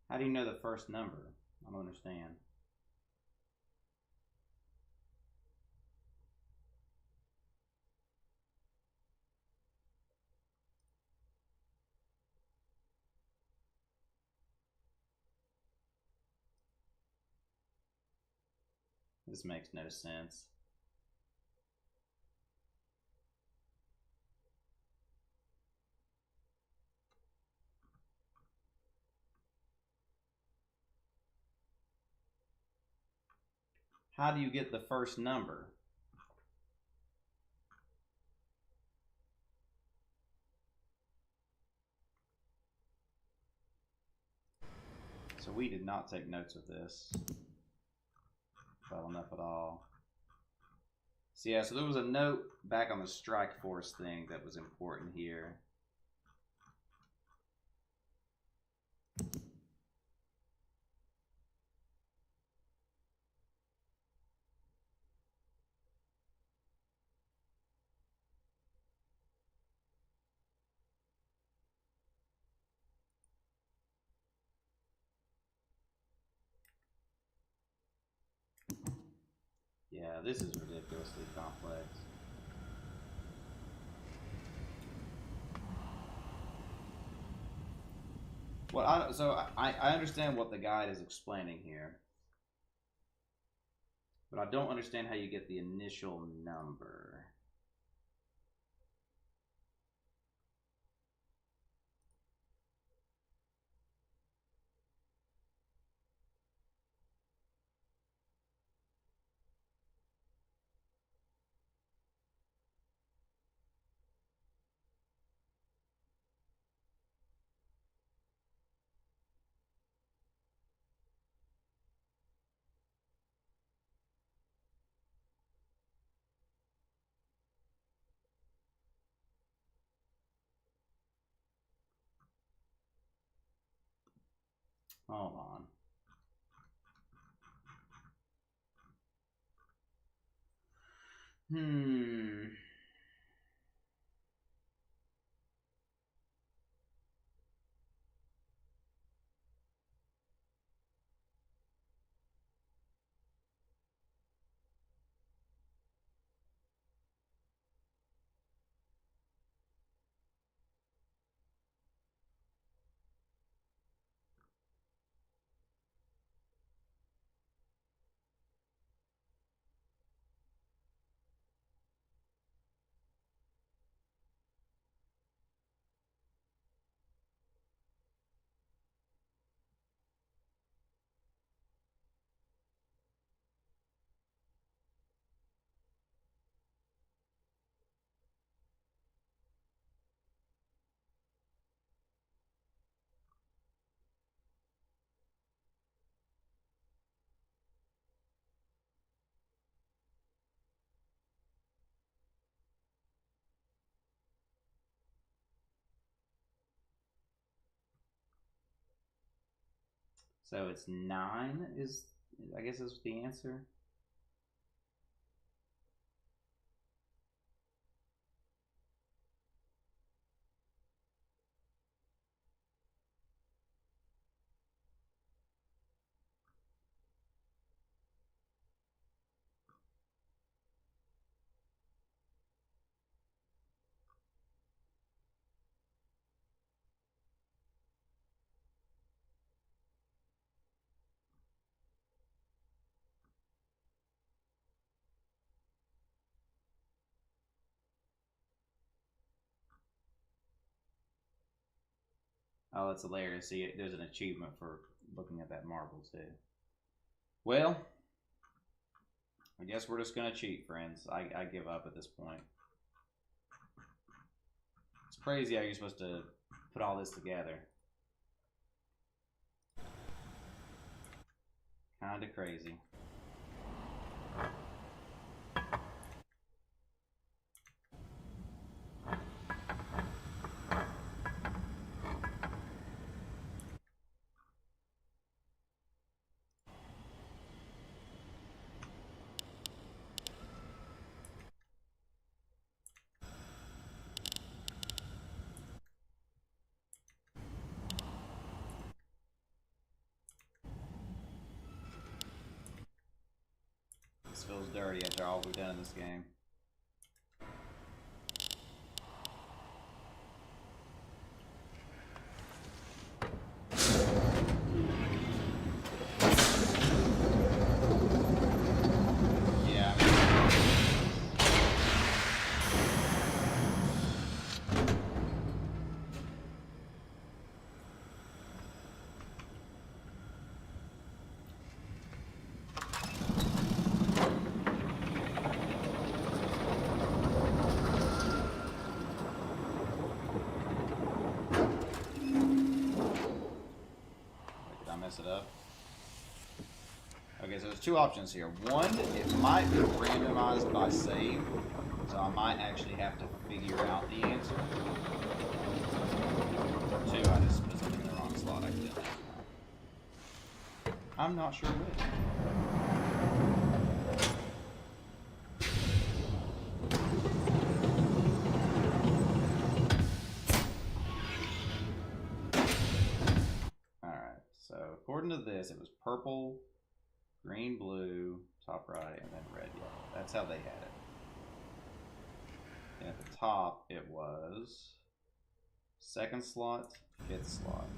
How do you know the first number? I don't understand. This makes no sense. How do you get the first number? So we did not take notes of this. Well enough at all. So yeah, so there was a note back on the strike force thing that was important here. Yeah, this is ridiculously complex. Well, I understand what the guide is explaining here, but I don't understand how you get the initial number. Hold on. So it's 9 is, I guess, is the answer. Oh, that's hilarious. See, there's an achievement for looking at that marble, too. Well, I guess we're just going to cheat, friends. I give up at this point. It's crazy how you're supposed to put all this together. Kinda crazy. This feels dirty after all we've done in this game. mess it up. Okay, so there's two options here. One, it might be randomized by save, so I might actually have to figure out the answer. Or two, I just put something in the wrong slot. I did that. I'm not sure which. Alright, so according to this, it was purple, green, blue, top right, and then red, yellow. That's how they had it. And at the top, it was second slot, fifth slot.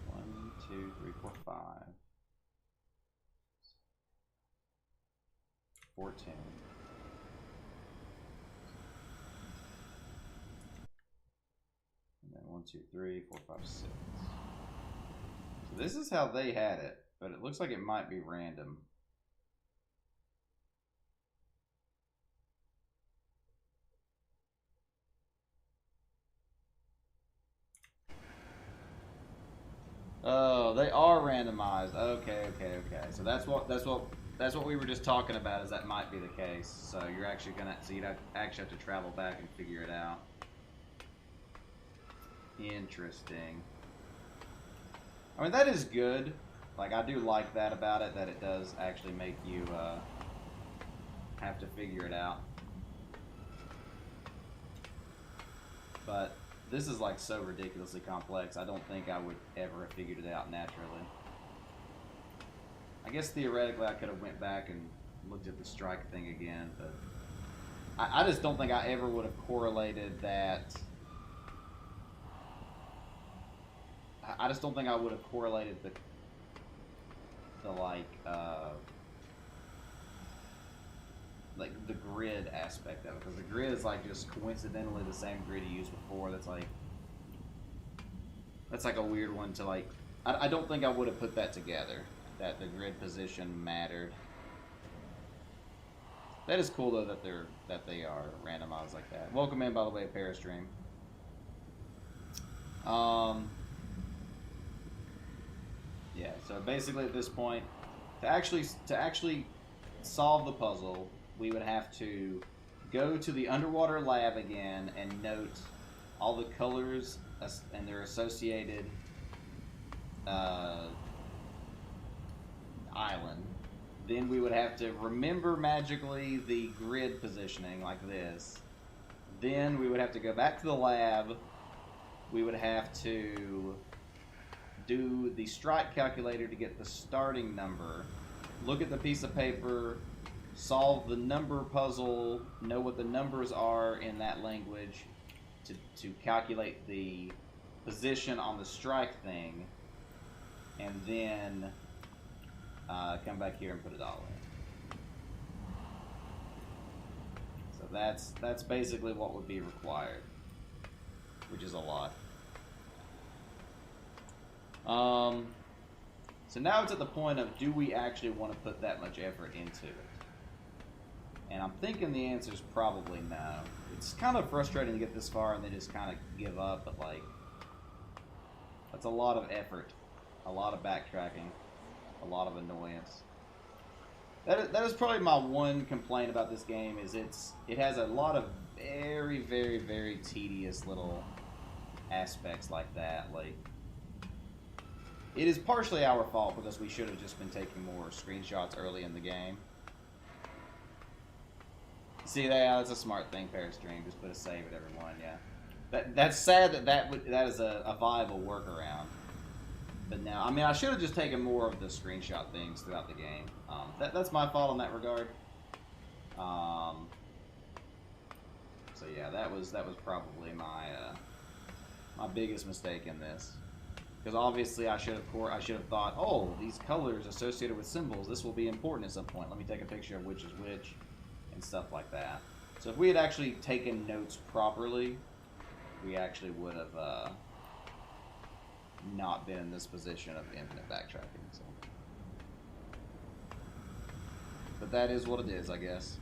1, 2, 3, 4, 5. 14. And then 1, 2, 3, 4, 5, 6. So this is how they had it, but it looks like it might be random. Oh, they are randomized. Okay. So that's what we were just talking about. Is that might be the case. So you'd actually have to travel back and figure it out. Interesting. I mean, that is good. Like, I do like that about it, that it does actually make you have to figure it out. But this is like so ridiculously complex. I don't think I would ever have figured it out naturally. I guess theoretically I could have went back and looked at the strike thing again, but I just don't think I ever would have correlated that. I just don't think I would have correlated the the grid aspect of it, because the grid is like just coincidentally the same grid you used before. That's like a weird one to like. I don't think I would have put that together, that the grid position mattered. That is cool though that they are randomized like that. Welcome in, by the way, Restream. Yeah, so basically at this point, to actually solve the puzzle, we would have to go to the underwater lab again and note all the colors and their associated island. Then we would have to remember magically the grid positioning like this. Then we would have to go back to the lab. We would have to do the strike calculator to get the starting number. Look at the piece of paper. Solve the number puzzle, know what the numbers are in that language to calculate the position on the strike thing, and then come back here and put it all in. So that's basically what would be required, which is a lot. So now it's at the point of, do we actually want to put that much effort into it? And I'm thinking the answer is probably no. It's kind of frustrating to get this far and then just kind of give up, but like, that's a lot of effort, a lot of backtracking, a lot of annoyance. That is probably my one complaint about this game, is it has a lot of very, very, very tedious little aspects like that. Like, it is partially our fault because we should have just been taking more screenshots early in the game. See, that's a smart thing, Restream. Just put a save at everyone, yeah. That's sad that is a viable workaround. But now, I mean, I should have just taken more of the screenshot things throughout the game. That's my fault in that regard. So yeah, that was probably my biggest mistake in this. Because obviously I should have thought, oh, these colors associated with symbols, this will be important at some point. Let me take a picture of which is which, and stuff like that. So if we had actually taken notes properly, we actually would have not been in this position of infinite backtracking. So. But that is what it is, I guess.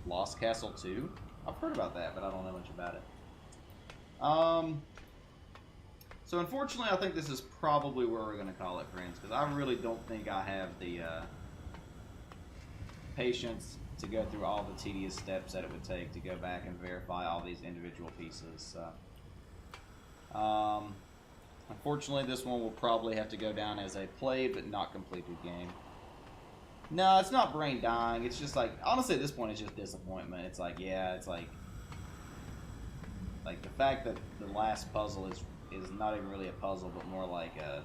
Lost Castle 2? I've heard about that, but I don't know much about it. So unfortunately, I think this is probably where we're going to call it, friends, because I really don't think I have the patience to go through all the tedious steps that it would take to go back and verify all these individual pieces. So, unfortunately, this one will probably have to go down as a played but not completed game. No, it's not brain dying. It's just like, honestly, at this point, it's just disappointment. It's like, yeah, it's like the fact that the last puzzle is not even really a puzzle, but more like a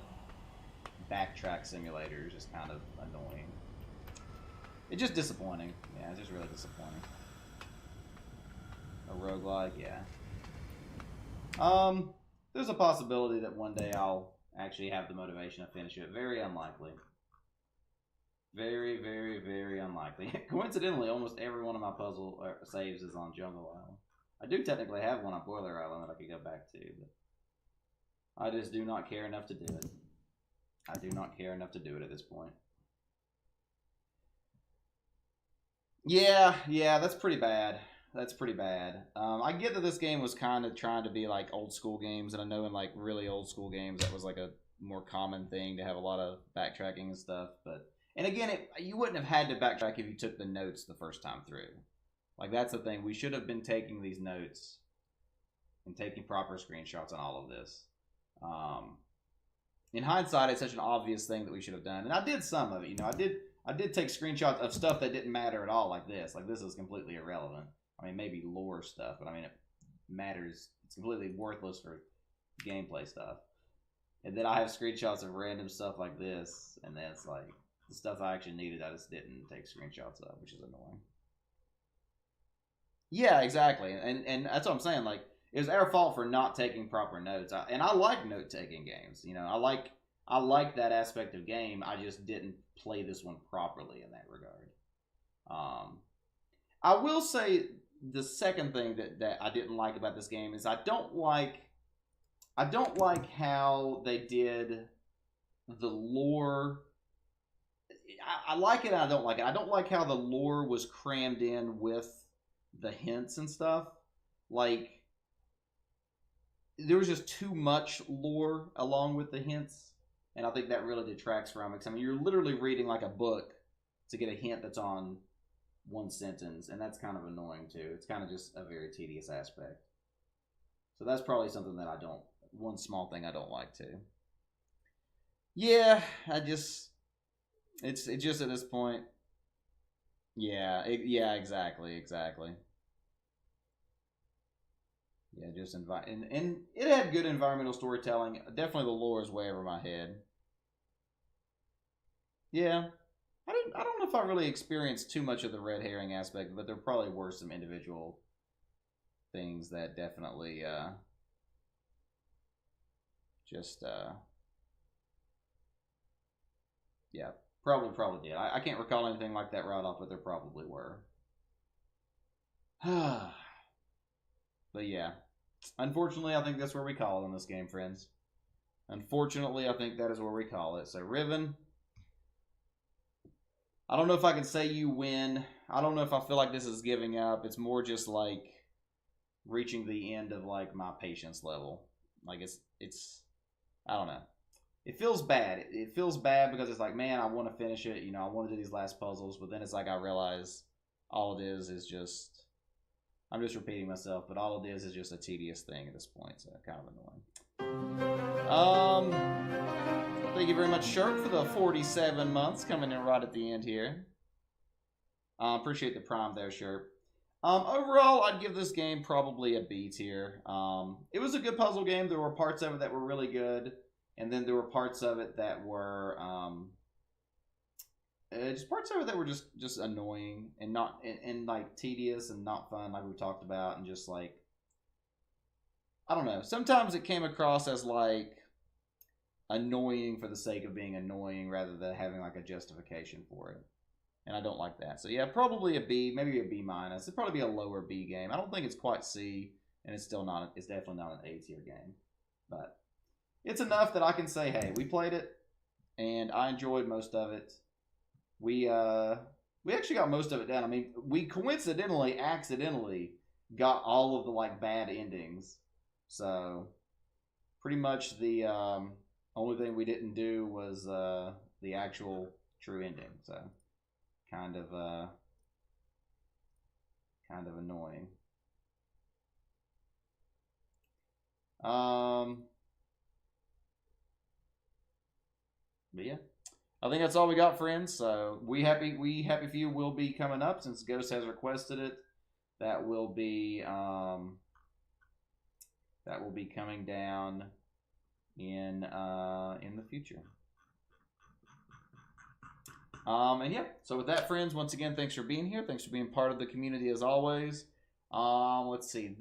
backtrack simulator is just kind of annoying. It's just disappointing. Yeah, it's just really disappointing. A roguelike, yeah. There's a possibility that one day I'll actually have the motivation to finish it. Very unlikely. Very, very, very unlikely. Coincidentally, almost every one of my puzzle saves is on Jungle Island. I do technically have one on Boiler Island that I could go back to, but I just do not care enough to do it. I do not care enough to do it at this point. Yeah, that's pretty bad. That's pretty bad. I get that this game was kind of trying to be like old school games, and I know in like really old school games that was like a more common thing to have a lot of backtracking and stuff. But and again, you wouldn't have had to backtrack if you took the notes the first time through. Like that's the thing. We should have been taking these notes and taking proper screenshots on all of this. In hindsight, it's such an obvious thing that we should have done, and I did some of it. You know, I did take screenshots of stuff that didn't matter at all, like this. Like this is completely irrelevant. I mean, maybe lore stuff, but I mean, it matters. It's completely worthless for gameplay stuff. And then I have screenshots of random stuff like this, and then it's like the stuff I actually needed, I just didn't take screenshots of, which is annoying. Yeah, exactly, and that's what I'm saying. Like, it was our fault for not taking proper notes. And I like note-taking games. You know, I like that aspect of game. I just didn't play this one properly in that regard. I will say the second thing that I didn't like about this game is I don't like how they did the lore. I like it and I don't like it. I don't like how the lore was crammed in with the hints and stuff. Like, there was just too much lore along with the hints, and I think that really detracts from it. 'Cause, I mean, you're literally reading like a book to get a hint that's on one sentence, and that's kind of annoying too. It's kind of just a very tedious aspect. So that's probably something that one small thing I don't like too. Yeah, it's just at this point. Yeah, exactly. Yeah, just and it had good environmental storytelling. Definitely the lore is way over my head. Yeah. I don't know if I really experienced too much of the red herring aspect, but there probably were some individual things that definitely yeah, probably did. I can't recall anything like that right off, but there probably were. But yeah, unfortunately, I think that's where we call it in this game, friends. Unfortunately, I think that is where we call it. So, Riven, I don't know if I can say you win. I don't know if I feel like this is giving up. It's more just like reaching the end of like my patience level. Like it's I don't know. It feels bad. It feels bad because it's like, man, I want to finish it. You know, I want to do these last puzzles, but then it's like I realize all it is just, I'm just repeating myself, but all it is just a tedious thing at this point. So kind of annoying. Thank you very much, Sherp, for the 47 months coming in right at the end here. Appreciate the prime there, Sherp. Overall, I'd give this game probably a B tier. It was a good puzzle game. There were parts of it that were really good, and then there were parts of it that were just parts of it that were just annoying and not and like tedious and not fun, like we talked about, and just like, I don't know. Sometimes it came across as like annoying for the sake of being annoying rather than having like a justification for it. And I don't like that. So yeah, probably a B, maybe a B minus. It'd probably be a lower B game. I don't think it's quite C, and it's definitely not an A tier game. But it's enough that I can say, hey, we played it, and I enjoyed most of it. We actually got most of it done. I mean, we accidentally got all of the like bad endings. So pretty much the only thing we didn't do was the actual true ending. So kind of annoying. But yeah, I think that's all we got, friends. So we happy few will be coming up since Ghost has requested it. That will be coming down in the future. And yeah, so with that, friends, once again, thanks for being here. Thanks for being part of the community as always. Let's see.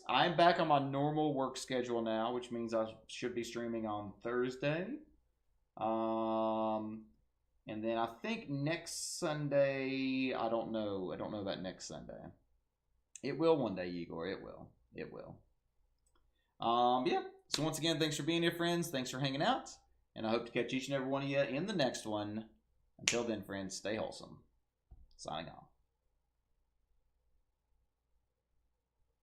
I'm back on my normal work schedule now, which means I should be streaming on Thursday. And then I think next Sunday, I don't know about next Sunday. It will one day, Igor. It will. Yeah. So once again, thanks for being here, friends. Thanks for hanging out. And I hope to catch each and every one of you in the next one. Until then, friends, stay wholesome. Signing off.